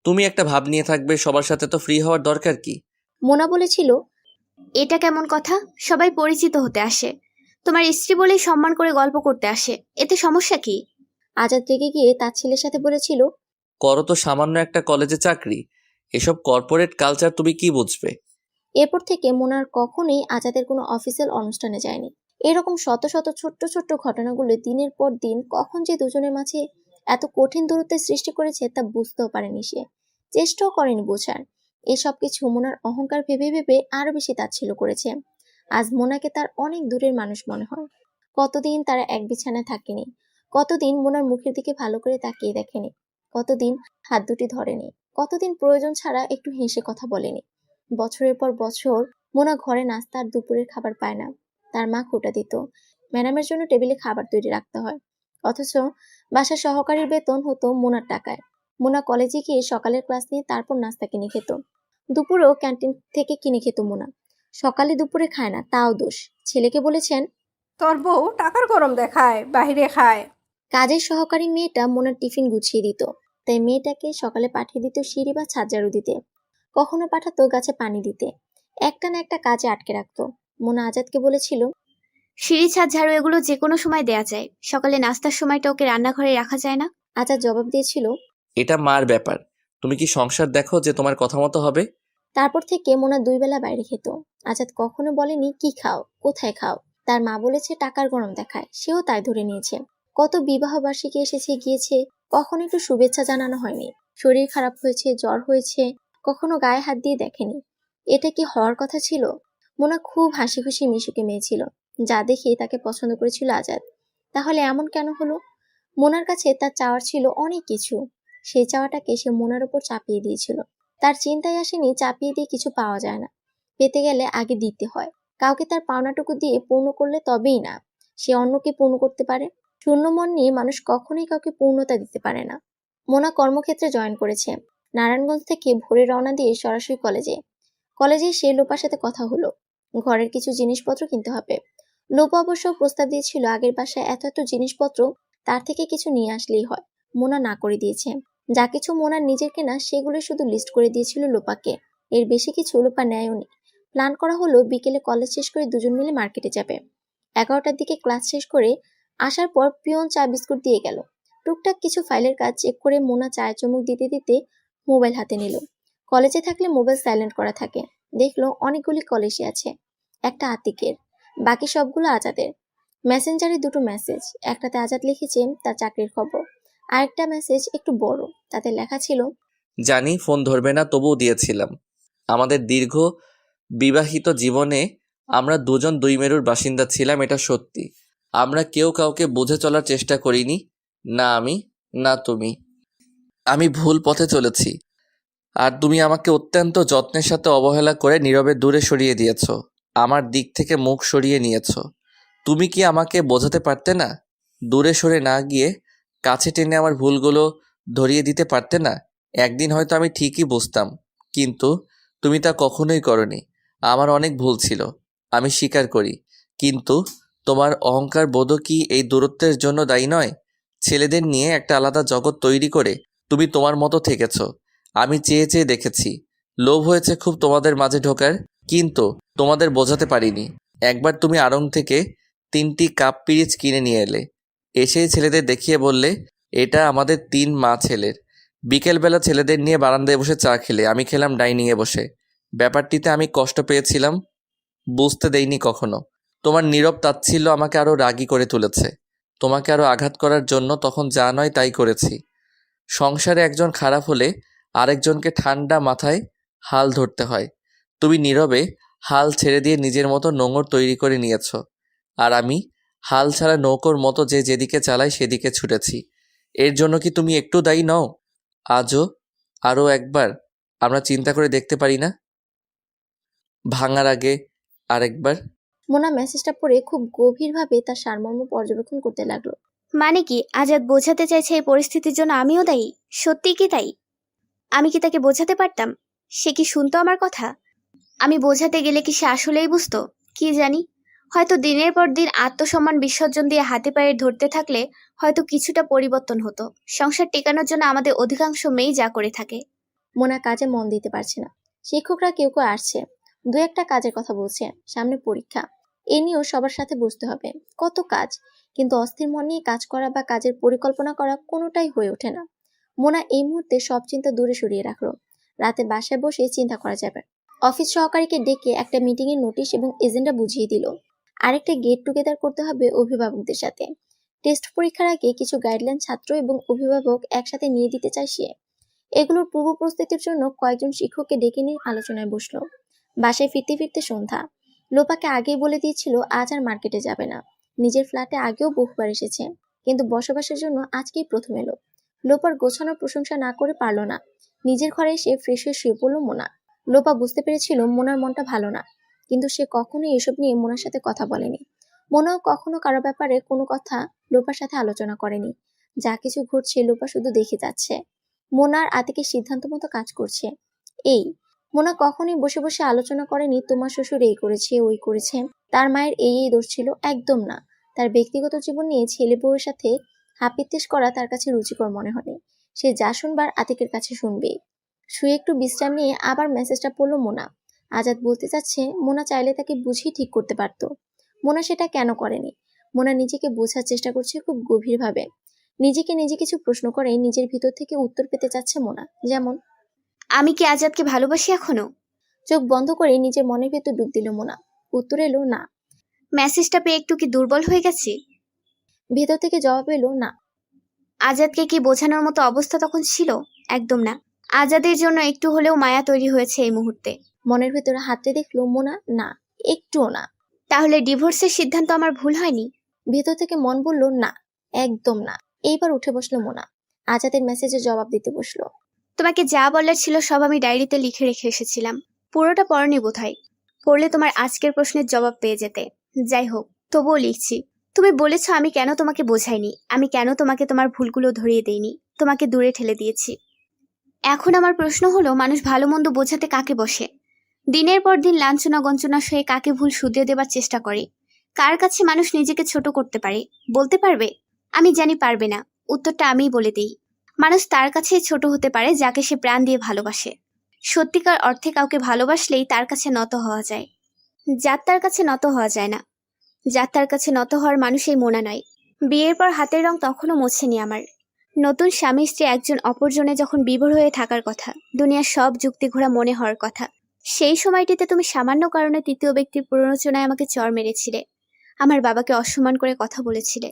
তুমি একটা ভাব নিয়ে থাকবে, সবার সাথে তো ফ্রি হওয়ার দরকার কি? মোনা বলেছিল, এটা কেমন কথা? সবাই পরিচিত হতে আসে, তোমার স্ত্রী বলেই সম্মান করে গল্প করতে আসে, এতে সমস্যা কি? আজাদ রেগে গিয়ে তার ছেলের সাথে বলেছিল, করো তো সামান্য একটা কলেজে চাকরি, এসব কর্পোরেট কালচার তুমি কি বুঝবে? এরপর থেকে মোনার কখনোই আজাদের কোনো অফিসিয়াল অনুষ্ঠানে যায়নি। এরকম শত শত ছোট্ট ছোট্ট ঘটনাগুলো দিনের পর দিন কখন যে দুজনের মাঝে এত কঠিন দূরত্বের সৃষ্টি করেছে তা বুঝতেও পারেনি সে, চেষ্টাও করেনি বোঝার। এসব কিছু মোনার অহংকার ভেবে ভেবে আরো বেশি তাচ্ছিল্য করেছে। আজ মোনাকে তার অনেক দূরের মানুষ মনে হয়। কতদিন তারা এক বিছানায় থাকেনি, কতদিন মোনার মুখের দিকে ভালো করে তাকিয়ে দেখেনি, কতদিন হাত দুটি ধরেনি, কতদিন প্রয়োজন ছাড়া একটু হেসে কথা বলেনি। বছরের পর বছর মোনা ঘরে নাস্তা আর দুপুরের খাবার পায় না। তার মা খোটা দিত, ম্যাডামের জন্য টেবিলে খাবার তৈরি রাখতে হয়, অথচ বাসার সহকারীর বেতন হতো মোনার টাকায়। মোনা কলেজে গিয়ে সকালের ক্লাস নিয়ে তারপর নাস্তা কিনে খেত, দুপুরেও ক্যান্টিন থেকে কিনে খেত মোনা। সকালে দুপুরে খায় না, তাও দোষ। ছেলেকে বলেছেন, তোর বউ টাকার গরম দেখায়, বাইরে খায়। কাজের সহকারী মেয়েটা মোনার টিফিন গুছিয়ে দিত, তাই মেয়েটাকে সকালে পাঠিয়ে দিত সিঁড়ি বা ছাদ ঝাড়ু দিতে, কখনো পাঠাতো গাছে পানি দিতে। একটা না একটা কাজে আটকে রাখতো। মোনা আজাদকে বলেছিল, সিঁড়ি ছাদ ঝাড়ু এগুলো যে কোনো সময় দেয়া যায়, সকালে নাস্তার সময়টা ওকে রান্নাঘরে রাখা যায় না? আজাদ জবাব দিয়েছিল, এটা মার ব্যাপার, তুমি কি সংসার দেখো যে তোমার কথা মতো হবে? তারপর থেকে মোনা 2 বেলা বাইরে খেত। আজাদ কখনো বলেনি কি খাও, কোথায় খাও। তার মা বলেছে টাকার গরম দেখায়, সেও তাই ধরে নিয়েছে। কত বিবাহ বার্ষিকী এসেছে গিয়েছে, কখনো একটু শুভেচ্ছা জানানো হয়নি। শরীর খারাপ হয়েছে, জ্বর হয়েছে, কখনো গায়ে হাত দিয়ে দেখেনি। এটা কি হওয়ার কথা ছিল? মোনা খুব হাসি খুশি মিশুকে মেয়ে ছিল, যা দেখে তাকে পছন্দ করেছিল আজাদ। তাহলে এমন কেন হলো? মোনার কাছে তার চাওয়ার ছিল অনেক কিছু, সেই চাওয়াটাকে সে মোনার উপর চাপিয়ে দিয়েছিল। তার চিন্তায় আসেনি চাপিয়ে দিয়ে কিছু পাওয়া যায় না, পেতে গেলে আগে দিতে হয়। কাউকে তার পাওনাটুকু দিয়ে পূর্ণ করলে তবেই না সে অন্যকে পূর্ণ করতে পারে। শূন্য মন নিয়ে মানুষ কখনোই কাউকে পূর্ণতা দিতে পারে না। মোনা কর্মক্ষেত্রে জয়েন করেছে। নারায়ণগঞ্জ থেকে ভোরে রওনা দিয়ে সরাসরি কলেজে সে লোপার সাথে কথা হলো। ঘরের কিছু জিনিসপত্র কিনতে হবে। লোপা অবশ্য প্রস্তাব দিয়েছিল আগের বাসায় এত এত জিনিসপত্র, তার থেকে কিছু নিয়ে আসলেই হয়। মোনা না করে দিয়েছে। যা কিছু মোনার নিজের কেনা সেগুলো শুধু লিস্ট করে দিয়েছিল লোপাকে, এর বেশি কিছু লোপা নেয়ও নি। প্ল্যান করা হলো বিকেলে কলেজ শেষ করে দুজন মিলে মার্কেটে যাবে। 11টার দিকে ক্লাস শেষ করে আসার পর পিয়ন চা বিস্কুট দিয়ে গেল। টুকটাক কিছু ফাইলের কাজ চেক করে মোনা চায়ে চুমুক দিতে দিতে মোবাইল হাতে নিল। কলেজে থাকলে মোবাইল সাইলেন্ট করা থাকে। দেখলো অনেকগুলি কলেজে আছে, একটা আতিকের, বাকি সবগুলো আজাদের। মেসেঞ্জারে 2টো মেসেজ, একটাতে আজাদ লিখেছে তার চাকরির খবর, আরেকটা মেসেজ একটু বড়, তাতে লেখা ছিল, জানি ফোন ধরবে না, তবুও দিয়েছিলাম। আমাদের দীর্ঘ বিবাহিত জীবনে আমরা দুজন 2 মেরুর বাসিন্দা ছিলাম, এটা সত্যি। আমরা কেউ কাউকে বুঝে চলার চেষ্টা করিনি, না আমি না তুমি। আমি ভুল পথে চলেছি, আর তুমি আমাকে অত্যন্ত যত্নের সাথে অবহেলা করে নীরবে দূরে সরিয়ে দিয়েছো, আমার দিক থেকে মুখ সরিয়ে নিয়েছো। তুমি কি আমাকে বোঝাতে পারতে না দূরে সরে না গিয়ে কাছে টেনে আমার ভুলগুলো ধরিয়ে দিতে পারতে না? একদিন হয়তো আমি ঠিকই বুঝতাম, কিন্তু তুমি তা কখনোই করনি। আমার অনেক ভুল ছিল, আমি স্বীকার করি, কিন্তু তোমার অহংকার বোধও কি এই দূরত্বের জন্য দায়ী নয়? ছেলেদের নিয়ে একটা আলাদা জগৎ তৈরি করে তুমি তোমার মতো থেকেছ। আমি চেয়ে চেয়ে দেখেছি, লোভ হয়েছে খুব তোমাদের মাঝে ঢোকার, কিন্তু তোমাদের বোঝাতে পারিনি। একবার তুমি আড়ং থেকে 3টি কাপ পিরিচ কিনে নিয়ে এলে, এসেই ছেলেদের দেখিয়ে বললে, এটা আমাদের 3 মা ছেলের। বিকেলবেলা ছেলেদের নিয়ে বারান্দায় বসে চা খেলে, আমি খেলাম ডাইনিংয়ে বসে। ব্যাপারটিতে আমি কষ্ট পেয়েছিলাম, বুঝতে দেইনি কখনো। তোমার নীরব তাচ্ছিল্য আমাকে আরও রাগী করে তুলেছে। তোমাকে আরও আঘাত করার জন্য তখন যা নয় তাই করেছি। সংসারে একজন খারাপ হলে আরেকজনকে ঠান্ডা মাথায় হাল ধরতে হয়। তুমি নীরবে হাল ছেড়ে দিয়ে নিজের মতো নোঙর তৈরি করে নিয়েছ, আর আমি হাল ছাড়া নৌকোর মতো যে যেদিকে চালায় সেদিকে ছুটেছি। এর জন্য কি তুমি একটু দায়ী নও? আজও আরও একবার আমরা চিন্তা করে দেখতে পারি না? ভাঙার আগে আরেকবার। মোনা মেসেজটা পড়ে খুব গভীরভাবে তার সারমর্ম পর্যবেক্ষণ করতে লাগলো। মানে কি আজাদ বোঝাতে চাইছে এই পরিস্থিতির জন্য আমিও দায়ী? সত্যি কি তাই? আমি কি তাকে বোঝাতে পারতাম? সে কি শুনতো আমার কথা? আমি বোঝাতে গেলে কি সে আসলেই বুঝতো? কি জানি, হয়তো দিনের পর দিন আত্মসম্মান বিসর্জন দিয়ে হাতে পায়ে ধরতে থাকলে হয়তো কিছুটা পরিবর্তন হতো। সংসার টেকানোর জন্য আমাদের অধিকাংশ মেয়েই যা করে থাকে। মোনা কাজে মন দিতে পারছে না। শিক্ষকরা কেউ কেউ আসছে, 2-1টা কাজের কথা বলছে, সামনে পরীক্ষা, এ নিয়েও সবার সাথে বুঝতে হবে, কত কাজ। কিন্তু অস্থির মন নিয়ে কাজ করা বা কাজের পরিকল্পনা করা কোনোটাই হয়ে ওঠে না। মোনা এই মুহূর্তে সব চিন্তা দূরে সরিয়ে রাখলো। রাতে বাসায় বসে চিন্তা করা যাবে। অফিস সহকারীকে ডেকে একটা মিটিং এর নোটিশ এবং এজেন্ডা বুঝিয়ে দিল। আরেকটা গেট টুগেদার করতে হবে অভিভাবকদের সাথে। টেস্ট পরীক্ষার আগে কিছু গাইডলাইন ছাত্র এবং অভিভাবক একসাথে নিয়ে দিতে চায় সে। এগুলোর পূর্ব প্রস্তুতির জন্য কয়েকজন শিক্ষককে ডেকে নিয়ে আলোচনায় বসলো। বাসায় ফিরতে ফিরতে সন্ধ্যা। লোপাকে আগেই বলে দিয়েছিল আজ আর মার্কেটে যাবে না। নিজের ফ্ল্যাটে আগেও বহুবার এসেছে, কিন্তু বসবাসের জন্য আজকেই প্রথম এলো। লোপার গোছানোর প্রশংসা না করে পারল না। নিজের ঘরে এসে ফ্রেশ হয়ে শুয়ে পড়ল মোনা। লোপা বুঝতে পেরেছিল মোনার মনটা ভালো না, কিন্তু সে কখনোই এসব নিয়ে মোনার সাথে কথা বলেনি। মোনাও কখনো কারো ব্যাপারে কোনো কথা লোপার সাথে আলোচনা করেনি। যা কিছু ঘটছে লোপা শুধু দেখে যাচ্ছে। মোনার আতিকের সিদ্ধান্ত মতো কাজ করছে। এই মোনা কখনোই বসে বসে আলোচনা করেনি তোমার শ্বশুর এই করেছে ওই করেছে, তার মায়ের এই দোষ ছিল, একদম না। তার ব্যক্তিগত জীবন নিয়ে ছেলে বউয়ের সাথে হাপিত্তেশ করা তার কাছে রুচিকর মনে হয়নি। সে যা শুনবার আতিকের কাছে শুনবেই। শুয়ে একটু বিশ্রাম নিয়ে আবার মেসেজটা পড়লো মোনা। আজাদ বলতে চাচ্ছে মোনা চাইলে তাকে বুঝিয়ে ঠিক করতে পারতো। মোনা সেটা কেন করেনি? মোনা নিজেকে বোঝার চেষ্টা করছে খুব গভীরভাবে। নিজেকে নিজে কিছু প্রশ্ন করে নিজের ভিতর থেকে উত্তর পেতে চাচ্ছে মোনা। যেমন, আমি কি আজাদকে ভালোবাসি এখনো? চোখ বন্ধ করে নিজের মনের ভেতর ডুব দিল মোনা। উত্তর এলো না। মেসেজটা পেয়ে একটু কি দুর্বল হয়ে গেছি? ভেতর থেকে জবাব এলো না। আজাদকে কি বোঝানোর মতো অবস্থা তখন ছিল? একদম না। আজাদের জন্য একটু হলেও মায়া তৈরি হয়েছে এই মুহূর্তে। মনের ভেতরে হাতড়ে দেখলো মোনা, না, একটুও না। তাহলে ডিভোর্সের সিদ্ধান্ত আমার ভুল হয়নি? ভেতর থেকে মন বলল না, একদম না। এইবার উঠে বসলো মোনা। আজাদের মেসেজে জবাব দিতে বসলো। তোমাকে যা বলার ছিল সব আমি ডায়েরিতে লিখে রেখে এসেছিলাম। পুরোটা পড়নি বোধহয়। পড়লে তোমার আজকের প্রশ্নের জবাব পেয়ে যেতে। যাই হোক, তবুও লিখছি। তুমি বলেছ আমি কেন তোমাকে বোঝাইনি, আমি কেন তোমাকে তোমার ভুলগুলো ধরিয়ে দেইনি, তোমাকে দূরে ঠেলে দিয়েছি। এখন আমার প্রশ্ন হলো, মানুষ ভালো মন্দ বোঝাতে কাকে বসে? দিনের পর দিন লাঞ্ছনা গঞ্চনা সয়ে কাকে ভুল শুধরে দেবার চেষ্টা করে? কার কাছে মানুষ নিজেকে ছোট করতে পারে? বলতে পারবে? আমি জানি পারবে না। উত্তরটা আমিই বলে দিই। মানুষ তার কাছেই ছোট হতে পারে যাকে সে প্রাণ দিয়ে ভালোবাসে। সত্যিকার অর্থে কাউকে ভালোবাসলেই তার কাছে নত হওয়া যায়। যার তার কাছে নত হওয়া যায় না। যার তার কাছে নত হওয়ার মানুষই মোনা নয়। বিয়ের পর হাতের রং তখনও মোছেনি আমার। নতুন স্বামী স্ত্রী একজন অপরজনে যখন বিভোর হয়ে থাকার কথা, দুনিয়ার সব যুক্তি ঘোরা মনে হওয়ার কথা, সেই সময়টিতে তুমি সামান্য কারণে তৃতীয় ব্যক্তির প্ররোচনায় আমাকে চর মেরেছিলে। আমার বাবাকে অসম্মান করে কথা বলেছিলে।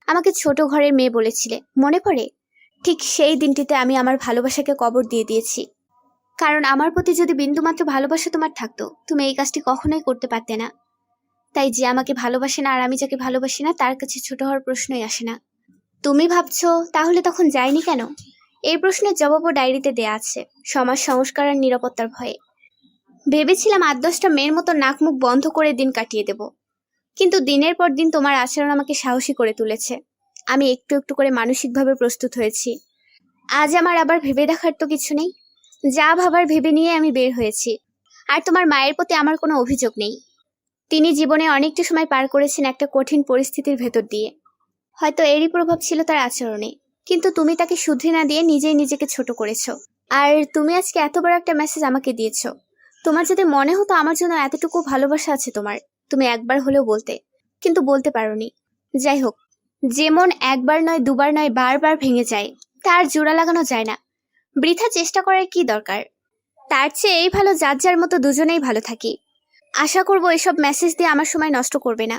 আমাকে ছোট ঘরের মেয়ে বলেছিলে, মনে পড়ে? ঠিক সেই দিনটিতে আমি আমার ভালোবাসাকে কবর দিয়ে দিয়েছি। কারণ আমার প্রতি যদি বিন্দুমাত্র ভালোবাসা তোমার থাকতো, তুমি এই কাজটি কখনোই করতে পারতে না। তাই যে আমাকে ভালোবাসে না আর আমি যাকে ভালোবাসি না, তার কাছে ছোট হওয়ার প্রশ্নই আসে না। তুমি ভাবছো তাহলে তখন যায়নি কেন? এই প্রশ্নের জবাবও ডায়েরিতে দেয়া আছে, সমাজ সংস্কার আর নিরাপত্তার ভয়ে। ভেবেছিলাম 8-10টা মেয়ের মতো নাক মুখ বন্ধ করে দিন কাটিয়ে দেব, কিন্তু দিনের পর দিন তোমার আচরণ আমাকে সাহসী করে তুলেছে। আমি একটু একটু করে মানসিকভাবে প্রস্তুত হয়েছি। আজ আমার আবার ভেবে দেখার তো কিছু নেই। যা ভাবার ভেবে নিয়ে আমি বের হয়েছি। আর তোমার মায়ের প্রতি আমার কোনো অভিযোগ নেই। তিনি জীবনে অনেকটা সময় পার করেছেন একটা কঠিন পরিস্থিতির ভেতর দিয়ে। হয়তো এরই প্রভাব ছিল তার আচরণে, কিন্তু তুমি তাকে শুধরে না দিয়ে নিজেই নিজেকে ছোট করেছো। আর তুমি আজকে এত বড় একটা মেসেজ আমাকে দিয়েছো। তোমার যদি মনে হতো আমার জন্য এতটুকু ভালোবাসা আছে তোমার, তুমি একবার হলেও বলতে, কিন্তু বলতে পারোনি। যাই হোক, যে মন একবার নয় দুবার নয় বারবার ভেঙে যায়, তার জোড়া লাগানো যায় না। বৃথা চেষ্টা করার কি দরকার? তার চেয়ে এই ভালো যার যার মতো দুজনেই ভালো থাকি। আশা করবো এসব মেসেজ দিয়ে আমার সময় নষ্ট করবে না।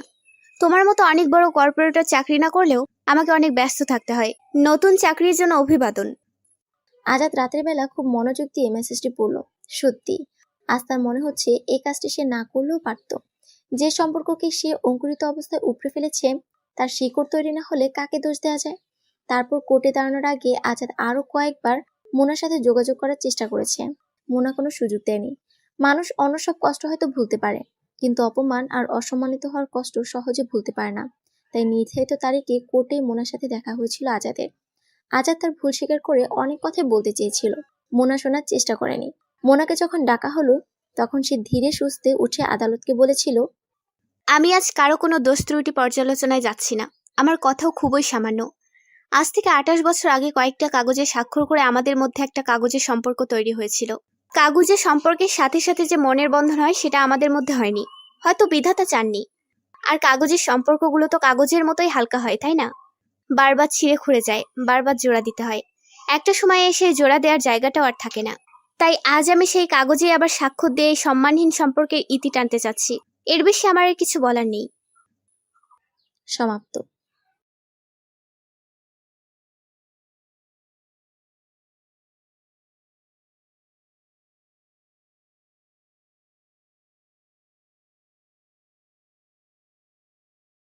তোমার মতো অনেক বড় কর্পোরেটর চাকরি না করলেও আমাকে অনেক ব্যস্ত থাকতে হয়। নতুন চাকরির জন্য অভিবাদন। আজাদ রাতের বেলা খুব মনোযোগ দিয়ে মেসেজটি পড়ল। সত্যি আজ তার মনে হচ্ছে এই কাজটি সে না করলেও পারত। যে সম্পর্ককে সে অঙ্কুরিত অবস্থায় উপড়ে ফেলেছে, তার শিকড় তৈরি না হলে কাকে দোষ দেওয়া যায়? তারপর কোর্টে দাঁড়ানোর আগে আজাদ আরো কয়েকবার মোনার সাথে যোগাযোগ করার চেষ্টা করেছে। মোনা কোনো সুযোগ দেয়নি। মানুষ অন্য সব কষ্ট হয়তো ভুলতে পারে, কিন্তু অপমান আর অসম্মানিত হওয়ার কষ্ট সহজে ভুলতে পারে না। তাই নির্ধারিত তারিখে কোর্টে মোনার সাথে দেখা হয়েছিল আজাদের। আজাদ তার ভুল স্বীকার করে অনেক কথাই বলতে চেয়েছিল, মোনা শোনার চেষ্টা করেনি। মোনাকে যখন ডাকা হলো, তখন সে ধীরে সুস্থে উঠে আদালতকে বলেছিল, আমি আজ কারো কোনো দোষ ত্রুটি পর্যালোচনায় যাচ্ছি না। আমার কথাও খুবই সামান্য। আজ থেকে 28 বছর আগে কয়েকটা কাগজে স্বাক্ষর করে আমাদের মধ্যে একটা কাগজের সম্পর্ক তৈরি হয়েছিল। কাগজের সম্পর্কের সাথে সাথে যে মনের বন্ধন হয় সেটা আমাদের মধ্যে হয়নি, হয়তো বিধাতা চাননি। আর কাগজের সম্পর্কগুলো তো কাগজের মতোই হালকা হয়, তাই না? বারবার ছিঁড়ে খুঁড়ে যায়, বারবার জোড়া দিতে হয়। একটা সময় এসে জোড়া দেওয়ার জায়গাটাও আর থাকে না। তাই আজ আমি সেই কাগজে আবার স্বাক্ষর দিয়ে এই সম্মানহীন সম্পর্কের ইতি টানতে চাচ্ছি। এর বেশি আমার আর কিছু বলার নেই। সমাপ্ত।